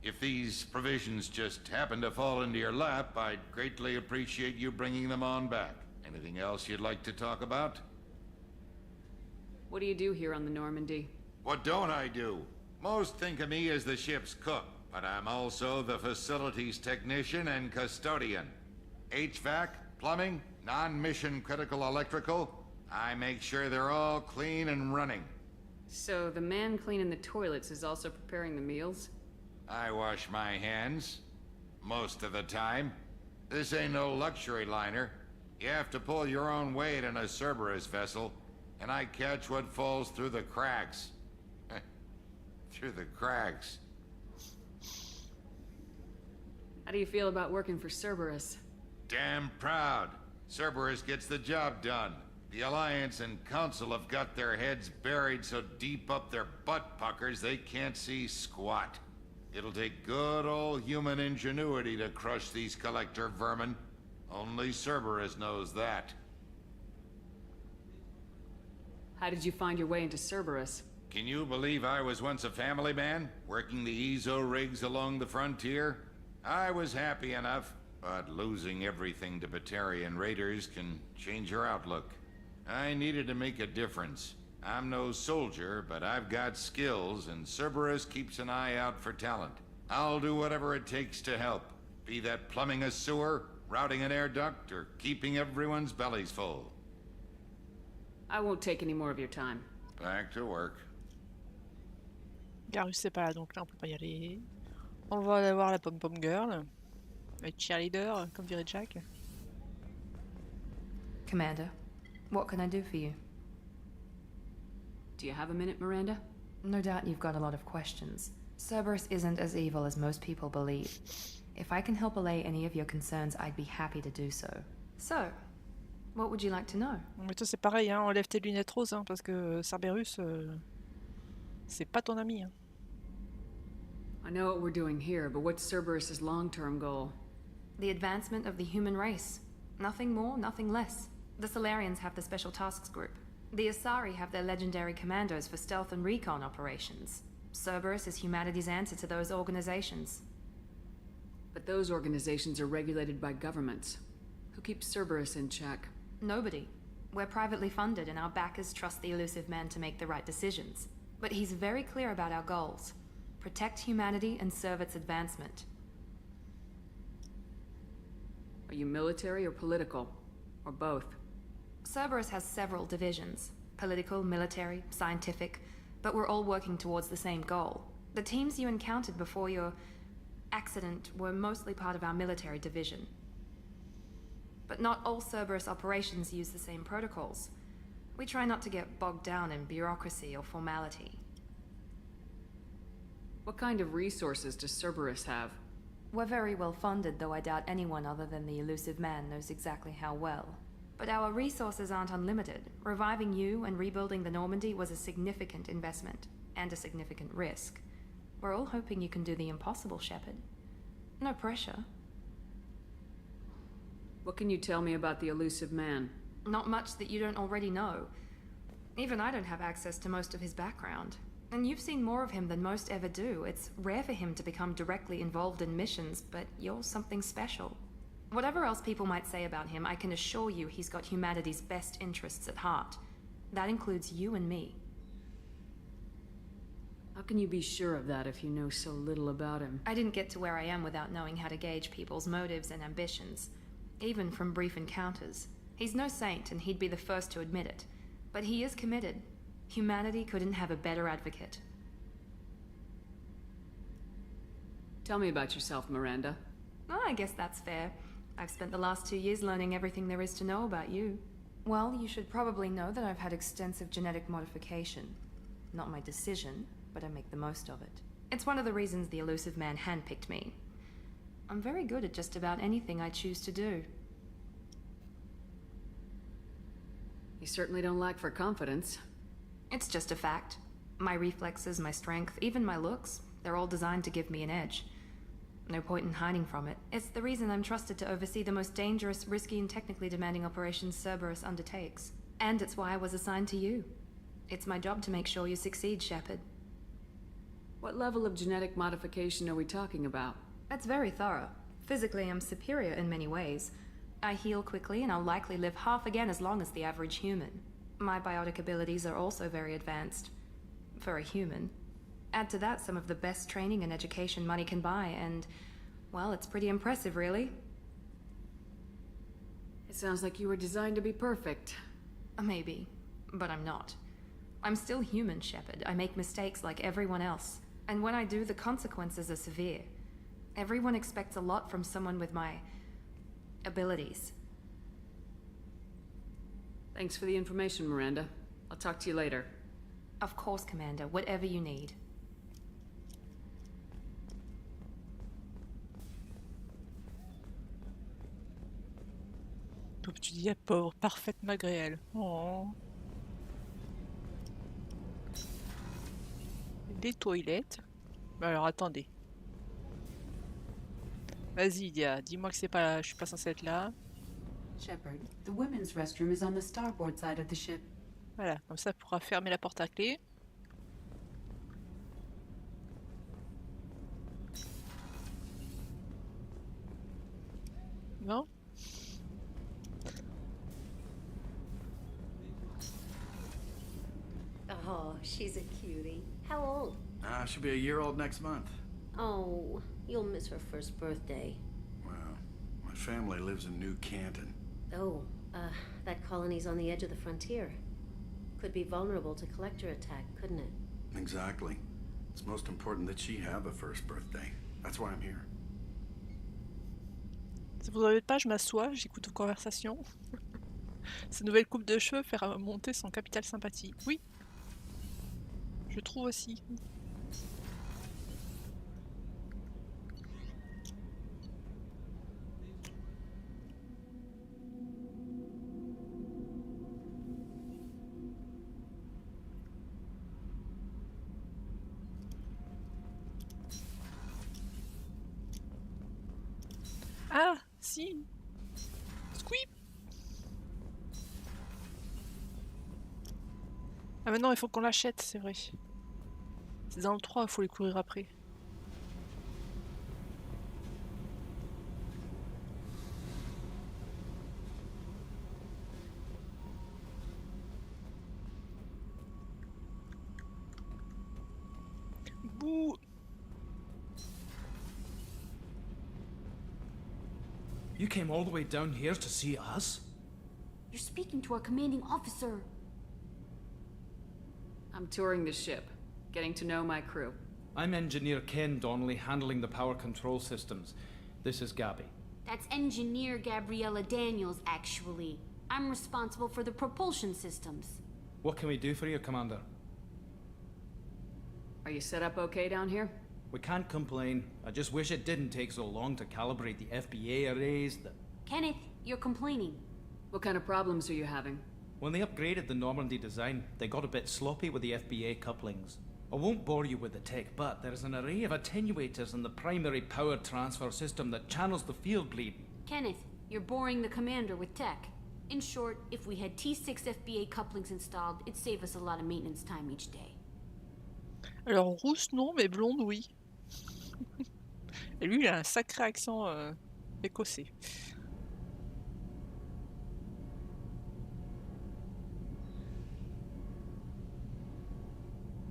If these provisions just happen to fall into your lap, I'd greatly appreciate you bringing them on back. Anything else you'd like to talk about? What do you do here on the Normandy? What don't I do? Most think of me as the ship's cook, but I'm also the facilities technician and custodian. HVAC, plumbing, non-mission critical electrical. I make sure they're all clean and running. So the man cleaning the toilets is also preparing the meals? I wash my hands. Most of the time. This ain't no luxury liner. You have to pull your own weight in a Cerberus vessel, and I catch what falls through the cracks. Through the cracks. How do you feel about working for Cerberus? Damn proud. Cerberus gets the job done. The Alliance and Council have got their heads buried so deep up their butt puckers they can't see squat. It'll take good old human ingenuity to crush these collector vermin. Only Cerberus knows that. How did you find your way into Cerberus? Can you believe I was once a family man, working the EZO rigs along the frontier? I was happy enough, but losing everything to Batarian raiders can change your outlook. I needed to make a difference. I'm no soldier, but I've got skills, and Cerberus keeps an eye out for talent. I'll do whatever it takes to help, be that plumbing a sewer, routing an air duct, or keeping everyone's bellies full. I won't take any more of your time. Back to work. Garus c'est pas là, donc là on peut pas y aller. On va aller voir la pom-pom girl. La cheerleader, comme dirait Jack. Commander, what can I do for you? Do you have a minute, Miranda? No doubt you've got a lot of questions. Cerberus isn't as evil as most people believe. If I can help allay any of your concerns, I'd be happy to do so. So, what would you like to know? Mais toi c'est pareil, hein, enlève tes lunettes roses, hein, parce que Cerberus, c'est pas ton ami. Hein. I know what we're doing here, but what's Cerberus's long-term goal? The advancement of the human race. Nothing more, nothing less. The Solarians have the Special Tasks Group. The Asari have their legendary commandos for stealth and recon operations. Cerberus is humanity's answer to those organizations. But those organizations are regulated by governments. Who keeps Cerberus in check? Nobody. We're privately funded and our backers trust the elusive man to make the right decisions. But he's very clear about our goals. Protect humanity and serve its advancement. Are you military or political? Or both? Cerberus has several divisions. Political, military, scientific. But we're all working towards the same goal. The teams you encountered before your accident were mostly part of our military division. But not all Cerberus operations use the same protocols. We try not to get bogged down in bureaucracy or formality. What kind of resources does Cerberus have? We're very well funded, though I doubt anyone other than the elusive man knows exactly how well. But our resources aren't unlimited. Reviving you and rebuilding the Normandy was a significant investment, and a significant risk. We're all hoping you can do the impossible, Shepard. No pressure. What can you tell me about the elusive man? Not much that you don't already know. Even I don't have access to most of his background. And you've seen more of him than most ever do. It's rare for him to become directly involved in missions, but you're something special. Whatever else people might say about him, I can assure you he's got humanity's best interests at heart. That includes you and me. How can you be sure of that if you know so little about him? I didn't get to where I am without knowing how to gauge people's motives and ambitions. Even from brief encounters. He's no saint, and he'd be the first to admit it. But he is committed. Humanity couldn't have a better advocate. Tell me about yourself, Miranda. Oh, I guess that's fair. I've spent the last 2 years learning everything there is to know about you. Well, you should probably know that I've had extensive genetic modification. Not my decision, but I make the most of it. It's one of the reasons the elusive man handpicked me. I'm very good at just about anything I choose to do. You certainly don't lack for confidence. It's just a fact. My reflexes, my strength, even my looks, they're all designed to give me an edge. No point in hiding from it. It's the reason I'm trusted to oversee the most dangerous, risky, and technically demanding operations Cerberus undertakes. And it's why I was assigned to you. It's my job to make sure you succeed, Shepard. What level of genetic modification are we talking about? That's very thorough. Physically, I'm superior in many ways. I heal quickly, and I'll likely live half again as long as the average human. My biotic abilities are also very advanced. For a human. Add to that some of the best training and education money can buy, and, well, it's pretty impressive, really. It sounds like you were designed to be perfect. Maybe, but I'm not. I'm still human, Shepard. I make mistakes like everyone else. And when I do, the consequences are severe. Everyone expects a lot from someone with my abilities. Thanks for the information, Miranda. I'll talk to you later. Of course, Commander. Whatever you need. Donc tu dis, ah, pauvre, parfaite malgré elle. Oh. Les toilettes. Alors attendez. Vas-y, Dia, dis-moi que c'est pas là, je suis pas censée être là. Shepard, the women's restroom is on the starboard side of the ship. Voilà, comme ça, elle pourra fermer la porte à clé. Non? Oh, she's a cutie. How old? She'll be a year old next month. Oh, you'll miss her first birthday. Well, my family lives in New Canton. Oh, that colony's on the edge of the frontier. Could be vulnerable to collector attack, couldn't it? Exactly. It's most important that she have a first birthday. That's why I'm here. Si vous n'avez pas, je m'assois, j'écoute vos conversations. Cette nouvelle coupe de cheveux fera monter son capital sympathie. Oui, je trouve aussi. Ah, si. Squeep. Ah maintenant il faut qu'on l'achète, c'est vrai. C'est dans le 3, il faut les courir après. Bouh. You came all the way down here to see us? You're speaking to our commanding officer. I'm touring the ship, getting to know my crew. I'm Engineer Ken Donnelly, handling the power control systems. This is Gabby. That's Engineer Gabriella Daniels, actually. I'm responsible for the propulsion systems. What can we do for you, Commander? Are you set up okay down here? We can't complain. I just wish it didn't take so long to calibrate the FBA arrays. Kenneth, you're complaining. What kind of problems are you having? When they upgraded the Normandy design, they got a bit sloppy with the FBA couplings. I won't bore you with the tech, but there is an array of attenuators in the primary power transfer system that channels the field bleed. Kenneth, you're boring the commander with tech. In short, if we had T6 FBA couplings installed, it'd save us a lot of maintenance time each day. Alors rousse non, mais blonde oui. Et lui il a un sacré accent écossais.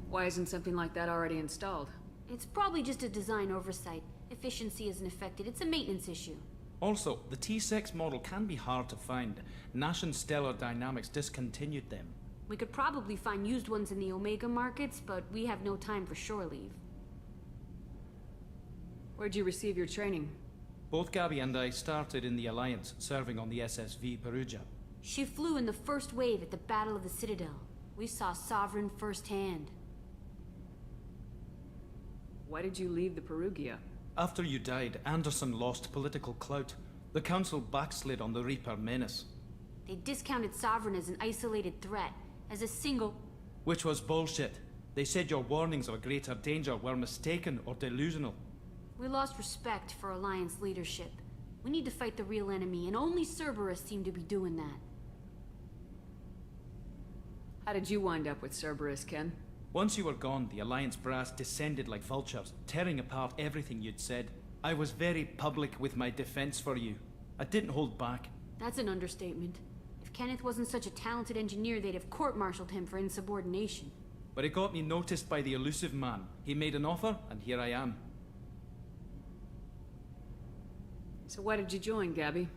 Why isn't something like that already installed? It's probably just a design oversight. Efficiency isn't affected, it's a maintenance issue. Also, the T6 model can be hard to find. Nash and Stellar Dynamics discontinued them. We could probably find used ones in the Omega markets, but we have no time for shore leave. Where'd you receive your training? Both Gabby and I started in the Alliance, serving on the SSV Perugia. She flew in the first wave at the Battle of the Citadel. We saw Sovereign firsthand. Why did you leave the Perugia? After you died, Anderson lost political clout. The Council backslid on the Reaper menace. They discounted Sovereign as an isolated threat, as a single... Which was bullshit. They said your warnings of a greater danger were mistaken or delusional. We lost respect for Alliance leadership. We need to fight the real enemy, and only Cerberus seemed to be doing that. How did you wind up with Cerberus, Ken? Once you were gone, the Alliance brass descended like vultures, tearing apart everything you'd said. I was very public with my defense for you. I didn't hold back. That's an understatement. If Kenneth wasn't such a talented engineer, they'd have court-martialed him for insubordination. But it got me noticed by the elusive man. He made an offer, and here I am. So why did you join, Gabby?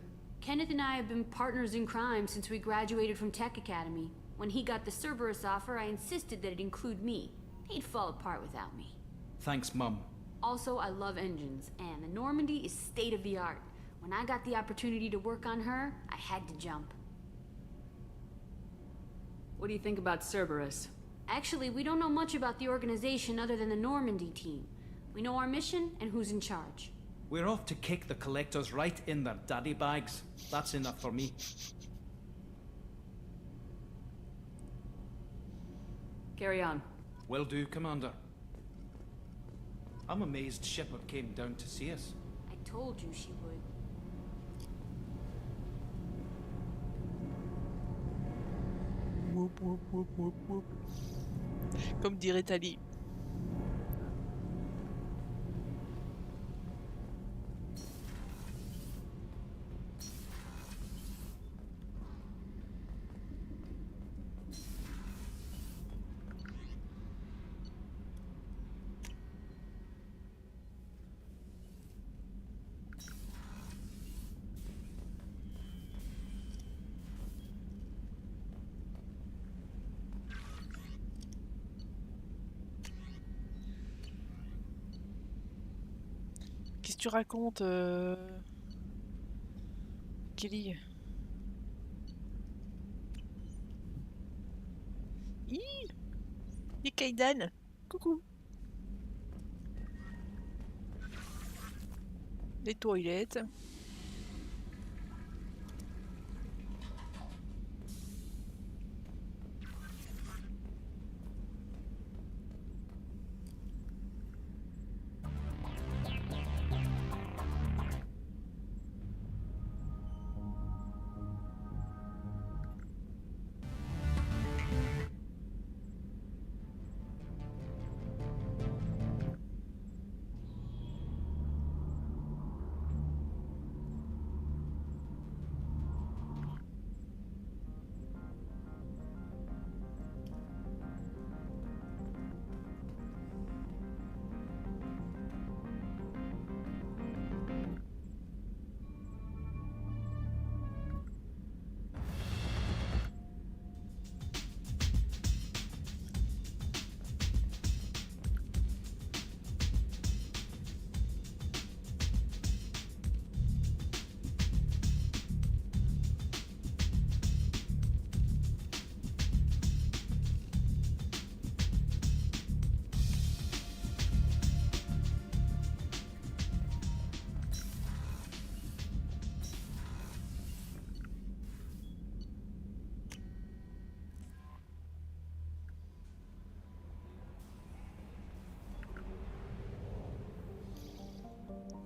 Kenneth and I have been partners in crime since we graduated from Tech Academy. When he got the Cerberus offer, I insisted that it include me. He'd fall apart without me. Thanks, Mum. Also, I love engines, and the Normandy is state-of-the-art. When I got the opportunity to work on her, I had to jump. What do you think about Cerberus? Actually, we don't know much about the organization other than the Normandy team. We know our mission and who's in charge. We're off to kick the collectors right in their daddy bags. That's enough for me. Carry on. Will do, Commander. I'm amazed Shepard came down to see us. I told you she would. Whoop, whoop, whoop, whoop, whoop. Comme dirait Ali. Qu'est-ce que tu racontes, Kelly? Et Kaidan, coucou. Les toilettes.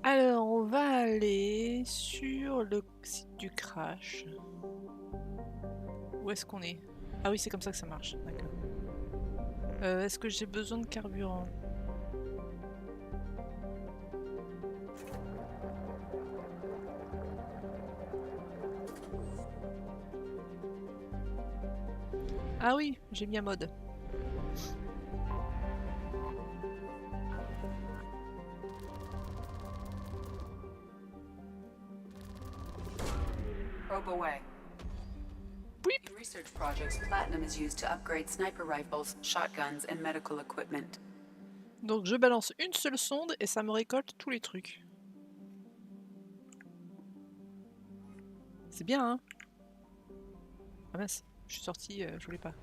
Alors, on va aller sur le site du crash. Où est-ce qu'on est? Ah oui, c'est comme ça que ça marche. D'accord. Est-ce que j'ai besoin de carburant? Ah oui, j'ai mis un mode. Probe away. In research projects, platinum is used to upgrade sniper rifles, shotguns, and medical equipment. Donc je balance une seule sonde et ça me récolte tous les trucs. C'est bien, hein? Ah mince, je suis sortie, je voulais pas.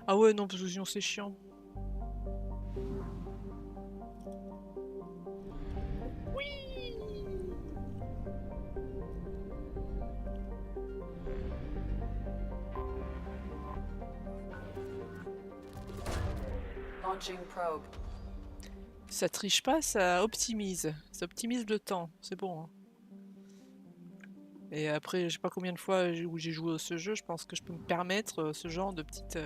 Ah ouais, non, parce que sinon c'est chiant. Launching probe. Ça triche pas, ça optimise. Ça optimise le temps, c'est bon. Hein. Et après, je sais pas combien de fois où j'ai joué à ce jeu, je pense que je peux me permettre ce genre de petites...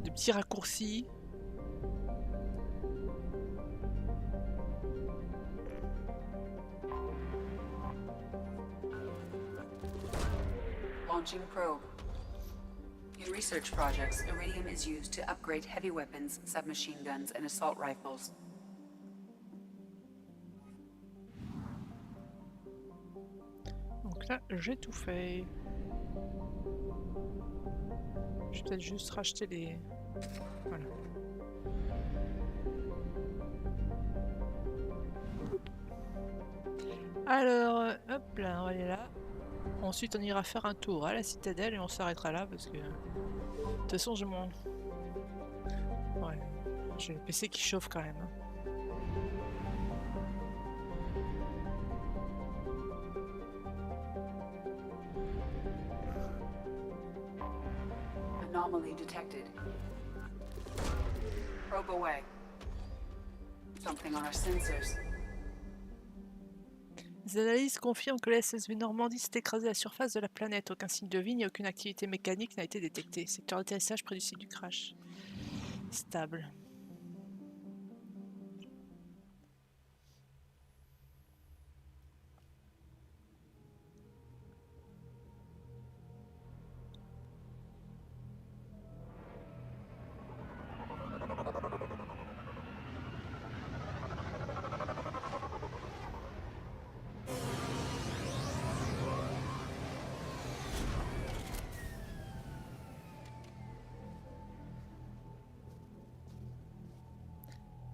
de petits raccourcis. Launching probe. In research projects, iridium is used to upgrade heavy weapons, submachine guns, and assault rifles. Donc là, j'ai tout fait. Je vais peut-être juste racheter les... Voilà. Alors, hop là, on va aller là. Ensuite, on ira faire un tour à la citadelle et on s'arrêtera là parce que... De toute façon, j'ai mon... Ouais, j'ai le PC qui chauffe quand même. Anomaly detected. Probe away. Something on our sensors. Les analyses confirment que la SSV Normandie s'est écrasée à la surface de la planète. Aucun signe de vie ni aucune activité mécanique n'a été détecté. Secteur d'atterrissage près du site du crash. Stable.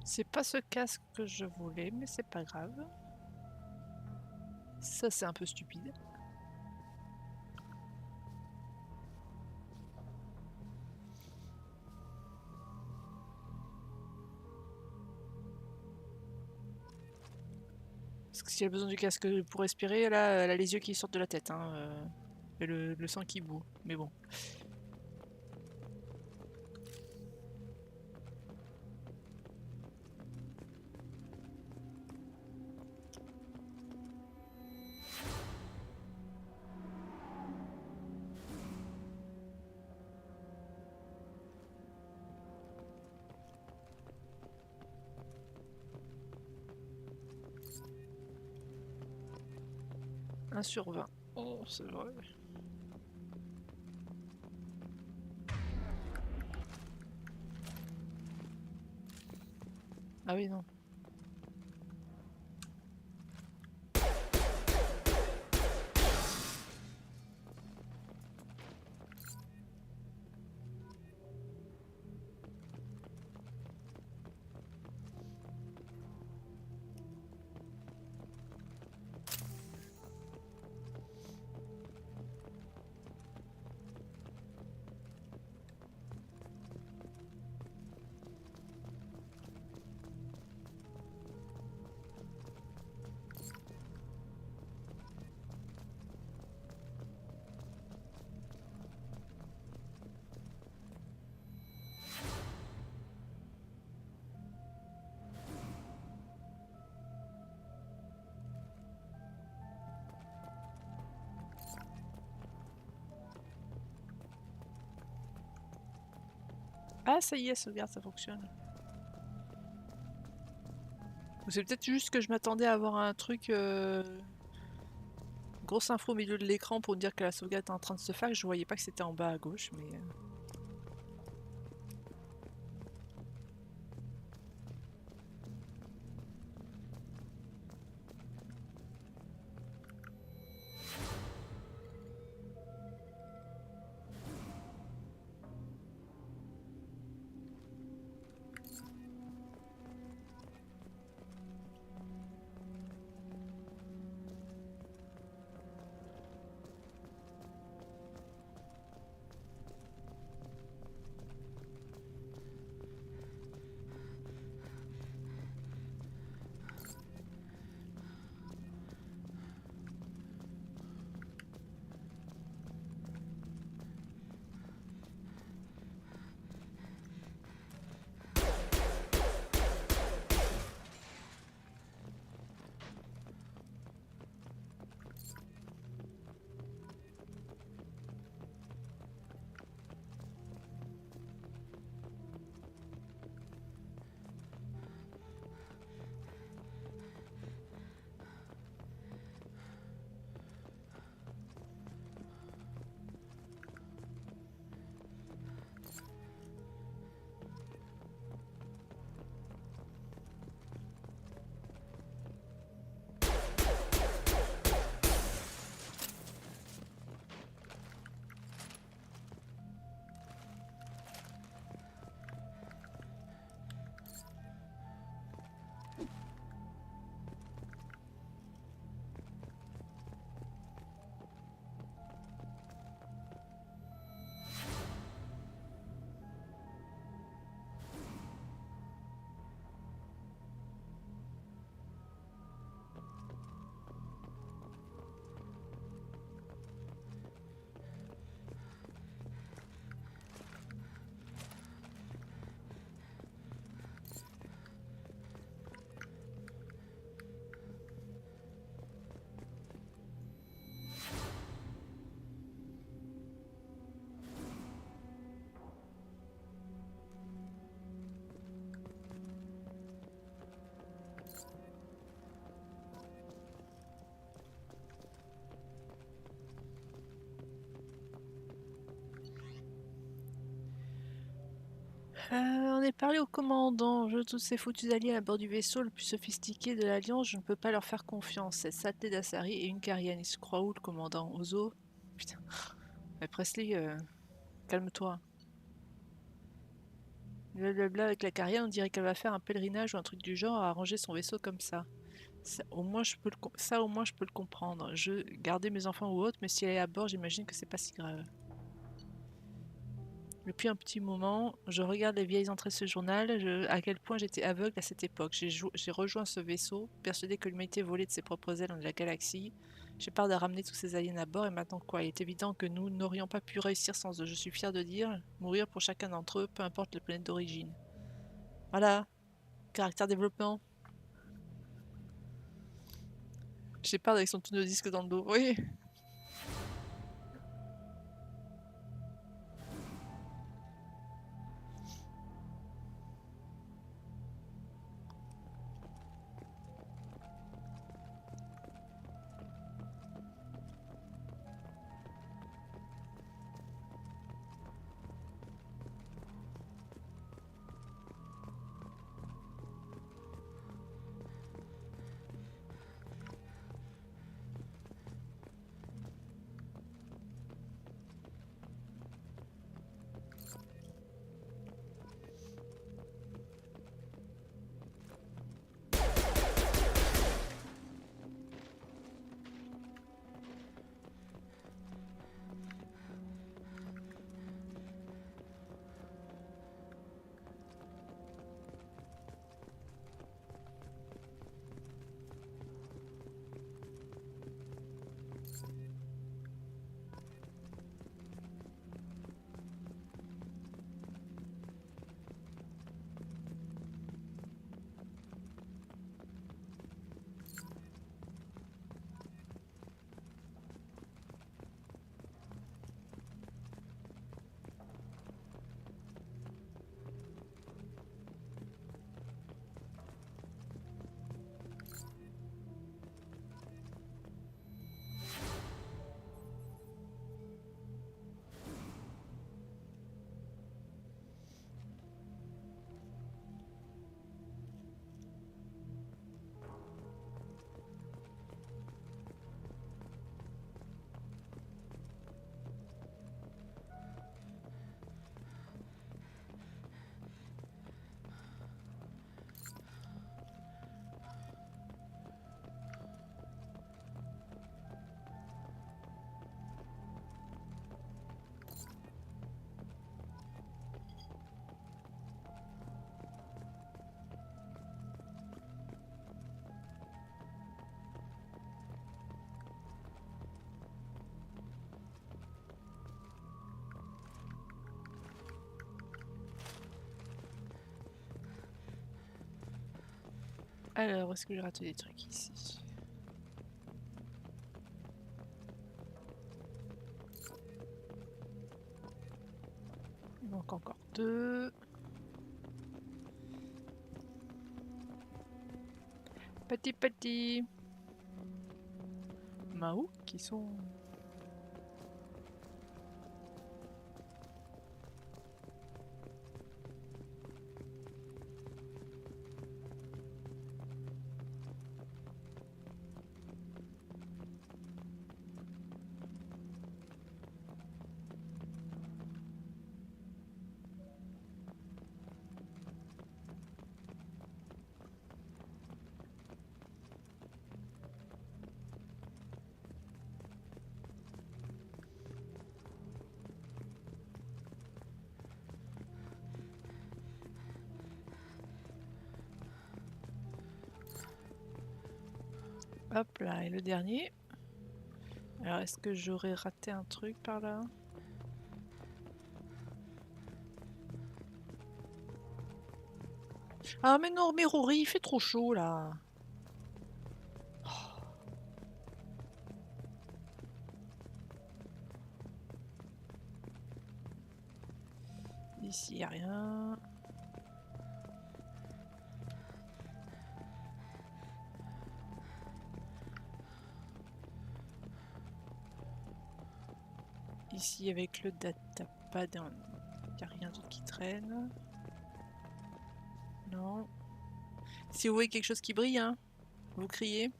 C'est pas ce casque que je voulais, mais c'est pas grave. Ça, c'est un peu stupide. Parce que si elle a besoin du casque pour respirer, là, elle a les yeux qui sortent de la tête. Hein, et le sang qui bout. Mais bon. Un sur 20. Oh, c'est vrai. Ah oui, non. Ah, ça y est, sauvegarde, ça fonctionne. Ou c'est peut-être juste que je m'attendais à avoir un truc... grosse info au milieu de l'écran pour dire que la sauvegarde est en train de se faire. Je voyais pas que c'était en bas à gauche, mais... On est parlé au commandant. Je tous ces foutus alliés à bord du vaisseau le plus sophistiqué de l'Alliance, je ne peux pas leur faire confiance. Cette saleté d'Assari et une Carienne, il se croit où le commandant? Ozo? Putain. Mais Presley, calme-toi. Blablabla avec la Carienne, on dirait qu'elle va faire un pèlerinage ou un truc du genre à arranger son vaisseau comme ça. Ça, au moins, je peux le comprendre. Je gardais mes enfants ou autre, mais si elle est à bord, j'imagine que c'est pas si grave. Depuis un petit moment, je regarde les vieilles entrées de ce journal, à quel point j'étais aveugle à cette époque. J'ai rejoint ce vaisseau, persuadé que l'humanité volait de ses propres ailes dans la galaxie. J'ai peur de ramener tous ces aliens à bord, et maintenant quoi? Il est évident que nous n'aurions pas pu réussir sans eux. Je suis fier de dire, mourir pour chacun d'entre eux, peu importe la planète d'origine. Voilà, caractère développement. J'ai peur avec son tourne-disque dans le dos, oui. Alors, est-ce que j'ai raté des trucs ici? Il manque encore 2. Petit. Mahou qui sont... Hop là, et le dernier. Alors, est-ce que j'aurais raté un truc par là? Ah mais non, mais Rory, il fait trop chaud là. Ici, il n'y a rien. Ici, avec le datapad, il n'y a rien d'autre qui traîne. Non. Si vous voyez quelque chose qui brille, hein, vous criez.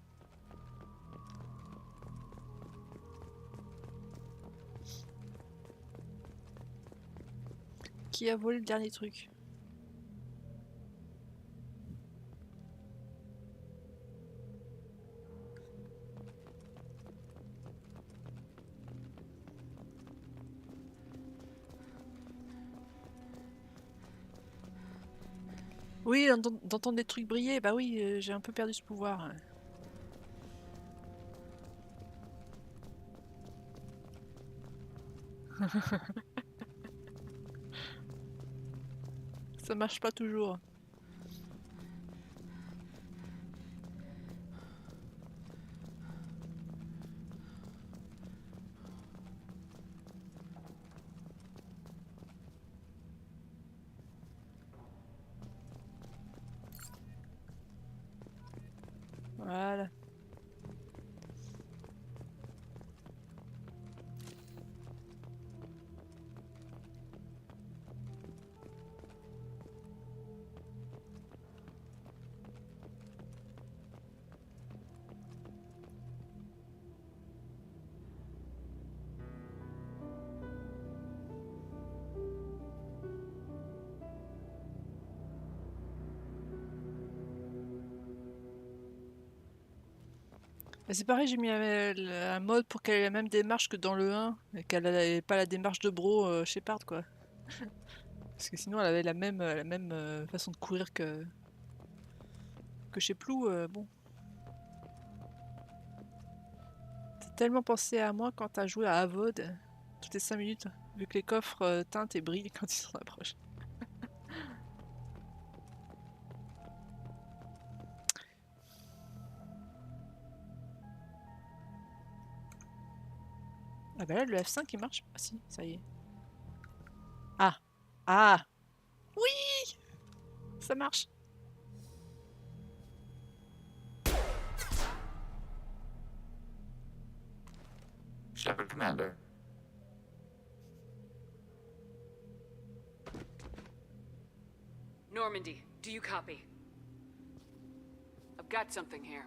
Qui a volé le dernier truc? Oui, d'entendre des trucs briller, bah oui, j'ai un peu perdu ce pouvoir. Ça marche pas toujours. Voilà. C'est pareil, j'ai mis un mode pour qu'elle ait la même démarche que dans le 1, et qu'elle n'ait pas la démarche de bro Shepard, quoi. Parce que sinon elle avait la même façon de courir que chez Plou, bon. T'as tellement pensé à moi quand t'as joué à Avod, toutes les 5 minutes, vu que les coffres teintent et brillent quand ils s'en approchent. Ah bah là le F5 il marche. Ah si, ça y est. Ah. Ah. Oui. Ça marche. Shepard, Commander. Normandy, do you copy? I've got something here.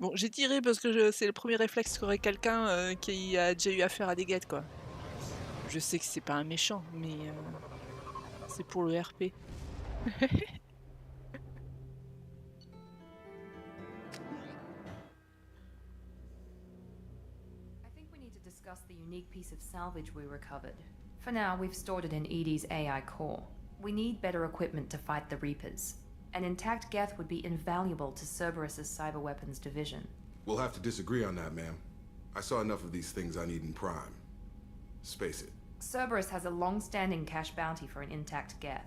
Bon, j'ai tiré parce que c'est le premier réflexe qu'aurait quelqu'un qui a déjà eu affaire à des geths, quoi. Je sais que c'est pas un méchant, mais c'est pour le RP. Discuss the unique piece of salvage we recovered. For now, we've stored it in Edie's AI core. We need better equipment to fight the Reapers. An intact geth would be invaluable to Cerberus's cyber weapons division. We'll have to disagree on that, ma'am. I saw enough of these things on Eden Prime. Space it. Cerberus has a long-standing cash bounty for an intact geth.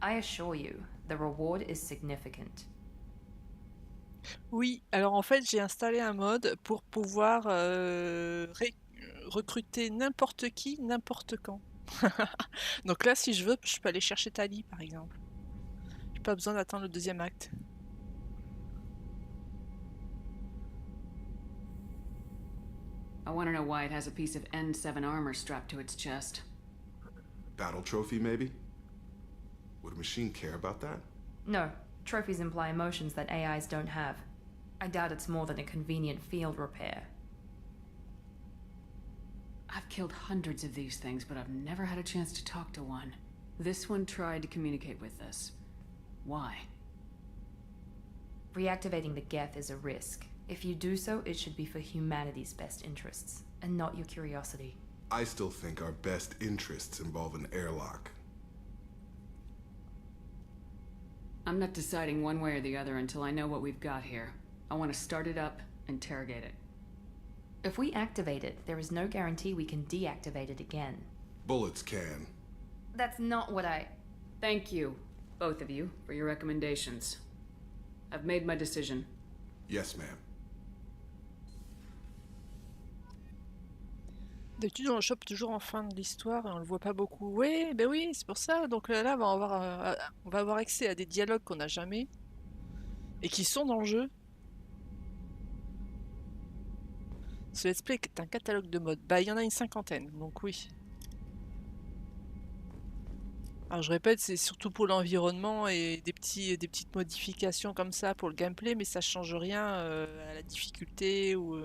I assure you, the reward is significant. Oui, alors en fait j'ai installé un mode pour pouvoir recruter n'importe qui, n'importe quand. Donc là si je veux, je peux aller chercher Tali par exemple. J'ai pas besoin d'attendre le deuxième acte. I want to know why it has a piece of N7 armor strapped to its chest. Battle trophy, maybe? Would a machine care about that? No. Trophies imply emotions that AIs don't have. I doubt it's more than a convenient field repair. I've killed hundreds of these things, but I've never had a chance to talk to one. This one tried to communicate with us. Why? Reactivating the geth is a risk. If you do so, it should be for humanity's best interests, and not your curiosity. I still think our best interests involve an airlock. I'm not deciding one way or the other until I know what we've got here. I want to start it up, interrogate it. If we activate it, there is no guarantee we can deactivate it again. Bullets can. That's not what I... Thank you, both of you, for your recommendations. I've made my decision. Yes, ma'am. D'habitude on le chope toujours en fin de l'histoire et on le voit pas beaucoup. Oui, ben oui, c'est pour ça. Donc là on va avoir accès à des dialogues qu'on n'a jamais et qui sont dans le jeu. Ce let's play est un catalogue de modes. Bah il y en a une 50aine, donc oui. Alors je répète, c'est surtout pour l'environnement et des petites modifications comme ça pour le gameplay, mais ça change rien à la difficulté ou.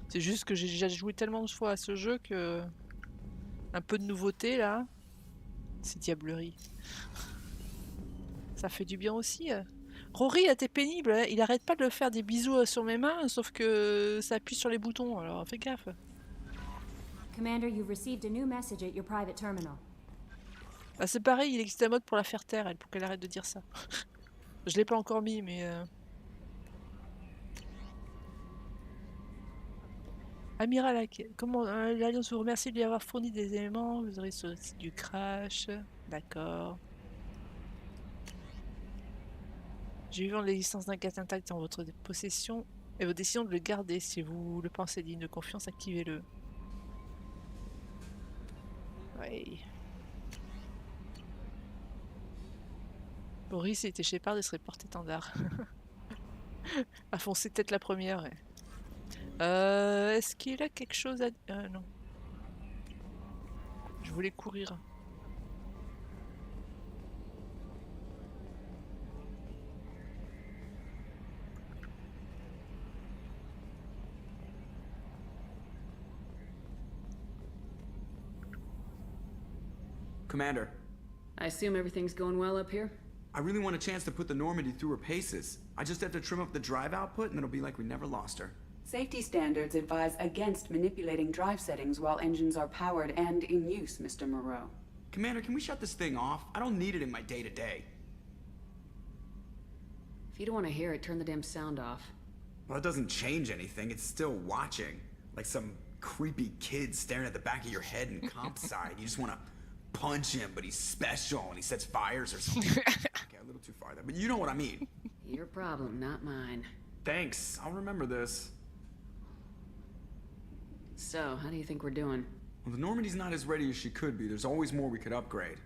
C'est juste que j'ai déjà joué tellement de fois à ce jeu que un peu de nouveauté là, c'est diablerie. Ça fait du bien aussi. Rory, là t'es pénible, hein. Il arrête pas de faire des bisous sur mes mains, sauf que ça appuie sur les boutons, alors fais gaffe. Commander, you've received a new message at your private terminal. Bah, c'est pareil, il existe un mode pour la faire taire, elle, pour qu'elle arrête de dire ça. Je l'ai pas encore mis, mais... Amiral, comment l'Alliance vous remercie de lui avoir fourni des éléments, vous aurez sur le site du crash. D'accord. J'ai vu les licences d'un gars intact en votre possession et vos décisions de le garder. Si vous le pensez digne de confiance, activez-le. Ouais. Boris était Shepard et serait porte-étendard. A foncé tête la première, ouais. Est-ce qu'il a quelque chose à... non. Je voulais courir. Commander. I assume everything's going well up here? I really want a chance to put the Normandy through her paces. I just have to trim up the drive output and it'll be like we never lost her. Safety standards advise against manipulating drive settings while engines are powered and in use, Mr. Moreau. Commander, can we shut this thing off? I don't need it in my day-to-day. If you don't want to hear it, turn the damn sound off. Well, it doesn't change anything. It's still watching. Like some creepy kid staring at the back of your head in comp side. You just want to punch him, but he's special and he sets fires or something. Okay, a little too far there, but you know what I mean. Your problem, not mine. Thanks. I'll remember this. So, how do you think we're doing? Well, the Normandy's not as ready as she could be. There's always more we could upgrade.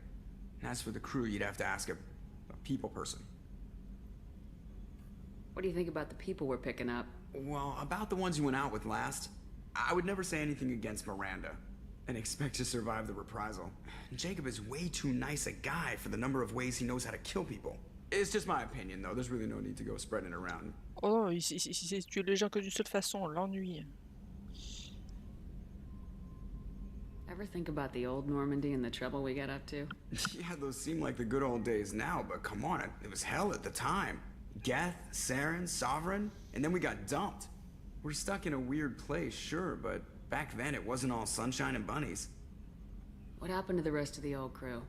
And as for the crew, you'd have to ask a people person. What do you think about the people we're picking up? Well, about the ones you went out with last, I would never say anything against Miranda and expect to survive the reprisal. Jacob is way too nice a guy for the number of ways he knows how to kill people. It's just my opinion, though. There's really no need to go spreading it around. Oh, si c'est tuer les gens que d'une seule façon, l'ennui. Ever think about the old Normandy and the trouble we got up to? Yeah, those seem like the good old days now, but come on, it was hell at the time. Geth, Saren, Sovereign, and then we got dumped. We're stuck in a weird place, sure, but back then it wasn't all sunshine and bunnies. What happened to the rest of the old crew?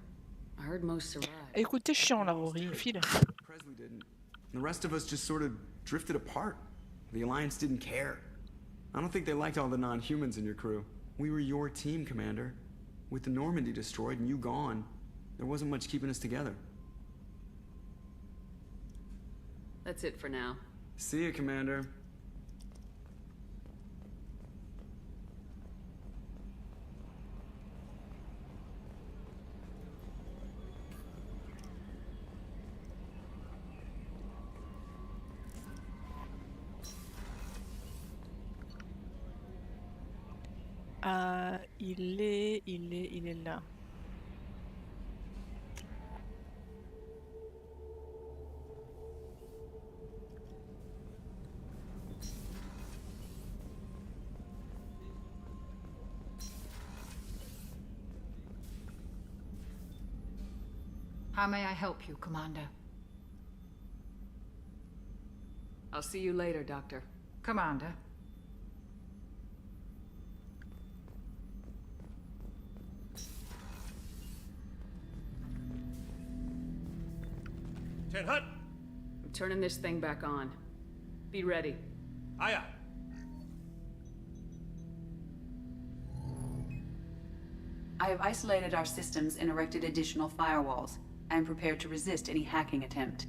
I heard most survived. Écoute, t'es chiant là, Rory, file. Presley didn't. The rest of us just sort of drifted apart. The Alliance didn't care. I don't think they liked all the non-humans in your crew. We were your team, Commander. With the Normandy destroyed and you gone, there wasn't much keeping us together. That's it for now. See you, Commander. Il est là. How may I help you, Commander? I'll see you later, Doctor. Commander. I'm turning this thing back on. Be ready. Aye, aye. I have isolated our systems and erected additional firewalls. I am prepared to resist any hacking attempt.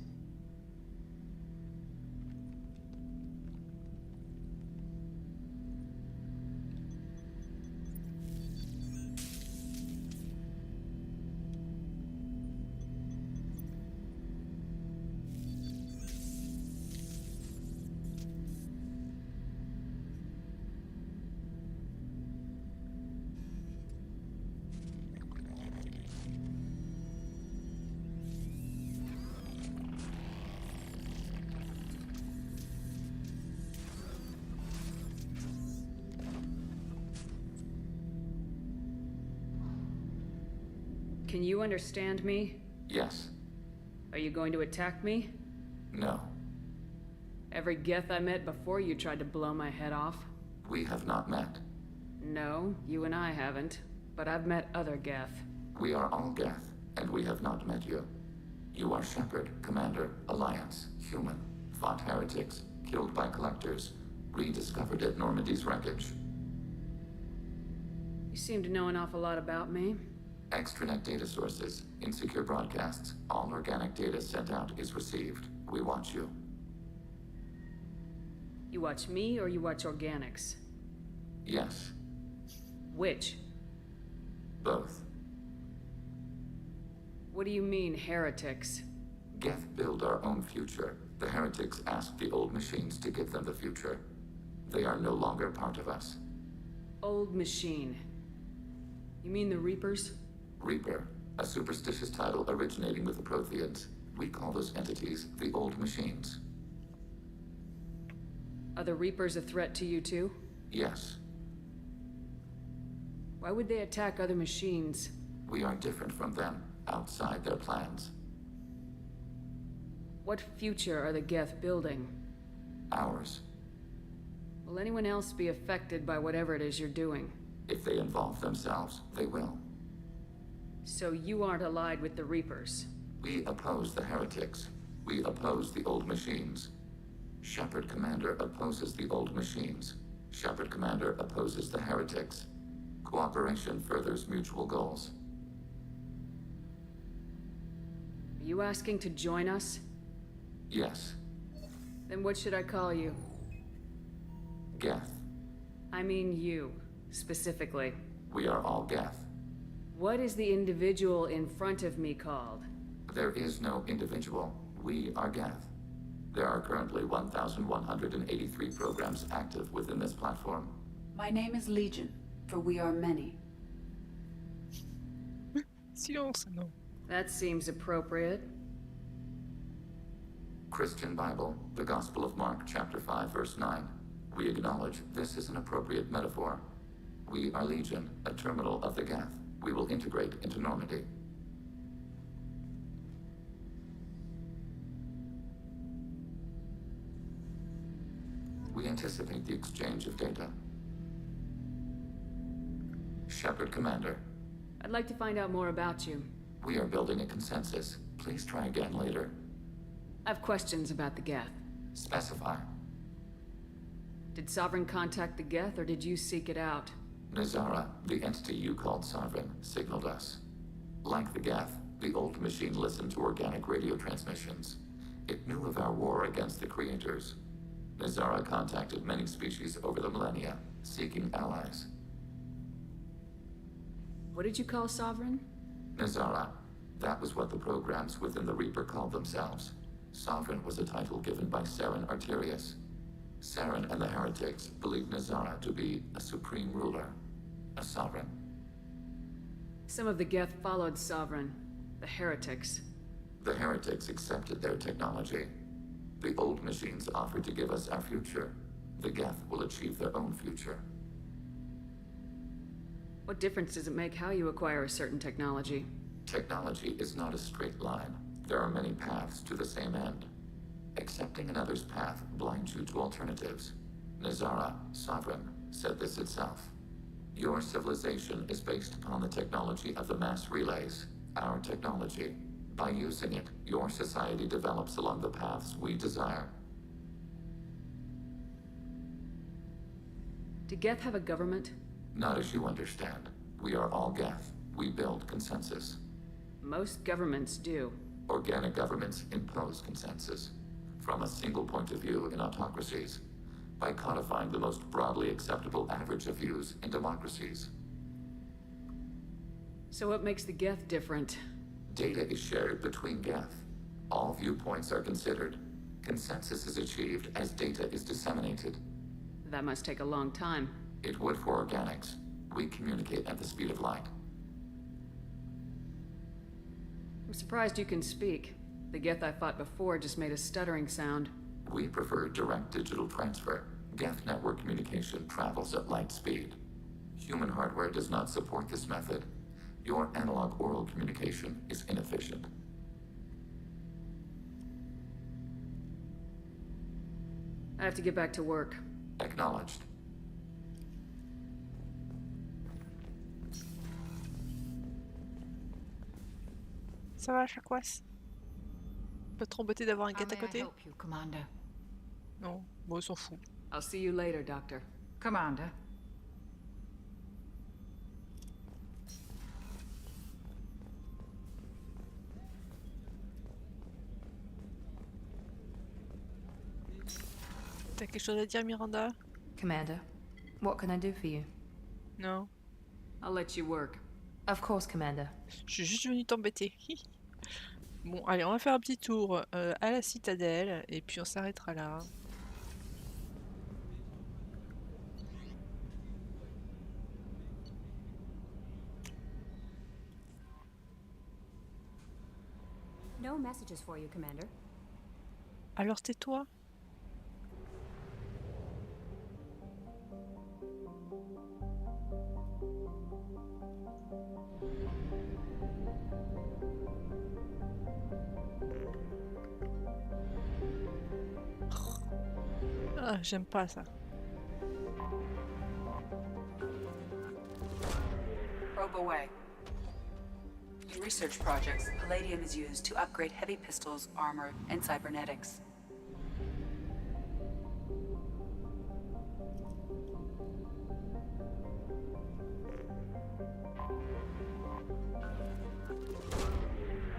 can you understand me? Yes. Are you going to attack me? No. Every geth I met before you tried to blow my head off. We have not met. No, you and I haven't. But I've met other geth. We are all geth, and we have not met you. You are Shepard, Commander, Alliance, human, fought heretics, killed by collectors, rediscovered at Normandy's wreckage. You seem to know an awful lot about me. Extranet data sources, insecure broadcasts, all organic data sent out is received. We watch you. You watch me or you watch organics? Yes. Which? Both. What do you mean, heretics? Geth build our own future. The heretics asked the old machines to give them the future. They are no longer part of us. Old machine. You mean the Reapers? Reaper, a superstitious title originating with the Protheans. We call those entities the old machines. Are the Reapers a threat to you too? Yes. Why would they attack other machines? We are different from them, outside their plans. What future are the geth building? Ours. Will anyone else be affected by whatever it is you're doing? If they involve themselves, they will. So you aren't allied with the Reapers? We oppose the heretics. We oppose the old machines. Shepard Commander opposes the old machines. Shepard Commander opposes the heretics. Cooperation furthers mutual goals. Are you asking to join us? Yes. Then what should I call you? Geth. I mean you, specifically. We are all Geth. What is the individual in front of me called? There is no individual. We are Geth. There are currently 1,183 programs active within this platform. My name is Legion, for we are many. Silence, non. That seems appropriate. Christian Bible, the Gospel of Mark, chapter 5, verse 9. We acknowledge this is an appropriate metaphor. We are Legion, a terminal of the Geth. We will integrate into Normandy. We anticipate the exchange of data. Shepard Commander. I'd like to find out more about you. We are building a consensus. Please try again later. I have questions about the Geth. Specify. Did Sovereign contact the Geth, or did you seek it out? Nazara, the entity you called Sovereign, signaled us. Like the Geth, the old machine listened to organic radio transmissions. It knew of our war against the creators. Nazara contacted many species over the millennia, seeking allies. What did you call Sovereign? Nazara. That was what the programs within the Reaper called themselves. Sovereign was a title given by Saren Arterius. Saren and the heretics believed Nazara to be a supreme ruler, a sovereign. Some of the Geth followed Sovereign, the heretics. The heretics accepted their technology. The old machines offered to give us our future. The Geth will achieve their own future. What difference does it make how you acquire a certain technology? Technology is not a straight line. There are many paths to the same end. Accepting another's path blinds you to alternatives. Nazara, Sovereign, said this itself. Your civilization is based upon the technology of the mass relays, our technology. By using it, your society develops along the paths we desire. Do Geth have a government? Not as you understand. We are all Geth. We build consensus. Most governments do. Organic governments impose consensus. From a single point of view in autocracies. By codifying the most broadly acceptable average of views in democracies. So what makes the Geth different? Data is shared between Geth. All viewpoints are considered. Consensus is achieved as data is disseminated. That must take a long time. It would for organics. We communicate at the speed of light. I'm surprised you can speak. The Geth I fought before just made a stuttering sound. We prefer direct digital transfer. Geth network communication travels at light speed. Human hardware does not support this method. Your analog oral communication is inefficient. I have to get back to work. Acknowledged. Ça va, Chakwas? Pas trop embêté d'avoir un gars à côté? Help you, Commander. Non, bon, on s'en fout. I'll see you later, Doctor. Commander. T'as quelque chose à dire, Miranda? Commander, what can I do for you? Non. I'll let you work. Of course, Commander. Je suis juste venu t'embêter. Bon, allez, on va faire un petit tour à la citadelle, et puis on s'arrêtera là. No messages for you, Commander. Alors tais-toi. Ah, j'aime pas ça. Probe away. In research projects, palladium is used to upgrade heavy pistols, armor, and cybernetics.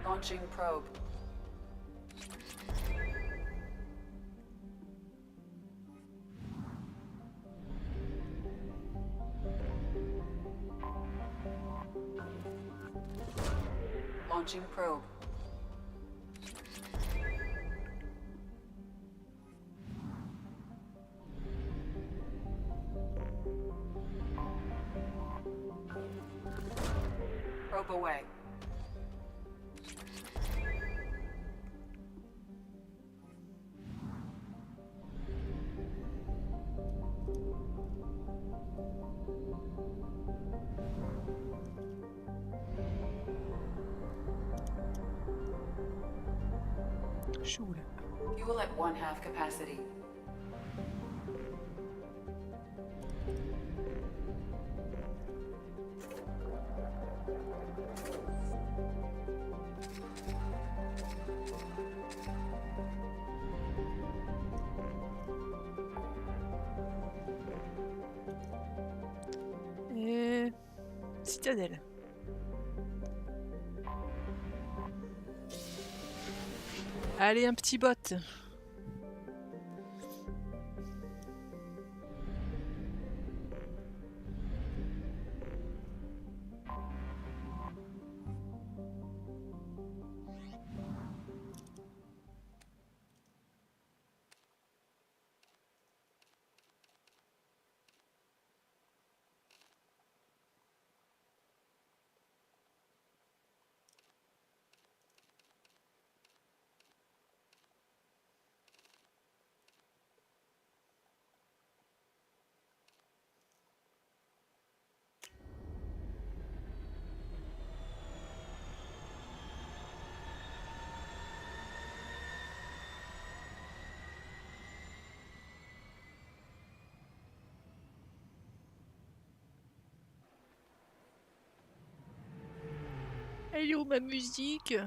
Launching probe. Launching probe. Probe away. Fuel at 1/2 capacity. Et... Citadelle. Allez, un petit bot. Elle est où ma musique? «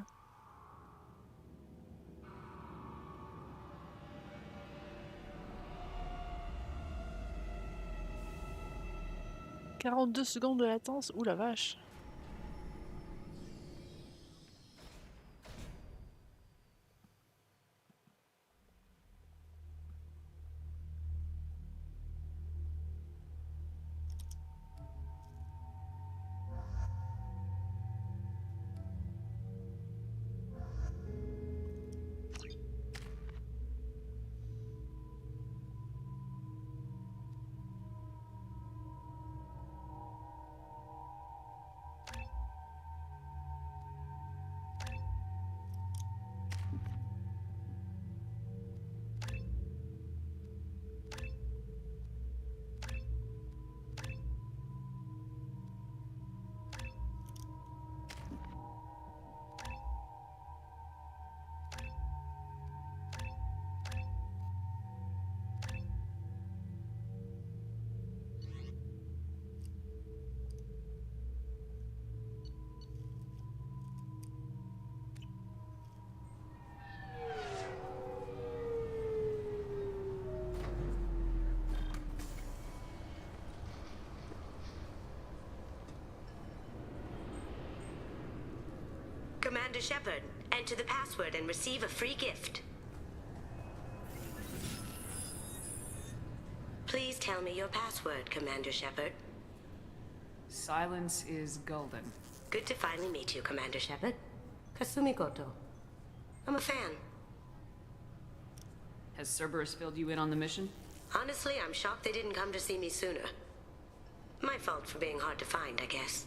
42 secondes de latence, ouh la vache. Commander Shepard. Enter the password and receive a free gift. Please tell me your password, Commander Shepard. Silence is golden. Good to finally meet you, Commander Shepard. Kasumi Goto. I'm a fan. Has Cerberus filled you in on the mission? Honestly, I'm shocked they didn't come to see me sooner. My fault for being hard to find, I guess.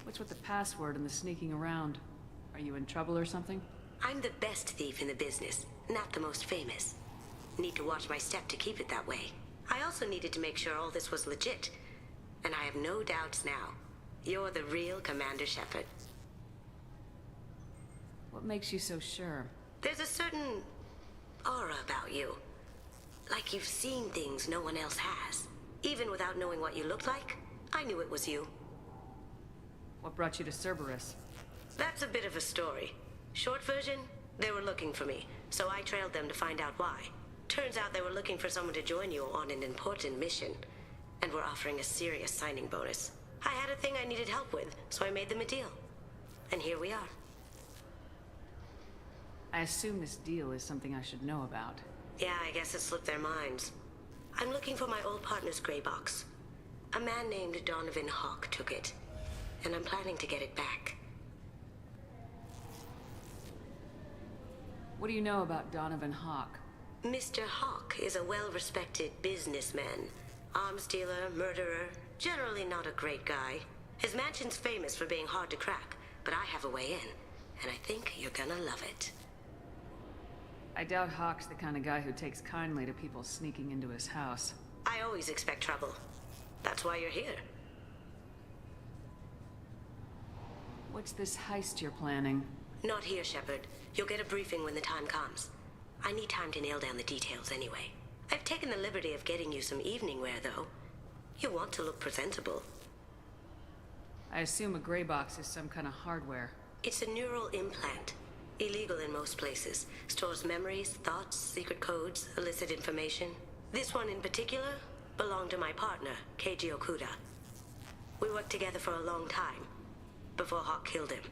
What's with the password and the sneaking around? Are you in trouble or something? I'm the best thief in the business, not the most famous. Need to watch my step to keep it that way. I also needed to make sure all this was legit. And I have no doubts now. You're the real Commander Shepard. What makes you so sure? There's a certain aura about you. Like you've seen things no one else has. Even without knowing what you looked like, I knew it was you. What brought you to Cerberus? That's a bit of a story. Short version, they were looking for me, so I trailed them to find out why. Turns out they were looking for someone to join you on an important mission, and were offering a serious signing bonus. I had a thing I needed help with, so I made them a deal. And here we are. I assume this deal is something I should know about. Yeah, I guess it slipped their minds. I'm looking for my old partner's gray box. A man named Donovan Hawk took it, and I'm planning to get it back. What do you know about Donovan Hawk? Mr. Hawk is a well-respected businessman. Arms dealer, murderer, generally not a great guy. His mansion's famous for being hard to crack, but I have a way in, and I think you're gonna love it. I doubt Hawk's the kind of guy who takes kindly to people sneaking into his house. I always expect trouble. That's why you're here. What's this heist you're planning? Not here, Shepard. You'll get a briefing when the time comes. I need time to nail down the details anyway. I've taken the liberty of getting you some evening wear, though. You want to look presentable. I assume a gray box is some kind of hardware. It's a neural implant. Illegal in most places. Stores memories, thoughts, secret codes, illicit information. This one in particular belonged to my partner, Keiji Okuda. We worked together for a long time, before Hawk killed him.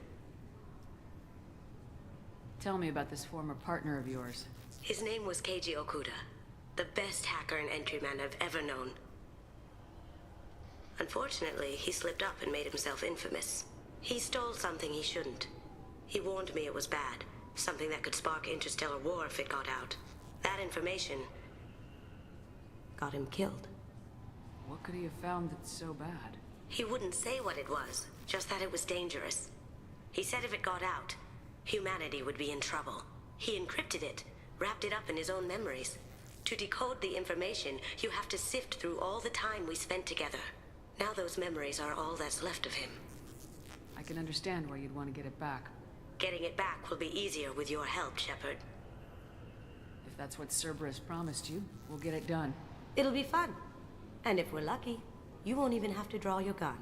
Tell me about this former partner of yours. His name was Keiji Okuda, the best hacker and entryman I've ever known. Unfortunately, he slipped up and made himself infamous. He stole something he shouldn't. He warned me it was bad, something that could spark interstellar war if it got out. That information got him killed. What could he have found that's so bad? He wouldn't say what it was, just that it was dangerous. He said if it got out, humanity would be in trouble. He encrypted it, wrapped it up in his own memories. To decode the information, you have to sift through all the time we spent together. Now those memories are all that's left of him. I can understand why you'd want to get it back. Getting it back will be easier with your help, Shepard. If that's what Cerberus promised you, we'll get it done. It'll be fun. And if we're lucky, you won't even have to draw your gun.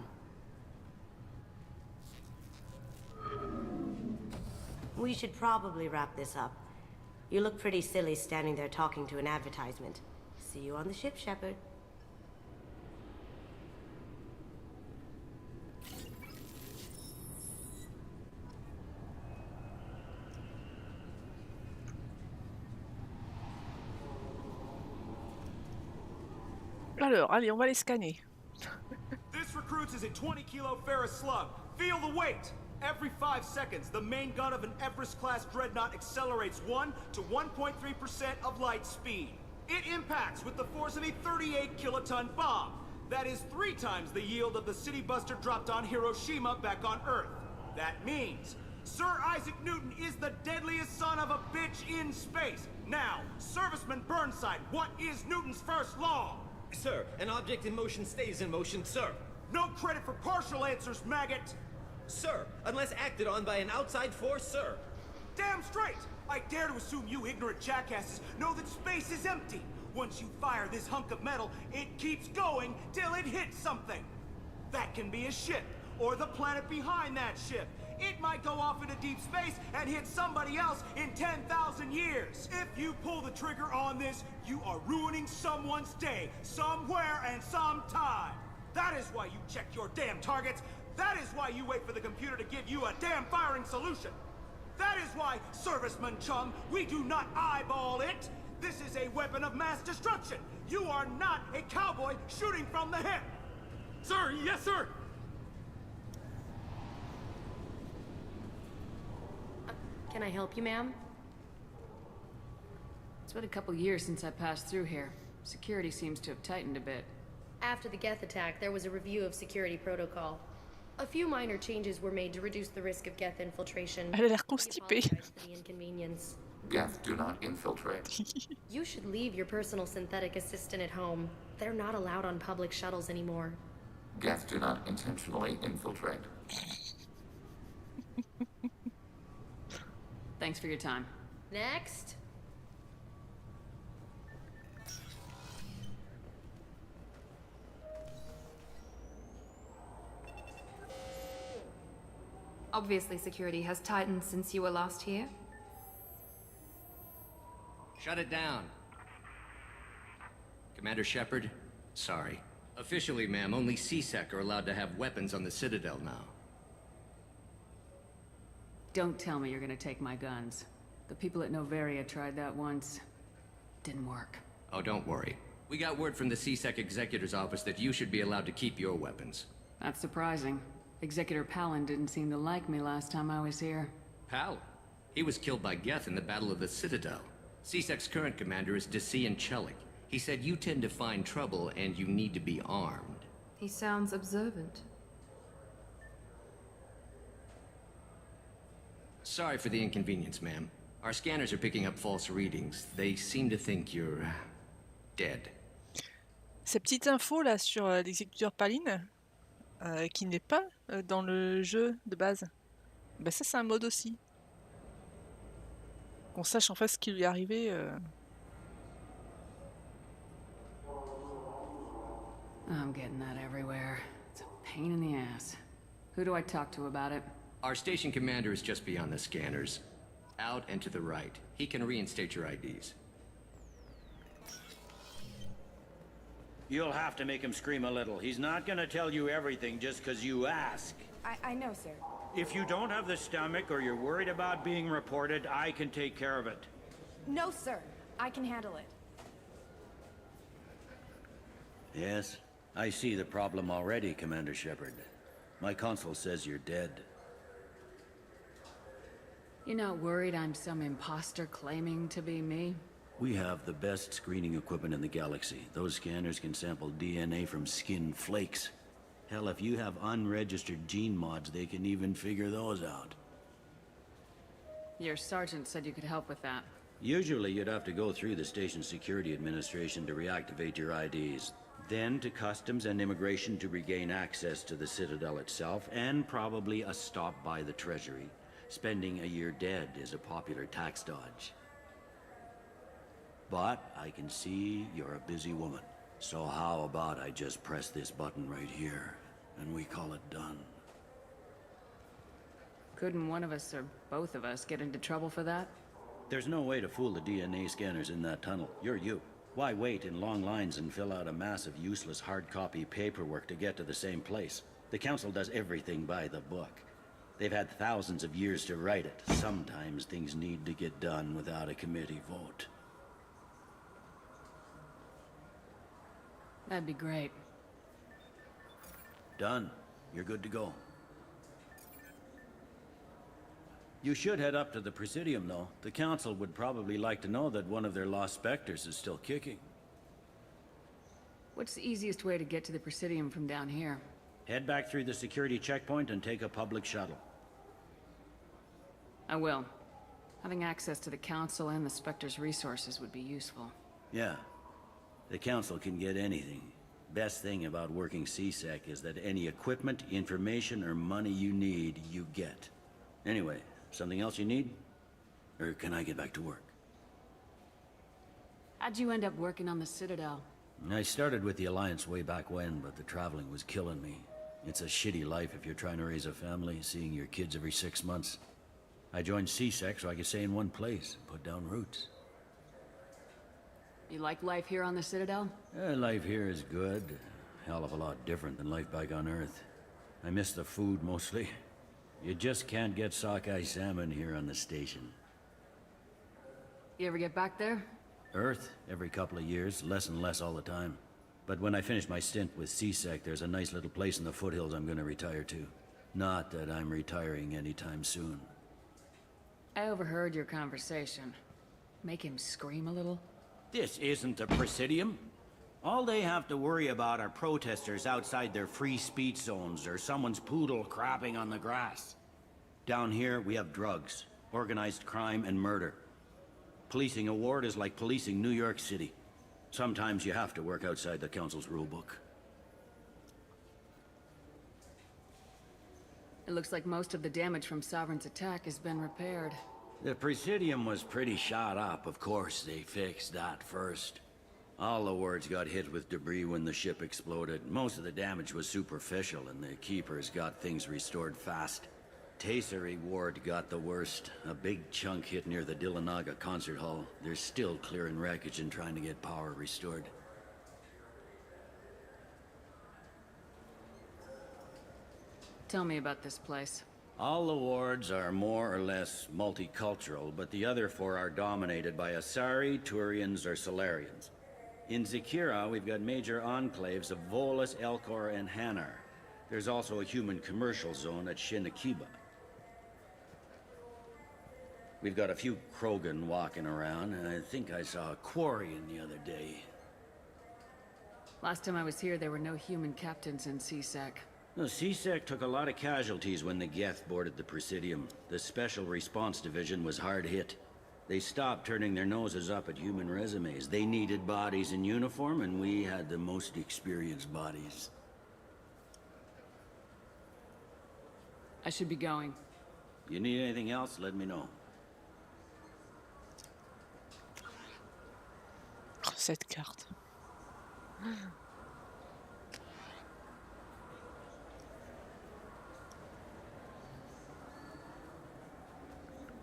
We should probably wrap this up. You look pretty silly standing there talking to an advertisement. See you on the ship, Shepard. Alors, allez, on va les scanner. This recruits is a 20-kilo ferrous slug. Feel the weight! Every 5 seconds, the main gun of an Everest-class dreadnought accelerates 1 to 1.3% of light speed. It impacts with the force of a 38-kiloton bomb. That is 3 times the yield of the city buster dropped on Hiroshima back on Earth. That means Sir Isaac Newton is the deadliest son of a bitch in space. Now, Serviceman Burnside, what is Newton's first law? Sir, an object in motion stays in motion, sir. No credit for partial answers, maggot! Sir, unless acted on by an outside force, sir. Damn straight! I dare to assume you ignorant jackasses know that space is empty. Once you fire this hunk of metal, it keeps going till it hits something. That can be a ship, or the planet behind that ship. It might go off into deep space and hit somebody else in 10,000 years. If you pull the trigger on this, you are ruining someone's day, somewhere and sometime. That is why you check your damn targets. That is why you wait for the computer to give you a damn firing solution. That is why, Serviceman Chung, we do not eyeball it. This is a weapon of mass destruction. You are not a cowboy shooting from the hip. Sir, yes, sir. Can I help you, ma'am? It's been a couple years since I passed through here. Security seems to have tightened a bit. After the Geth attack, there was a review of security protocol. A few minor changes were made to reduce the risk of Geth infiltration. Elle a l'air constipée. The inconvenience. Geth do not infiltrate. You should leave your personal synthetic assistant at home. They're not allowed on public shuttles anymore. Geth do not intentionally infiltrate. Thanks for your time. Next. Obviously, security has tightened since you were last here. Shut it down. Commander Shepard, sorry. Officially, ma'am, only CSEC are allowed to have weapons on the Citadel now. Don't tell me you're gonna take my guns. The people at Novaria tried that once. Didn't work. Oh, don't worry. We got word from the CSEC Executor's office that you should be allowed to keep your weapons. That's surprising. Executor Palin didn't seem to like me last time I was here. Palin? He was killed by Geth in the Battle of the Citadel. CSEC's current commander is Decian Chelik. He said you tend to find trouble and you need to be armed. He sounds observant. Sorry for the inconvenience, ma'am. Our scanners are picking up false readings. They seem to think you're dead. Ces petites infos là sur l'exécuteur Palin, qui n'est pas dans le jeu de base, bah ça c'est un mode aussi. Qu'on sache en fait ce qui lui est arrivé. I'm getting that everywhere. It's a pain in the ass. Who do I talk to about it? Our station commander is just beyond the scanners. Out and to the right. He can reinstate your IDs. You'll have to make him scream a little. He's not gonna tell you everything just because you ask. I know, sir. If you don't have the stomach or you're worried about being reported, I can take care of it. No, sir. I can handle it. Yes, I see the problem already, Commander Shepard. My consul says you're dead. You're not worried I'm some imposter claiming to be me? We have the best screening equipment in the galaxy. Those scanners can sample DNA from skin flakes. Hell, if you have unregistered gene mods, they can even figure those out. Your sergeant said you could help with that. Usually you'd have to go through the station security administration to reactivate your IDs. Then to customs and immigration to regain access to the Citadel itself, and probably a stop by the Treasury. Spending a year dead is a popular tax dodge. But I can see you're a busy woman. So how about I just press this button right here, and we call it done? Couldn't one of us or both of us get into trouble for that? There's no way to fool the DNA scanners in that tunnel. You're you. Why wait in long lines and fill out a massive useless hard copy paperwork to get to the same place? The Council does everything by the book. They've had thousands of years to write it. Sometimes things need to get done without a committee vote. That'd be great. Done. You're good to go. You should head up to the Presidium, though. The Council would probably like to know that one of their lost specters is still kicking. What's the easiest way to get to the Presidium from down here? Head back through the security checkpoint and take a public shuttle. I will. Having access to the Council and the Spectre's resources would be useful. Yeah. The Council can get anything. Best thing about working CSEC is that any equipment, information, or money you need, you get. Anyway, something else you need? Or can I get back to work? How'd you end up working on the Citadel? I started with the Alliance way back when, but the traveling was killing me. It's a shitty life if you're trying to raise a family, seeing your kids every 6 months. I joined CSEC so I could stay in one place and put down roots. You like life here on the Citadel? Life here is good. Hell of a lot different than life back on Earth. I miss the food mostly. You just can't get sockeye salmon here on the station. You ever get back there? Earth, every couple of years, less and less all the time. But when I finish my stint with CSEC, there's a nice little place in the foothills I'm gonna retire to. Not that I'm retiring anytime soon. I overheard your conversation. Make him scream a little? This isn't a Presidium. All they have to worry about are protesters outside their free speech zones or someone's poodle crapping on the grass. Down here, we have drugs, organized crime, and murder. Policing a ward is like policing New York City. Sometimes you have to work outside the Council's rulebook. It looks like most of the damage from Sovereign's attack has been repaired. The Presidium was pretty shot up. Of course, they fixed that first. All the wards got hit with debris when the ship exploded. Most of the damage was superficial, and the Keepers got things restored fast. Tasery Ward got the worst. A big chunk hit near the Dillanaga concert hall. They're still clearing wreckage and trying to get power restored. Tell me about this place. All the wards are more or less multicultural, but the other four are dominated by Asari, Turians, or Solarians. In Zakira, we've got major enclaves of Volus, Elcor, and Hanar. There's also a human commercial zone at Shinakiba. We've got a few Krogan walking around, and I think I saw a Quarian the other day. Last time I was here, there were no human captains in CSEC. No, CSEC took a lot of casualties when the geths boarded the Presidium. The Special Response Division was hard hit. They stopped turning their noses up at human resumes. They needed bodies in uniform, and we had the most experienced bodies. I should be going. You need anything else, let me know. Oh, cette carte.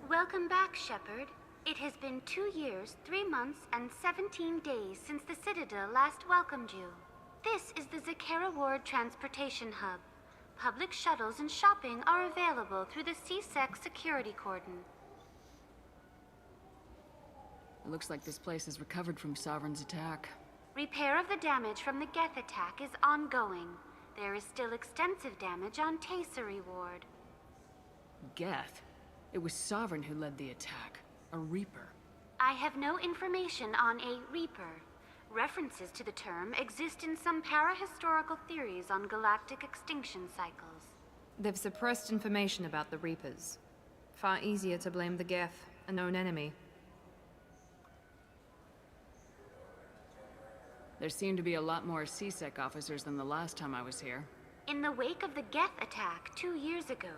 Welcome back, Shepard. It has been 2 years, 3 months, and 17 days since the Citadel last welcomed you. This is the Zakera Ward Transportation Hub. Public shuttles and shopping are available through the CSEC security cordon. It looks like this place has recovered from Sovereign's attack. Repair of the damage from the Geth attack is ongoing. There is still extensive damage on Tasery Ward. Geth? It was Sovereign who led the attack. A Reaper. I have no information on a Reaper. References to the term exist in some parahistorical theories on galactic extinction cycles. They've suppressed information about the Reapers. Far easier to blame the geth, a known enemy. There seem to be a lot more CSEC officers than the last time I was here. In the wake of the Geth attack 2 years ago,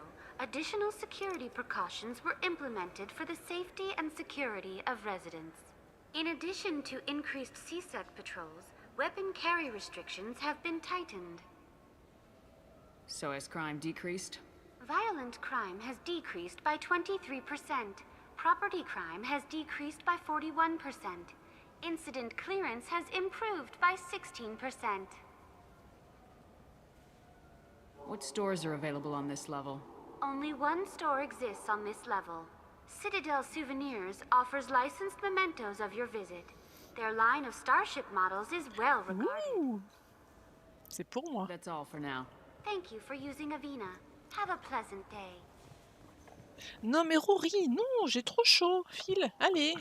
additional security precautions were implemented for the safety and security of residents. In addition to increased CSEC patrols, weapon carry restrictions have been tightened. So has crime decreased? Violent crime has decreased by 23%. Property crime has decreased by 41%. Incident clearance has improved by 16%. What stores are available on this level? Only one store exists on this level. Citadel Souvenirs offers licensed mementos of your visit. Their line of starship models is well regarded. Ouh. C'est pour moi. That's all for now. Thank you for using Avina. Have a pleasant day. Non mais Rory, non, j'ai trop chaud. File, allez.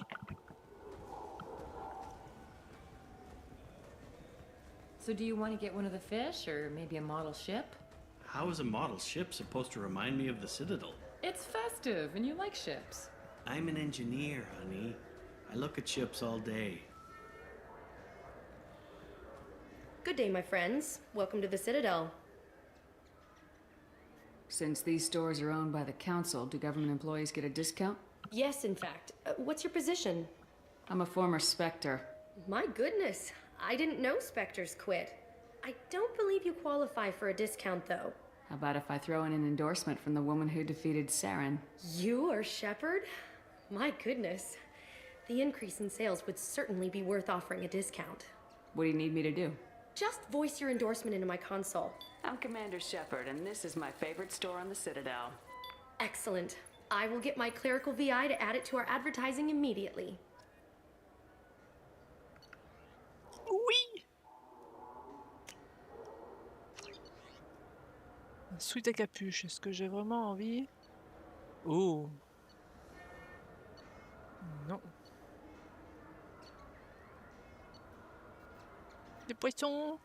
So do you want to get one of the fish, or maybe a model ship? How is a model ship supposed to remind me of the Citadel? It's festive, and you like ships. I'm an engineer, honey. I look at ships all day. Good day, my friends. Welcome to the Citadel. Since these stores are owned by the Council, do government employees get a discount? Yes, in fact. What's your position? I'm a former Spectre. My goodness. I didn't know Spectres quit. I don't believe you qualify for a discount, though. How about if I throw in an endorsement from the woman who defeated Saren? You are Shepard? My goodness. The increase in sales would certainly be worth offering a discount. What do you need me to do? Just voice your endorsement into my console. I'm Commander Shepard, and this is my favorite store on the Citadel. Excellent. I will get my clerical VI to add it to our advertising immediately. Oui. Un sweat à capuche, est-ce que j'ai vraiment envie? Oh. Non. Des poissons.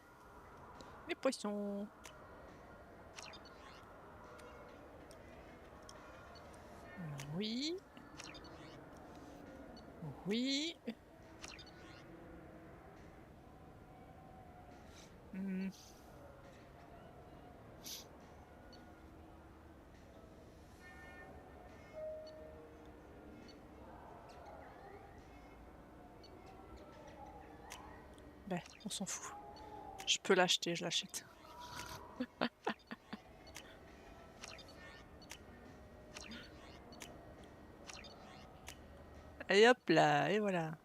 Des poissons. Oui. Oui. Hmm. Ben, on s'en fout. Je peux l'acheter, je l'achète. Et hop là, et voilà.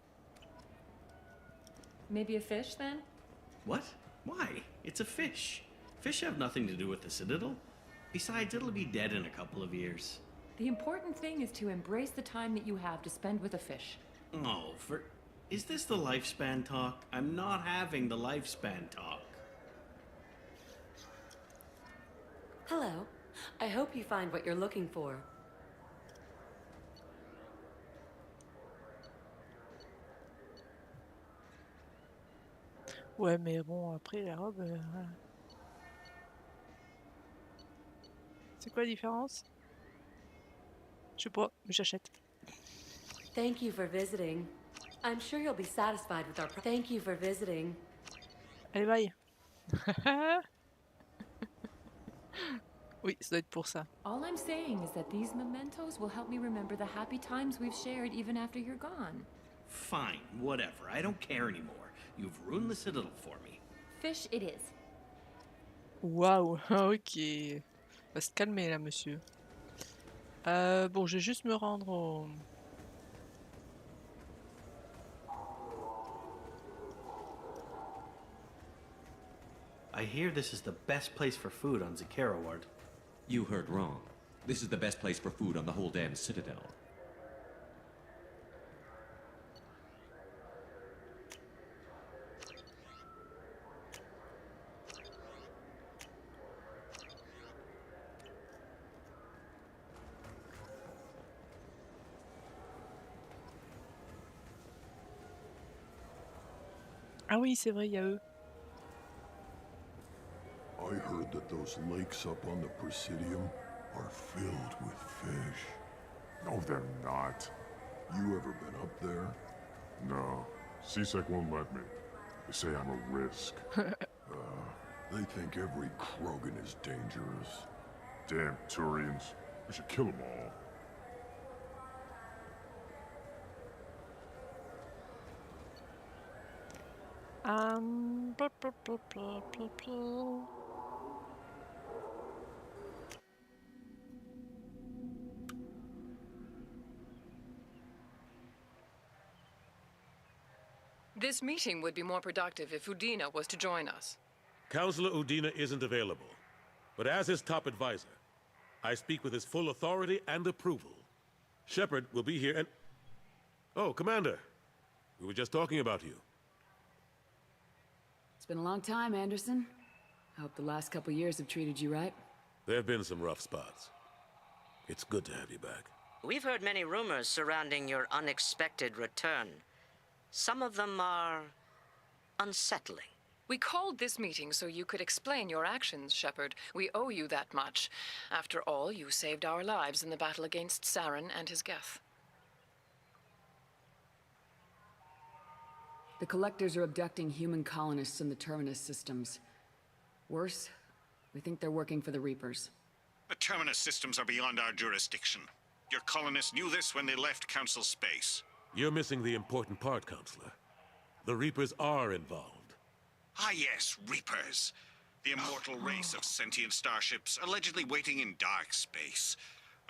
Maybe a fish then? What? Why? It's a fish. Fish have nothing to do with the Citadel. Besides, it'll be dead in a couple of years. The important thing is to embrace the time that you have to spend with a fish. Oh, is this the lifespan talk? I'm not having the lifespan talk. Hello. I hope you find what you're looking for. Ouais, mais bon, après, la robe... voilà. C'est quoi la différence? Je sais pas, mais j'achète. Thank you for visiting. I'm sure you'll be satisfied with our... Thank you for visiting. Allez, bye. Oui, ça doit être pour ça. All I'm saying is that these mementos will help me remember the happy times we've shared even after you're gone. Fine, whatever. I don't care anymore. You've ruined the Citadel for me. Fish it is. Waouh, ok. Va se calmer là, monsieur. Bon, je vais juste me rendre au... I hear this is the best place for food on Zakara Ward. You heard wrong. This is the best place for food on the whole damn Citadel. Ah oui, c'est vrai, il y a eux. I heard that those lakes up on the Presidium are filled with fish. No, they're not. You ever been up there? No. CSEC won't let me. They say I'm a risk. They think every Krogan is dangerous. Damn Turians. We should kill them all. Blah, blah, blah, blah, blah, blah. This meeting would be more productive if Udina was to join us. Councillor Udina isn't available, but as his top advisor, I speak with his full authority and approval. Shepard will be here and... Oh, Commander. We were just talking about you. It's been a long time, Anderson. I hope the last couple years have treated you right. There have been some rough spots. It's good to have you back. We've heard many rumors surrounding your unexpected return. Some of them are unsettling. We called this meeting so you could explain your actions, Shepard. We owe you that much. After all, you saved our lives in the battle against Saren and his geth. The Collectors are abducting human colonists in the Terminus systems. Worse, we think they're working for the Reapers. The Terminus systems are beyond our jurisdiction. Your colonists knew this when they left Council space. You're missing the important part, Counselor. The Reapers are involved. Ah yes, Reapers. The immortal race of sentient starships allegedly waiting in dark space.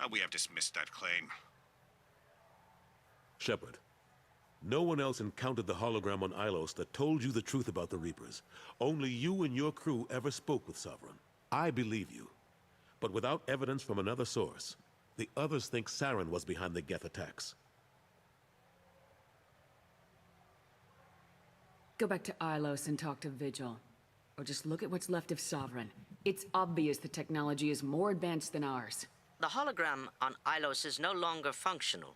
We have dismissed that claim. Shepard, No one else encountered the hologram on Ilos that told you the truth about the Reapers. Only you and your crew ever spoke with Sovereign. I believe you. But without evidence from another source, the others think Saren was behind the Geth attacks. Go back to Ilos and talk to Vigil. Or just look at what's left of Sovereign. It's obvious the technology is more advanced than ours. The hologram on Ilos is no longer functional,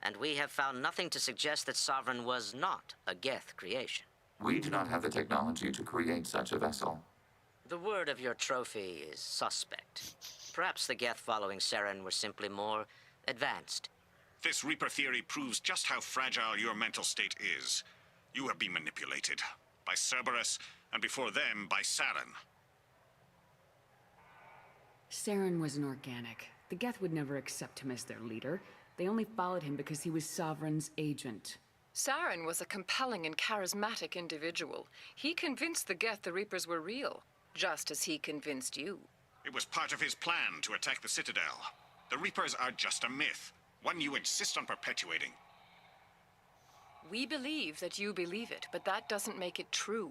and we have found nothing to suggest that Sovereign was not a Geth creation. We do not have the technology to create such a vessel. The word of your trophy is suspect. Perhaps the Geth following Saren were simply more advanced. This Reaper theory proves just how fragile your mental state is. You have been manipulated by Cerberus, and before them, by Saren. Saren was an organic. The Geth would never accept him as their leader. They only followed him because he was Sovereign's agent. Saren was a compelling and charismatic individual. He convinced the Geth the Reapers were real, just as he convinced you. It was part of his plan to attack the Citadel. The Reapers are just a myth, one you insist on perpetuating. We believe that you believe it, but that doesn't make it true.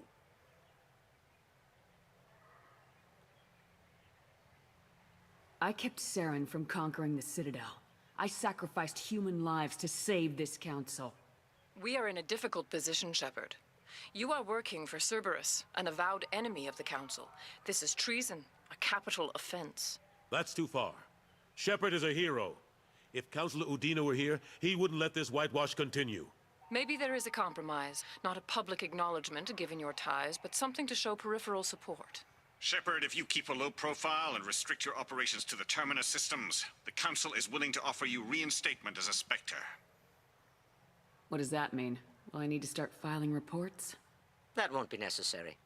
I kept Saren from conquering the Citadel. I sacrificed human lives to save this council. We are in a difficult position, Shepard. You are working for Cerberus, an avowed enemy of the Council. This is treason, a capital offense. That's too far. Shepard is a hero. If Councilor Udina were here, he wouldn't let this whitewash continue. Maybe there is a compromise. Not a public acknowledgement given your ties, but something to show peripheral support. Shepard, if you keep a low profile and restrict your operations to the Terminus systems, the Council is willing to offer you reinstatement as a Spectre. What does that mean? Will I need to start filing reports? That won't be necessary.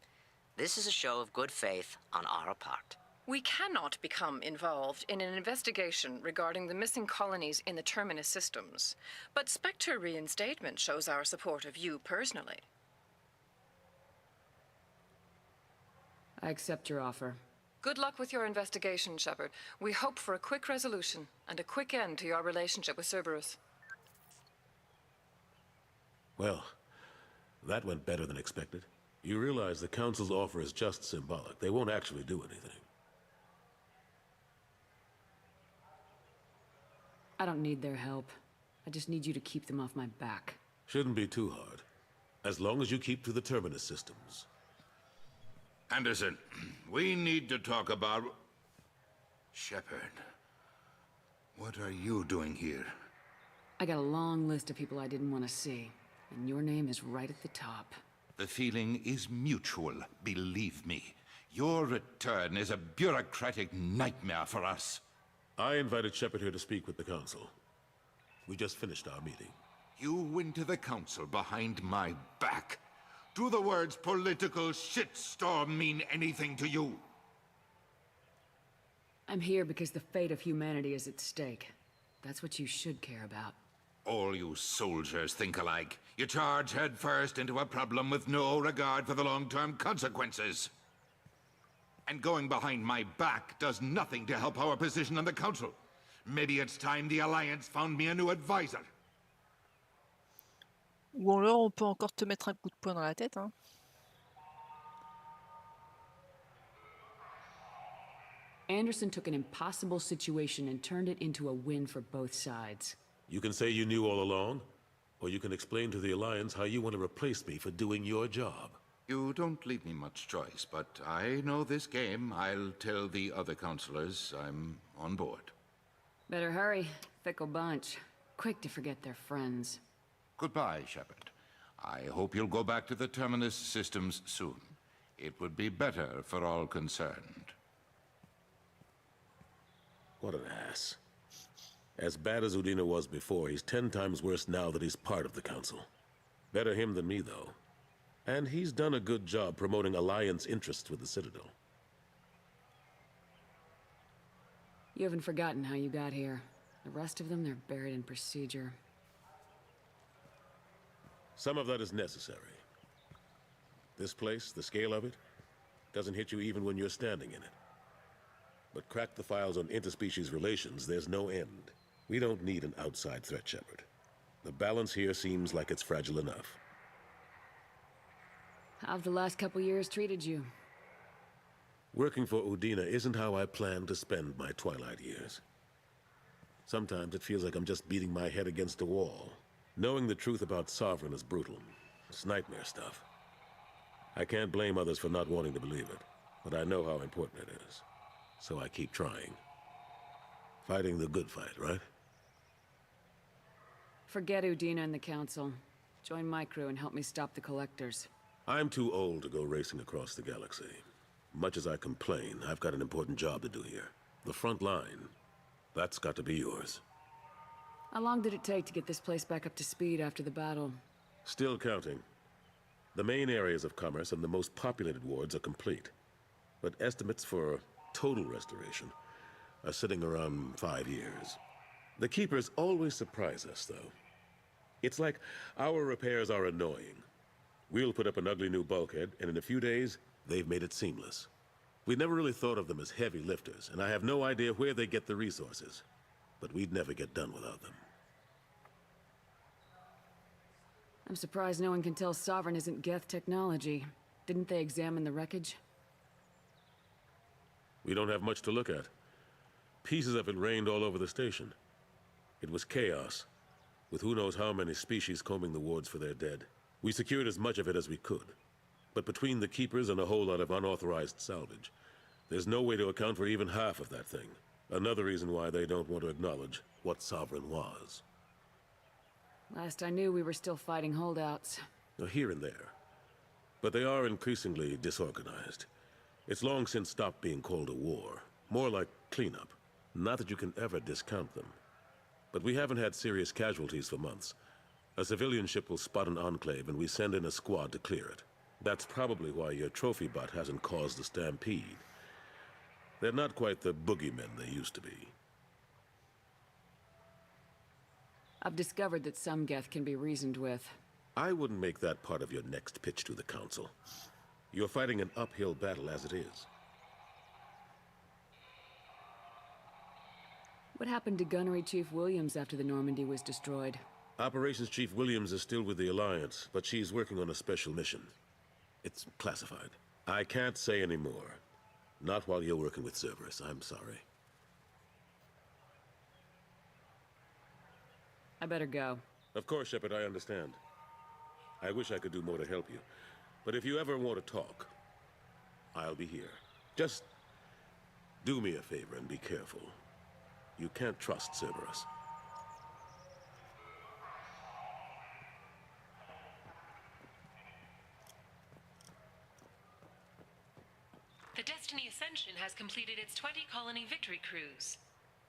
This is a show of good faith on our part. We cannot become involved in an investigation regarding the missing colonies in the Terminus systems, but Spectre reinstatement shows our support of you personally. I accept your offer. Good luck with your investigation, Shepard. We hope for a quick resolution and a quick end to your relationship with Cerberus. Well, that went better than expected. You realize the Council's offer is just symbolic. They won't actually do anything. I don't need their help. I just need you to keep them off my back. Shouldn't be too hard. As long as you keep to the Terminus systems. Anderson, we need to talk about... Shepard. What are you doing here? I got a long list of people I didn't want to see, and your name is right at the top. The feeling is mutual, believe me. Your return is a bureaucratic nightmare for us. I invited Shepard here to speak with the Council. We just finished our meeting. You went to the Council behind my back. Do the words political shitstorm mean anything to you? I'm here because the fate of humanity is at stake. That's what you should care about. All you soldiers think alike. You charge headfirst into a problem with no regard for the long-term consequences. And going behind my back does nothing to help our position on the Council. Maybe it's time the Alliance found me a new advisor. Ou alors on peut encore te mettre un coup de poing dans la tête, hein. Anderson took an impossible situation and turned it into a win for both sides. You can say you knew all along, or you can explain to the Alliance how you want to replace me for doing your job. You don't leave me much choice, but I know this game. I'll tell the other counselors I'm on board. Better hurry. Fickle bunch. Quick to forget their friends. Goodbye, Shepard. I hope you'll go back to the Terminus systems soon. It would be better for all concerned. What an ass. As bad as Udina was before, he's 10 times worse now that he's part of the Council. Better him than me, though. And he's done a good job promoting Alliance interests with the Citadel. You haven't forgotten how you got here. The rest of them, they're buried in procedure. Some of that is necessary. This place, the scale of it, doesn't hit you even when you're standing in it. But crack the files on interspecies relations, there's no end. We don't need an outside threat, Shepard. The balance here seems like it's fragile enough. How have the last couple years treated you? Working for Udina isn't how I planned to spend my twilight years. Sometimes it feels like I'm just beating my head against a wall. Knowing the truth about Sovereign is brutal. It's nightmare stuff. I can't blame others for not wanting to believe it, but I know how important it is. So I keep trying. Fighting the good fight, right? Forget Udina and the Council. Join my crew and help me stop the Collectors. I'm too old to go racing across the galaxy. Much as I complain, I've got an important job to do here. The front line. That's got to be yours. How long did it take to get this place back up to speed after the battle? Still counting. The main areas of commerce and the most populated wards are complete. But estimates for total restoration are sitting around 5 years. The Keepers always surprise us, though. It's like our repairs are annoying. We'll put up an ugly new bulkhead, and in a few days, they've made it seamless. We never really thought of them as heavy lifters, and I have no idea where they get the resources. But we'd never get done without them. I'm surprised no one can tell Sovereign isn't geth technology. Didn't they examine the wreckage? We don't have much to look at. Pieces of it rained all over the station. It was chaos, with who knows how many species combing the wards for their dead. We secured as much of it as we could. But between the Keepers and a whole lot of unauthorized salvage, there's no way to account for even half of that thing. Another reason why they don't want to acknowledge what Sovereign was. Last I knew, we were still fighting holdouts. Now, here and there. But they are increasingly disorganized. It's long since stopped being called a war. More like cleanup. Not that you can ever discount them. But we haven't had serious casualties for months. A civilian ship will spot an enclave and we send in a squad to clear it. That's probably why your trophy bot hasn't caused the stampede. They're not quite the boogeymen they used to be. I've discovered that some geth can be reasoned with. I wouldn't make that part of your next pitch to the Council. You're fighting an uphill battle as it is. What happened to Gunnery Chief Williams after the Normandy was destroyed? Operations Chief Williams is still with the Alliance, but she's working on a special mission. It's classified. I can't say any more. Not while you're working with Cerberus, I'm sorry. I better go. Of course, Shepard, I understand. I wish I could do more to help you. But if you ever want to talk, I'll be here. Just do me a favor and be careful. You can't trust Cerberus. The Destiny Ascension has completed its 20-colony victory cruise.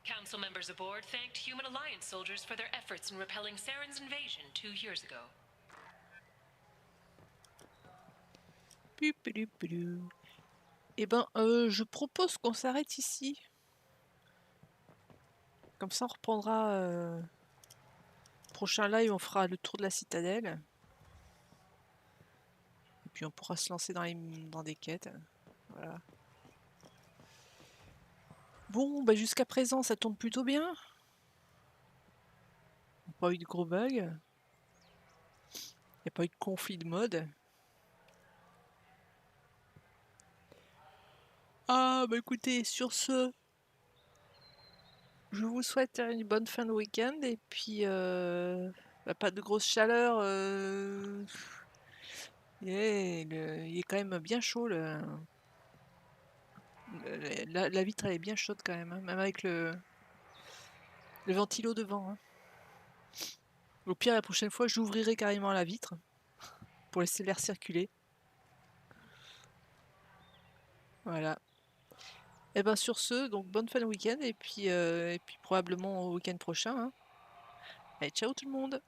Council members aboard thanked Human Alliance soldiers for their efforts in repelling Saren's invasion 2 years ago. Eh ben, je propose qu'on s'arrête ici. Comme ça, on reprendra... Prochain live, on fera le tour de la citadelle. Et puis on pourra se lancer dans des quêtes. Voilà. Bon, bah jusqu'à présent, ça tourne plutôt bien. Pas eu de gros bugs. Il n'y a pas eu de conflit de mode. Ah, bah écoutez, sur ce, je vous souhaite une bonne fin de week-end et puis bah, pas de grosse chaleur. Il est quand même bien chaud. La vitre elle est bien chaude quand même, hein, même avec le ventilo devant. Hein. Au pire, la prochaine fois, j'ouvrirai carrément la vitre pour laisser l'air circuler. Voilà. Et ben sur ce, donc bonne fin de week-end et puis probablement au week-end prochain. Hein. Allez, ciao tout le monde!